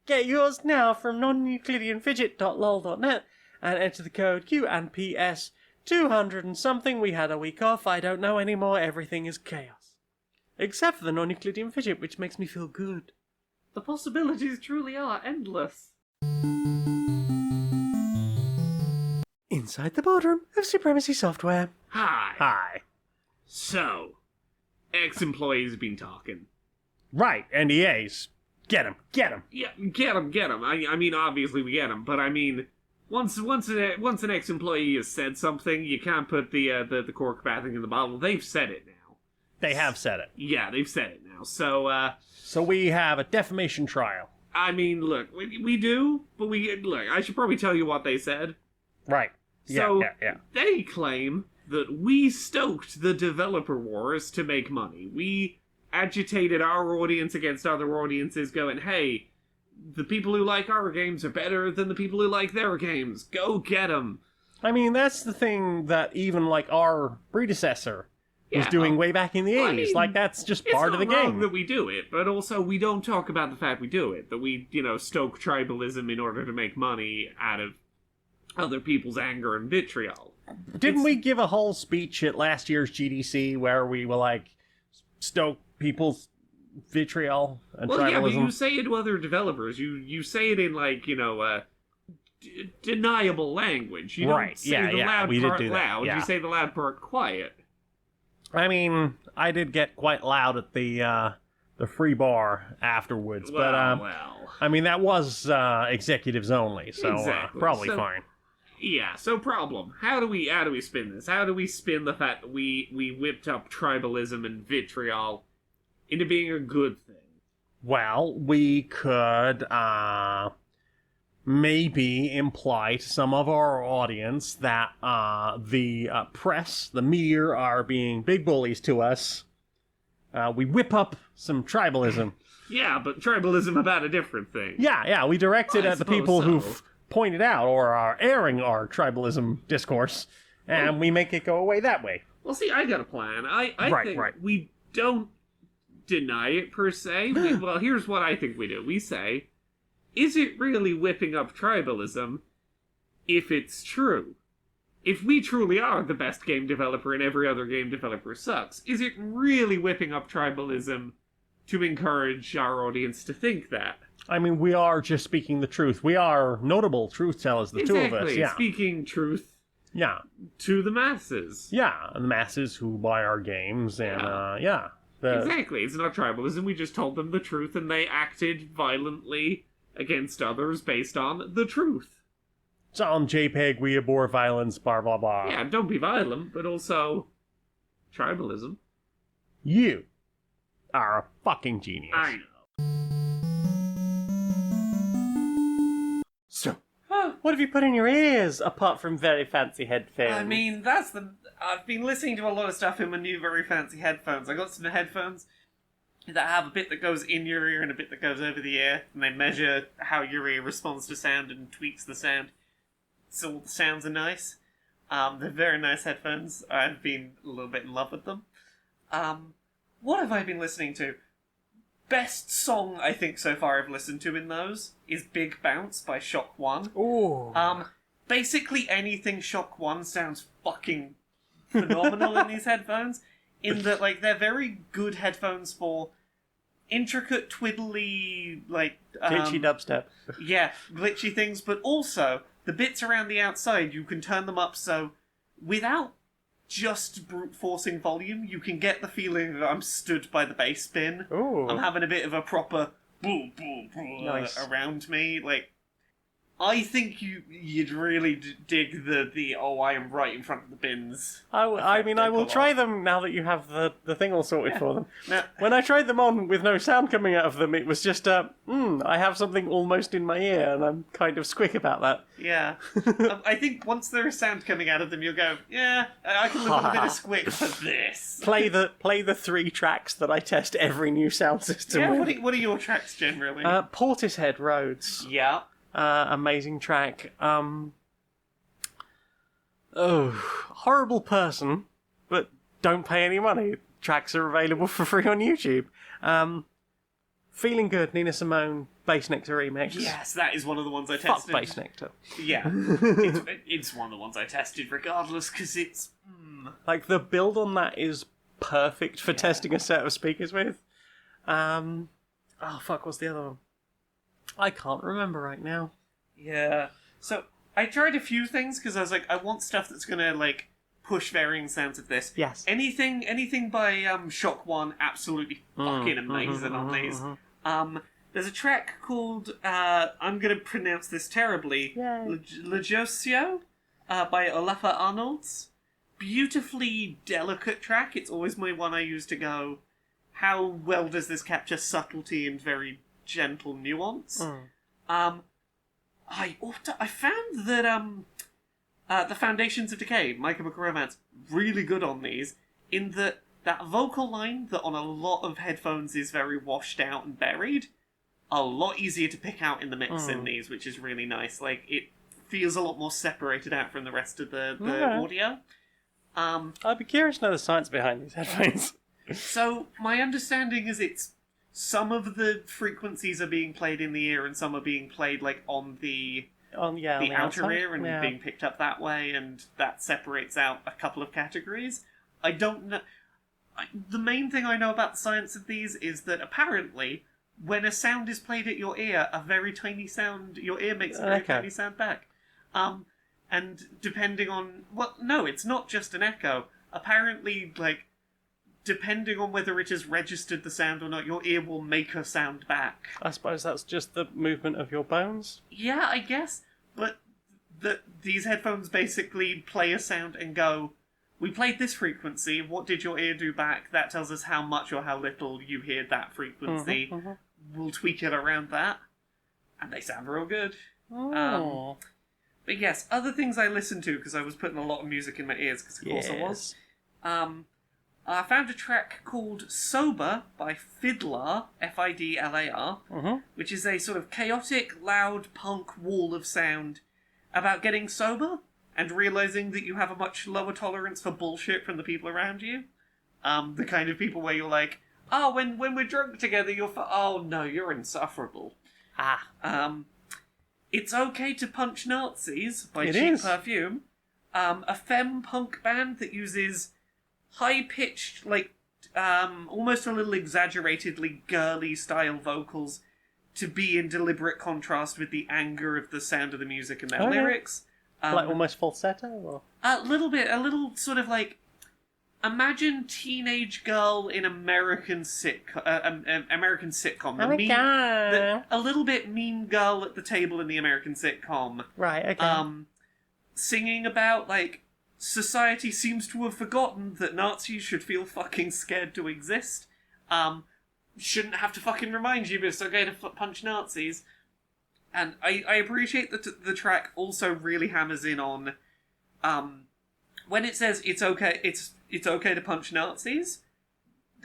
Get yours now from noneuclideanfidget.lol.net and enter the code Q&PS 200 and something. We had a week off. I don't know anymore. Everything is chaos. Except for the non-Euclidean fidget, which makes me feel good. The possibilities truly are endless. Inside the boardroom of Supremacy Software. Hi. So, ex-employees have been talking. Right, NDAs. Get him. Yeah, get him. I mean, obviously we get him, but I mean, once an ex-employee has said something, you can't put the cork back in the bottle. They've said it now. They have said it. Yeah, they've said it now. So we have a defamation trial. I mean, look, we do, but I should probably tell you what they said. Right. Yeah, yeah. They claim that we stoked the developer wars to make money. We agitated our audience against other audiences, going, hey, the people who like our games are better than the people who like their games. Go get them. I mean, that's the thing that even, like, our predecessor was doing way back in the 80s. I mean, like, that's just part of the game. It's not wrong that we do it, but also we don't talk about the fact we do it. That we, stoke tribalism in order to make money out of other people's anger and vitriol. Didn't we give a whole speech at last year's GDC where we were, like, stoke people's vitriol and tribalism? Yeah, but you say it to other developers. You say it in, like, deniable language. You don't say the loud part loud. Yeah. You say the loud part quiet. I mean, I did get quite loud at the free bar afterwards, but I mean, that was executives only, so exactly. Probably fine. Yeah, so problem. How do we spin this? How do we spin the fact that we whipped up tribalism and vitriol into being a good thing? Well, we could maybe imply to some of our audience that the press, the media, are being big bullies to us. We whip up some tribalism. Yeah, but tribalism about a different thing. Yeah, we direct it at the people so. who've pointed out or are airing our tribalism discourse, and we make it go away that way. Well, see, I got a plan. I think right. We don't deny it, per se. Well, here's what I think we do. We say, is it really whipping up tribalism if it's true? If we truly are the best game developer and every other game developer sucks, is it really whipping up tribalism to encourage our audience to think that? I mean, we are just speaking the truth. We are notable truth tellers, the two of us. Yeah. Speaking truth Yeah. to the masses. Yeah. And the masses who buy our games and, yeah. Exactly. It's not tribalism. We just told them the truth and they acted violently against others based on the truth. It's on JPEG, we abhor violence, blah, blah, blah. Yeah, don't be violent, but also tribalism. You are a fucking genius. I know. So, What have you put in your ears apart from very fancy headphones? I mean, I've been listening to a lot of stuff in my new very fancy headphones. I got some headphones that have a bit that goes in your ear and a bit that goes over the ear, and they measure how your ear responds to sound and tweaks the sound. So all the sounds are nice. They're very nice headphones. I've been a little bit in love with them. What have I been listening to? Best song I think so far I've listened to in those is Big Bounce by Shock One. Ooh. Basically anything Shock One sounds fucking phenomenal in these headphones. In that, like, they're very good headphones for intricate, twiddly, like... Glitchy dubstep. Yeah, glitchy things, but also, the bits around the outside, you can turn them up so, without just brute forcing volume, you can get the feeling that I'm stood by the bass bin. Ooh. I'm having a bit of a proper boom, boom, boom Nice. around me. Like, I think you'd really dig the I am right in front of the bins. I mean, I will pull try off. them now that you have the thing all sorted for them. Now, When I tried them on with no sound coming out of them, it was just, I have something almost in my ear, and I'm kind of squick about that. yeah. I think once there is sound coming out of them, you'll go, yeah, I can live with a bit of squick for this. Play the 3 tracks that I test every new sound system Yeah, with. what are your tracks generally? Portishead Roads. Yeah. Amazing track. Horrible person, but don't pay any money. Tracks are available for free on YouTube. Feeling Good, Nina Simone, Bass Nectar remix. Yes, that is one of the ones I Fuck tested. Bass Nectar. Yeah. It's one of the ones I tested regardless, because it's... Like, the build on that is perfect for testing a set of speakers with. What's the other one? I can't remember right now. Yeah. So, I tried a few things, because I was like, I want stuff that's going to, like, push varying sounds of this. Yes. Anything by Shock One, absolutely fucking amazing on these. There's a track called, I'm going to pronounce this terribly, Legosio, by Olafa Arnolds. Beautifully delicate track. It's always my one I use to go, how well does this capture subtlety and very gentle nuance? I found that the Foundations of Decay, My Chemical Romance, really good on these, in that vocal line that on a lot of headphones is very washed out and buried, a lot easier to pick out in the mix in these, which is really nice. Like, it feels a lot more separated out from the rest of the audio. I'd be curious to know the science behind these headphones. So, my understanding is it's some of the frequencies are being played in the ear and some are being played, like, on the the outer outside? ear and Yeah. being picked up that way, and that separates out a couple of categories. I don't know... The main thing I know about the science of these is that apparently, when a sound is played at your ear, a very tiny sound... Your ear makes a very tiny sound back. And depending on... Well, no, it's not just an echo. Apparently, like, depending on whether it has registered the sound or not, your ear will make a sound back. I suppose that's just the movement of your bones. Yeah, I guess. But these headphones basically play a sound and go, we played this frequency, what did your ear do back? That tells us how much or how little you heard that frequency. We'll tweak it around that. And they sound real good. But yes, other things I listened to, because I was putting a lot of music in my ears, because of course I was. I found a track called Sober by Fiddlar, Fidlar, which is a sort of chaotic, loud punk wall of sound about getting sober and realising that you have a much lower tolerance for bullshit from the people around you. The kind of people where you're like, oh, when we're drunk together, oh no, you're insufferable. It's Okay to Punch Nazis by Cheap Perfume. A femme punk band that uses high-pitched, like, almost a little exaggeratedly girly style vocals to be in deliberate contrast with the anger of the sound of the music and their Okay. lyrics. Like almost falsetto? Or... A little sort of like, imagine teenage girl in American sitcom. Oh my God. A little bit mean girl at the table in the American sitcom. Right, okay. Singing about, like, society seems to have forgotten that Nazis should feel fucking scared to exist. Shouldn't have to fucking remind you, but it's okay to punch Nazis. And I appreciate that the track also really hammers in on, when it says it's okay to punch Nazis.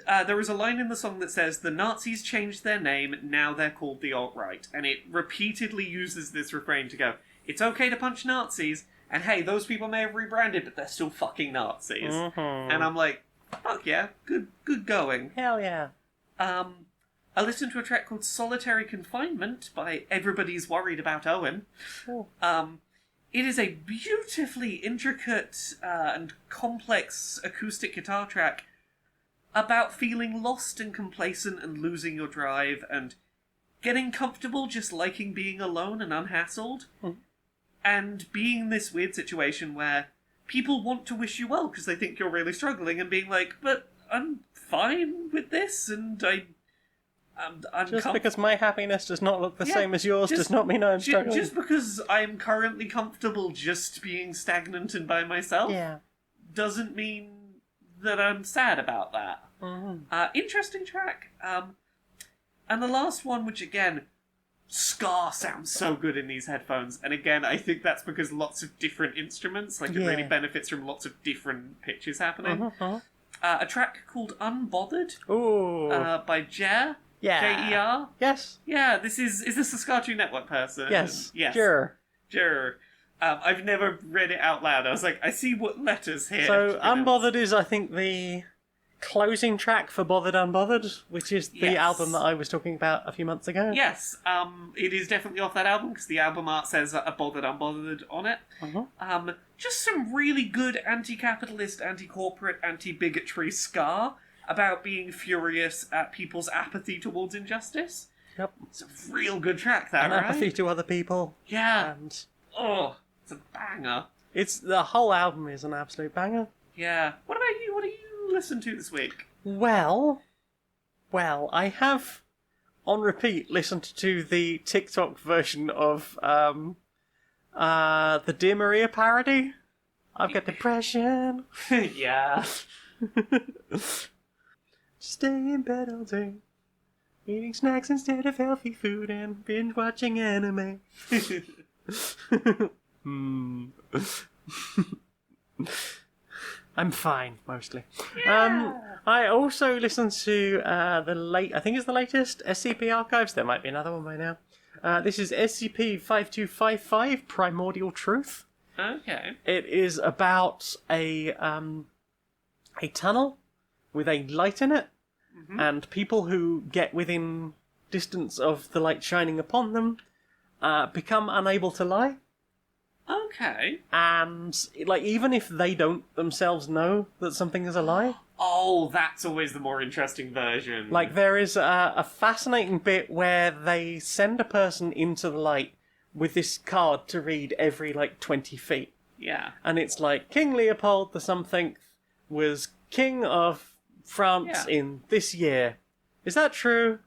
There is a line in the song that says, "The Nazis changed their name, now they're called the alt-right." And it repeatedly uses this refrain to go, it's okay to punch Nazis, and hey, those people may have rebranded, but they're still fucking Nazis. Mm-hmm. And I'm like, fuck yeah, good going. Hell yeah. I listened to a track called Solitary Confinement by Everybody's Worried About Owen. Cool. It is a beautifully intricate and complex acoustic guitar track about feeling lost and complacent and losing your drive and getting comfortable just liking being alone and unhassled. And being in this weird situation where people want to wish you well because they think you're really struggling and being like, but I'm fine with this and I'm Just because my happiness does not look the same as yours does not mean I'm struggling. Just because I'm currently comfortable just being stagnant and by myself doesn't mean that I'm sad about that. Interesting track. And the last one, which again, ska sounds so good in these headphones. And again, I think that's because lots of different instruments, like it really benefits from lots of different pitches happening. A track called Unbothered by Jer. Yeah. J-E-R? Yes. Yeah, is this a Cartoon Network person? Yes. Yes. Sure. I've never read it out loud. I was like, I see what letters here. So, Unbothered is, I think, the closing track for Bothered Unbothered, which is the album that I was talking about a few months ago. Yes, it is definitely off that album, because the album art says a Bothered Unbothered on it. Just some really good anti-capitalist, anti-corporate, anti-bigotry ska about being furious at people's apathy towards injustice. Yep. It's a real good track, that, and right? apathy to other people. Yeah. And it's a banger. the whole album is an absolute banger. Yeah. What about you? What do you listen to this week? Well, I have on repeat listened to the TikTok version of the Dear Maria parody. I've got depression. Yeah. Stay in bed all day, eating snacks instead of healthy food and binge watching anime. I'm fine, mostly. I also listened to I think it's the latest SCP Archives. There might be another one by now. This is SCP-5255, Primordial Truth. Okay. It is about a tunnel with a light in it, and people who get within distance of the light shining upon them become unable to lie. Okay. And like, even if they don't themselves know that something is a lie. Oh, that's always the more interesting version. Like, there is a fascinating bit where they send a person into the light with this card to read every, 20 feet. Yeah. And it's like, King Leopold the something was king of France in this year. Is that true?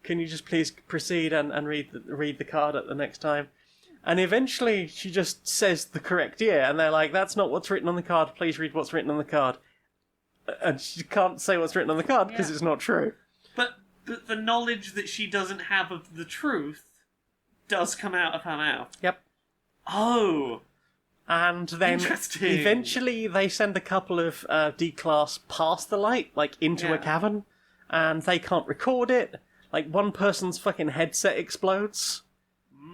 Can you just please proceed and read the card at the next time? And eventually she just says the correct year, and they're like, that's not what's written on the card, please read what's written on the card. And she can't say what's written on the card because it's not true. But the knowledge that she doesn't have of the truth does come out of her mouth. Yep. Oh. And then eventually they send a couple of D-class past the light, into a cavern, and they can't record it. One person's fucking headset explodes,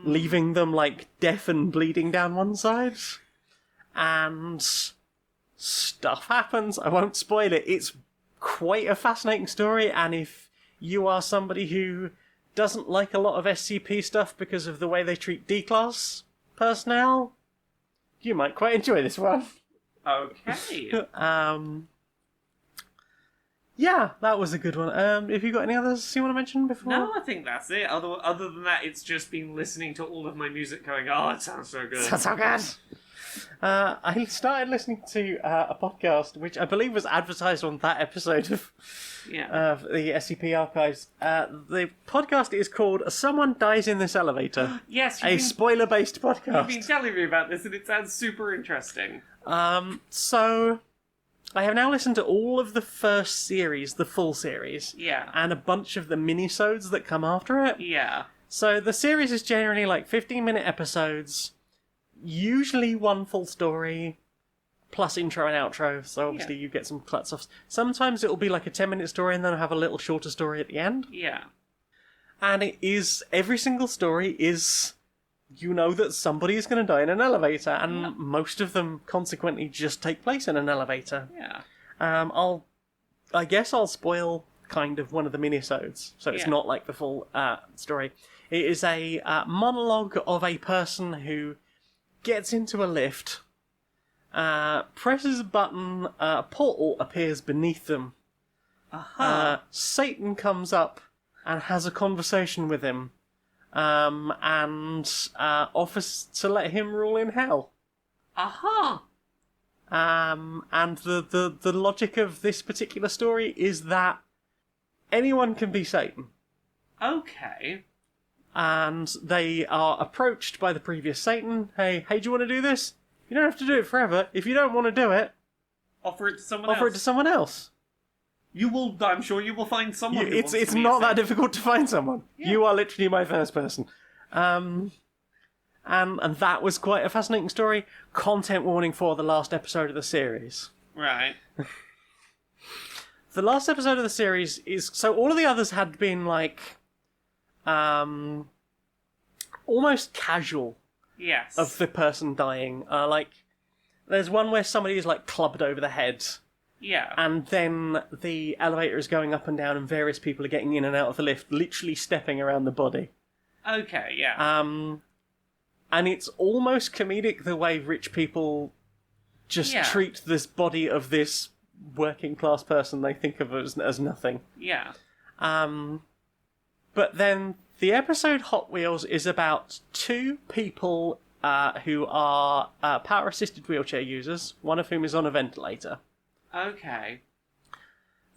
leaving them, deaf and bleeding down one side. And stuff happens. I won't spoil it. It's quite a fascinating story, and if you are somebody who doesn't like a lot of SCP stuff because of the way they treat D-class personnel, you might quite enjoy this one. Okay. Yeah, that was a good one. Have you got any others you want to mention before? No, I think that's it. Other than that, it's just been listening to all of my music going, oh, it sounds so good. Sounds so good. I started listening to a podcast which I believe was advertised on that episode of the SCP Archives. The podcast is called Someone Dies in This Elevator. Yes, a spoiler-based podcast. You've been telling me about this and it sounds super interesting. So I have now listened to all of the first series, the full series. Yeah. And a bunch of the minisodes that come after it. Yeah. So the series is generally like 15-minute episodes, usually one full story, plus intro and outro, so obviously you get some cuts-offs. Sometimes it'll be like a 10-minute story and then I'll have a little shorter story at the end. Yeah. And it is, every single story is, you know that somebody is going to die in an elevator, and most of them consequently just take place in an elevator. Yeah. I guess I'll spoil kind of one of the minisodes, so it's not like the full story. It is a monologue of a person who gets into a lift, presses a button, a portal appears beneath them. Satan comes up and has a conversation with him, and offers to let him rule in hell. And the logic of this particular story is that anyone can be Satan. Okay. And they are approached by the previous Satan. Hey, do you want to do this? You don't have to do it forever. If you don't want to do it, offer it to someone else. Offer it to someone else. You will. I'm sure you will find someone. It's not that difficult to find someone. Yeah. You are literally my first person. And that was quite a fascinating story. Content warning for the last episode of the series. Right. The last episode of the series is... So all of the others had been like... almost casual. Yes. Of the person dying. Like, there's one where somebody is like clubbed over the head. Yeah. And then the elevator is going up and down and various people are getting in and out of the lift, literally stepping around the body. Okay, yeah. And it's almost comedic the way rich people just treat this body of this working class person they think of as nothing. Yeah. But then the episode Hot Wheels is about two people who are power-assisted wheelchair users, one of whom is on a ventilator. Okay.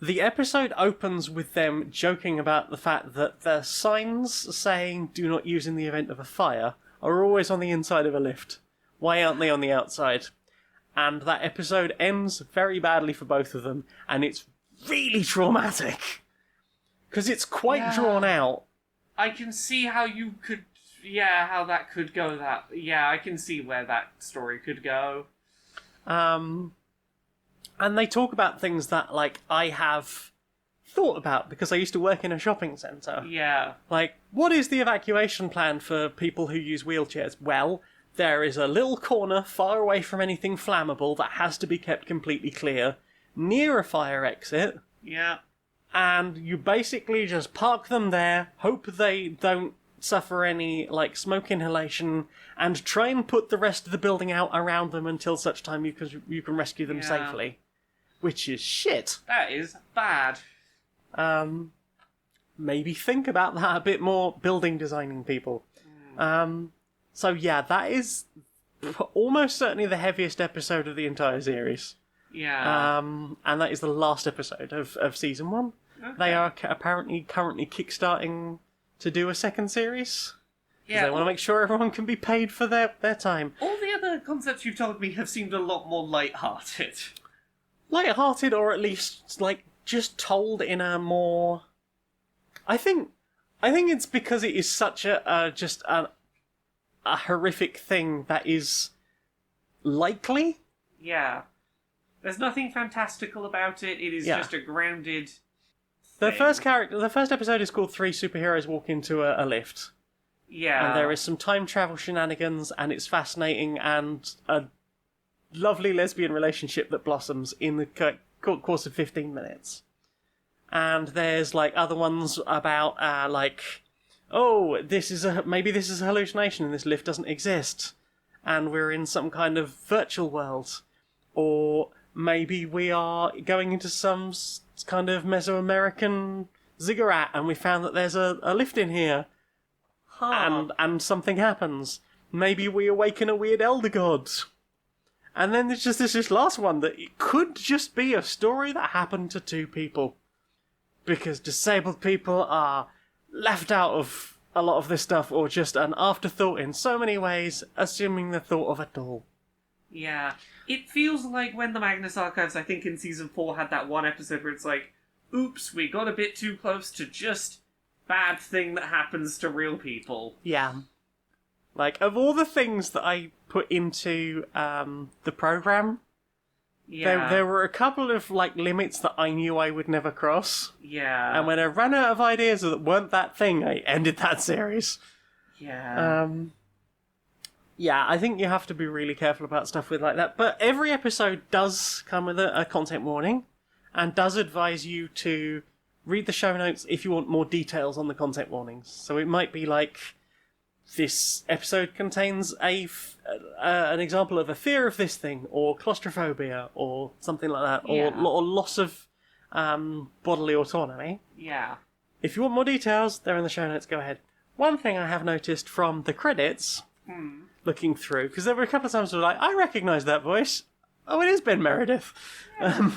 The episode opens with them joking about the fact that the signs saying "do not use in the event of a fire" are always on the inside of a lift. Why aren't they on the outside? And that episode ends very badly for both of them, and it's really traumatic. Because it's quite drawn out. I can see how you could... Yeah, how that could go. I can see where that story could go. And they talk about things that, like, I have thought about because I used to work in a shopping centre. Yeah. Like, what is the evacuation plan for people who use wheelchairs? Well, there is a little corner far away from anything flammable that has to be kept completely clear, near a fire exit. Yeah. And you basically just park them there, hope they don't suffer any, like, smoke inhalation, and try and put the rest of the building out around them until such time you can rescue them safely. Which is shit. That is bad. Maybe think about that a bit more, building designing people. So yeah, that is almost certainly the heaviest episode of the entire series. Yeah. And that is the last episode of season 1. Okay. They are apparently currently kickstarting to do a second series. Yeah. They want to make sure everyone can be paid for their time. All the other concepts you've told me have seemed a lot more light-hearted. Light-hearted, or at least, like, just told in a more... I think it's because it is such a horrific thing that is likely. Yeah. There's nothing fantastical about it. It is just a grounded thing. The first episode is called 3 Superheroes Walk Into a Lift. Yeah. And there is some time travel shenanigans, and it's fascinating, and a lovely lesbian relationship that blossoms in the course of 15 minutes. And there's, like, other ones about, maybe this is a hallucination and this lift doesn't exist, and we're in some kind of virtual world. Or maybe we are going into some kind of Mesoamerican ziggurat, and we found that there's a lift in here, and something happens. Maybe we awaken a weird elder god. And then there's just this last one that it could just be a story that happened to two people. Because disabled people are left out of a lot of this stuff, or just an afterthought in so many ways, assuming the thought of it all. Yeah. It feels like when the Magnus Archives, I think in Season 4, had that one episode where it's like, oops, we got a bit too close to just bad thing that happens to real people. Yeah. Like, of all the things that I put into the program, there were a couple of, like, limits that I knew I would never cross. Yeah. And when I ran out of ideas that weren't that thing, I ended that series. Yeah. Yeah, I think you have to be really careful about stuff with like that. But every episode does come with a content warning, and does advise you to read the show notes if you want more details on the content warnings. So it might be like, this episode contains an example of a fear of this thing, or claustrophobia, or something like that, or loss of bodily autonomy. Yeah. If you want more details, they're in the show notes, go ahead. One thing I have noticed from the credits, looking through, because there were a couple of times where I recognise that voice. Oh, it is Ben Meredith. Yeah.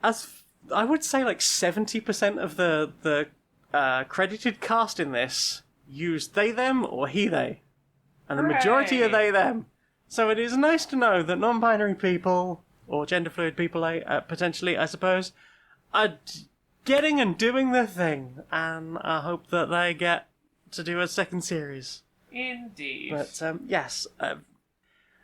As I would say, like 70% of the credited cast in this use they, them, or he, they. And the majority are they, them. So it is nice to know that non-binary people, or gender fluid people, potentially, I suppose, are getting and doing their thing. And I hope that they get to do a second series. Indeed. But, yes.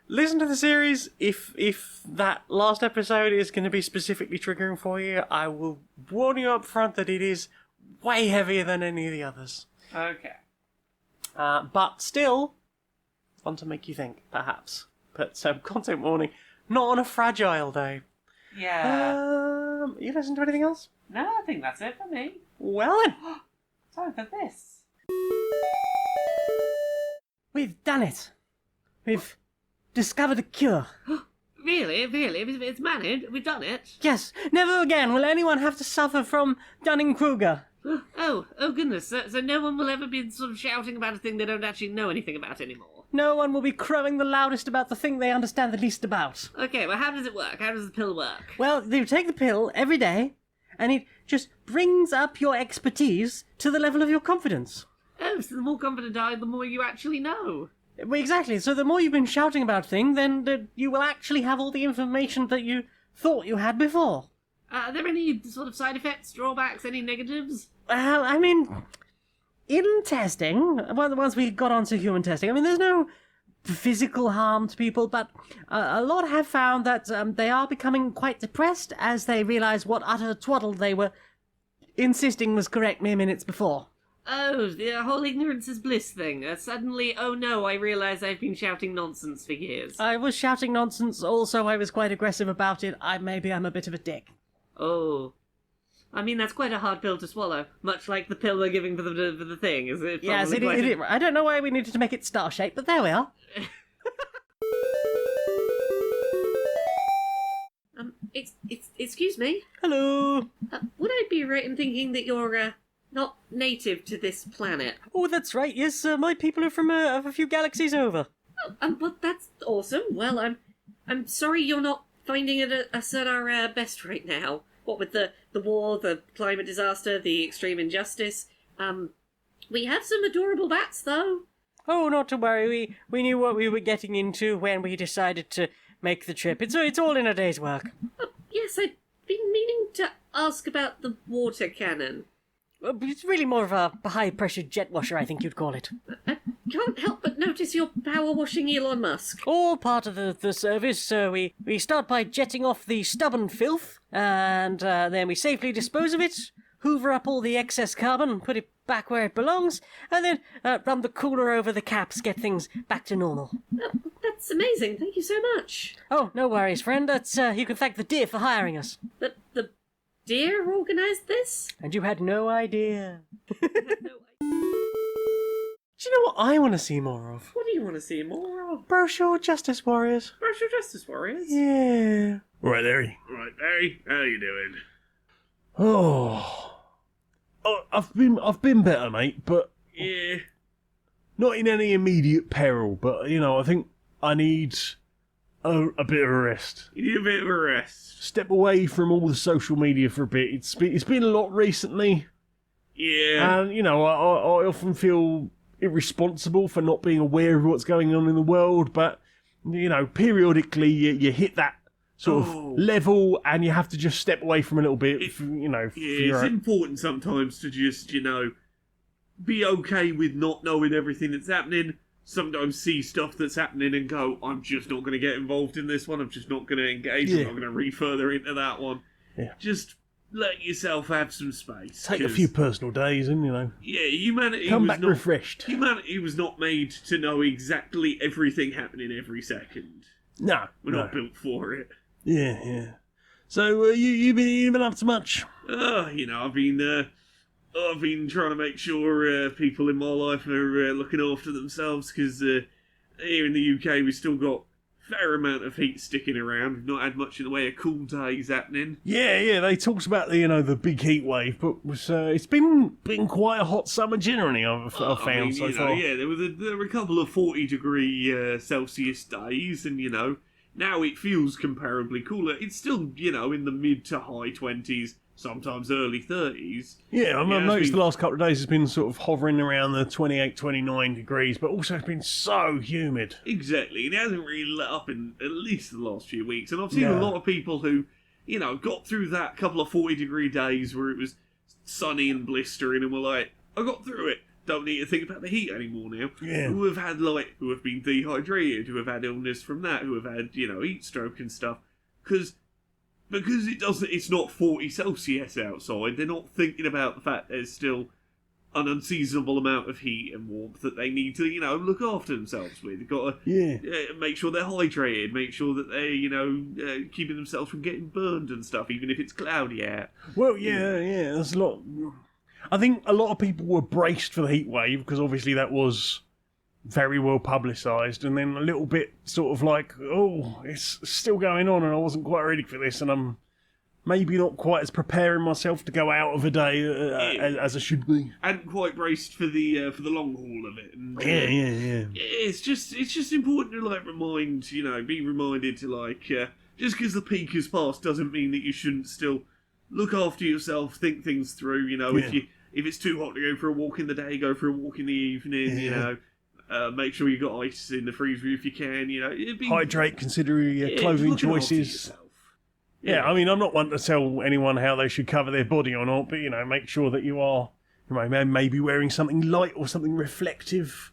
Listen to the series. If that last episode is going to be specifically triggering for you, I will warn you up front that it is way heavier than any of the others. Okay. But still, fun to make you think, perhaps. But content warning, not on a fragile day. Yeah. You listen to anything else? No, I think that's it for me. Well then. Time for this. We've done it. We've discovered a cure. Really? It's managed? We've done it? Yes, never again will anyone have to suffer from Dunning-Kruger. Oh goodness, so no one will ever be sort of shouting about a thing they don't actually know anything about anymore? No one will be crowing the loudest about the thing they understand the least about. Okay, well how does it work? How does the pill work? Well, you take the pill every day, and it just brings up your expertise to the level of your confidence. Oh, so the more confident I am, the more you actually know. Well, exactly, so the more you've been shouting about things, then you will actually have all the information that you thought you had before. Are there any sort of side effects, drawbacks, any negatives? Well, I mean, in testing, once we got onto human testing, I mean, there's no physical harm to people, but a lot have found that they are becoming quite depressed as they realise what utter twaddle they were insisting was correct mere minutes before. Oh, the whole ignorance is bliss thing. Suddenly, oh no, I realise I've been shouting nonsense for years. I was shouting nonsense, also I was quite aggressive about it. Maybe I'm a bit of a dick. Oh. I mean, that's quite a hard pill to swallow. Much like the pill we're giving for the thing, is it? Yes, it is. I don't know why we needed to make it star-shaped, but there we are. Excuse me? Hello. Would I be right in thinking that you're, not native to this planet? Oh, that's right. Yes, my people are from a few galaxies over. Oh, well, that's awesome. Well, I'm sorry you're not finding us at our best right now. What with the war, the climate disaster, the extreme injustice. We have some adorable bats, though. Oh, not to worry. We knew what we were getting into when we decided to make the trip. It's all in a day's work. Yes, I'd been meaning to ask about the water cannon. It's really more of a high-pressure jet washer, I think you'd call it. I can't help but notice you're power-washing Elon Musk. All part of the service, so we start by jetting off the stubborn filth, and then we safely dispose of it, hoover up all the excess carbon, put it back where it belongs, and then run the cooler over the caps, get things back to normal. That's amazing, thank you so much. Oh, no worries, friend. That's you can thank the deer for hiring us. The deer organised this? And you had no idea. Do you know what I want to see more of? What do you want to see more of? Brochure Justice Warriors. Brochure Justice Warriors? Yeah. Right, Larry. Right, Barry, how you doing? Oh, I've been better, mate, but Yeah. not in any immediate peril. But I think I need a bit of a rest. You need a bit of a rest. Step away from all the social media for a bit. It's been a lot recently, Yeah. and I often feel irresponsible for not being aware of what's going on in the world. But periodically you hit that sort of level, and you have to just step away from a little bit. It's important sometimes to just, be okay with not knowing everything that's happening. Sometimes see stuff that's happening and go, I'm just not going to get involved in this one. I'm just not going to engage. I'm not going to read further into that one. Yeah. Just let yourself have some space. Take a 'cause, few personal days, and Yeah, humanity come was back not refreshed. Humanity was not made to know exactly everything happening every second. No, We're not built for it. Yeah. So you been up to much? I've been trying to make sure people in my life are looking after themselves, because here in the UK we've still got a fair amount of heat sticking around. We've not had much in the way of cool days happening. Yeah. They talked about the big heat wave, but it's been quite a hot summer generally. I've found so far. Yeah, there were a couple of 40-degree Celsius days, and now it feels comparably cooler. It's still in the mid to high 20s. Sometimes early 30s. Yeah, I've noticed the last couple of days it's been sort of hovering around the 28, 29 degrees, but also it's been so humid. Exactly, and it hasn't really let up in at least the last few weeks. And I've seen a lot of people who, got through that couple of 40-degree days where it was sunny and blistering, and were like, I got through it. Don't need to think about the heat anymore now. Yeah. Who have been dehydrated, who have had illness from that, who have had, heat stroke and stuff. Because it's not 40 Celsius outside, they're not thinking about the fact there's still an unseasonable amount of heat and warmth that they need to, look after themselves with. They've got to make sure they're hydrated, make sure that they're, keeping themselves from getting burned and stuff, even if it's cloudy out. Well, yeah, there's a lot. I think a lot of people were braced for the heat wave, because obviously that was very well publicised, and then a little bit sort of like, it's still going on, and I wasn't quite ready for this, and I'm maybe not quite as preparing myself to go out of a day as I should be. And quite braced for the long haul of it. And, Yeah. It's just important to be reminded to just because the peak has passed doesn't mean that you shouldn't still look after yourself, think things through. If it's too hot to go for a walk in the day, go for a walk in the evening. Make sure you got ice in the freezer if you can. Hydrate, consider your clothing choices. Yeah, I mean, I'm not one to tell anyone how they should cover their body or not, but make sure that you are, maybe wearing something light or something reflective.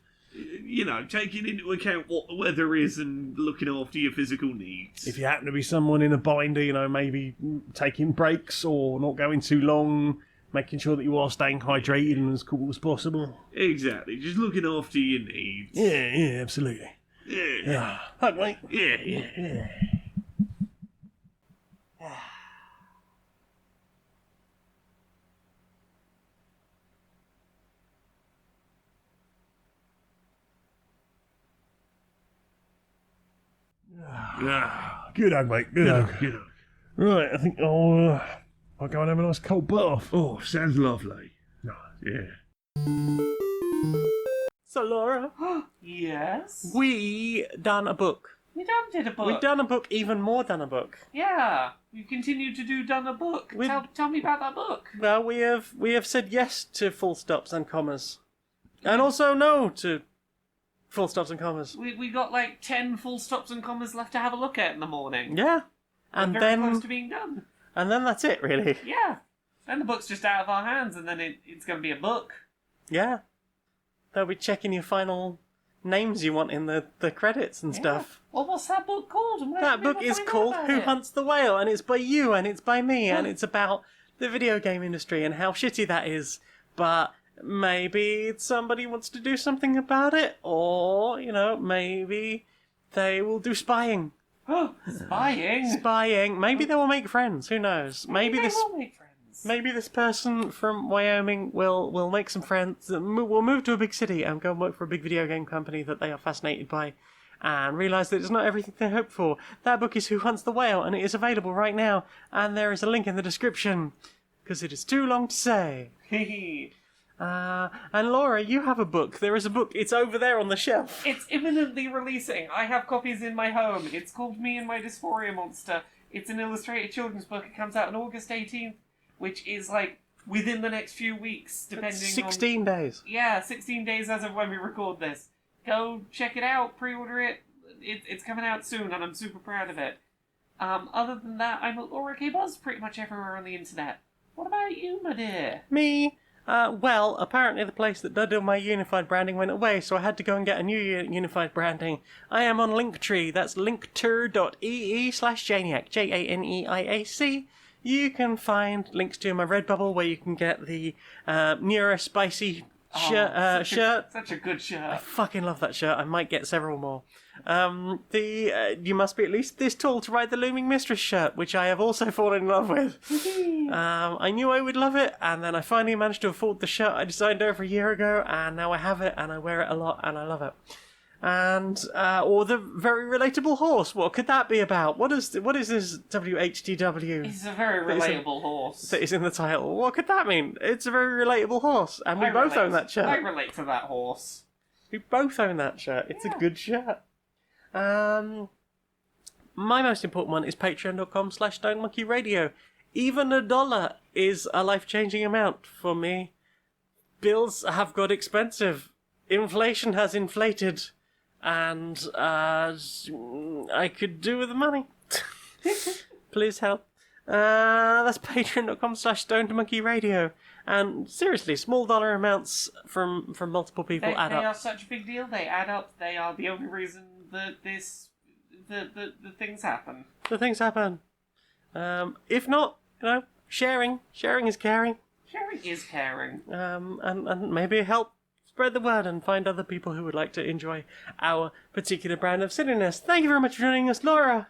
Taking into account what the weather is and looking after your physical needs. If you happen to be someone in a binder, maybe taking breaks or not going too long. Making sure that you are staying hydrated and as cool as possible. Exactly, just looking after your needs. Yeah, absolutely. Yeah. Hi, mate. Yeah. Good hug, mate. Good hug. Right, I think I'll go and have a nice cold bath. Oh, sounds lovely. Yeah. So, Laura, Yes? we done a book. We done did a book. We done a book, even more than a book. Yeah. We continue to do done a book. Tell me about that book. Well, we have said yes to full stops and commas. And also no to full stops and commas. We got 10 full stops and commas left to have a look at in the morning. Yeah. And We're very then close to being done. And then that's it, really. Yeah. Then the book's just out of our hands, and then it's going to be a book. Yeah. They'll be checking your final names you want in the credits and stuff. Well, what's that book called? And where That can book people is find out called about Who it? Hunts the Whale, and it's by you, and it's by me, and it's about the video game industry and how shitty that is. But maybe somebody wants to do something about it, or, maybe they will do spying. Spying? Spying. Maybe they will make friends, who knows? Maybe they this will make friends. friends. Maybe this person from Wyoming will make some friends, will move to a big city and go and work for a big video game company that they are fascinated by, and realise that it's not everything they hoped for. That book is Who Hunts the Whale, and it is available right now, and there is a link in the description, because it is too long to say. And Laura, you have a book. There is a book. It's over there on the shelf. It's imminently releasing. I have copies in my home. It's called Me and My Dysphoria Monster. It's an illustrated children's book. It comes out on August 18th, which is like within the next few weeks, depending 16 days. Yeah, 16 days as of when we record this. Go check it out, pre-order it. It's coming out soon, and I'm super proud of it. Other than that, I'm at Laura K. Buzz pretty much everywhere on the internet. What about you, my dear? Me? Well, apparently the place that did all my unified branding went away, so I had to go and get a new unified branding. I am on Linktree. That's linktree.ee/Janiac, Janiac. You can find links to my Redbubble, where you can get the Neurospicy shirt. Such a good shirt. I fucking love that shirt. I might get several more. You must be at least this tall to ride the Looming Mistress shirt, which I have also fallen in love with. I knew I would love it, and then I finally managed to afford the shirt I designed over a year ago, and now I have it, and I wear it a lot, and I love it. And or the very relatable horse. What could that be about? What is this WHTW? He's a very relatable horse. That is in the title. What could that mean? It's a very relatable horse, and we both own that shirt. I relate to that horse. We both own that shirt. It's a good shirt. My most important one is patreon.com/StoneMonkeyRadio. Even $1 is a life-changing amount for me. Bills have got expensive. Inflation has inflated. And I could do with the money. Please help. That's patreon.com/StoneMonkeyRadio. And seriously, small dollar amounts from multiple people add up. They are such a big deal. They add up. They are the only reason that the things happen. The things happen. If not, sharing is caring. Sharing is caring. And maybe help spread the word and find other people who would like to enjoy our particular brand of silliness. Thank you very much for joining us, Laura.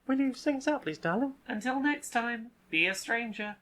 Will you sing us out, please, darling? Until next time, be a stranger.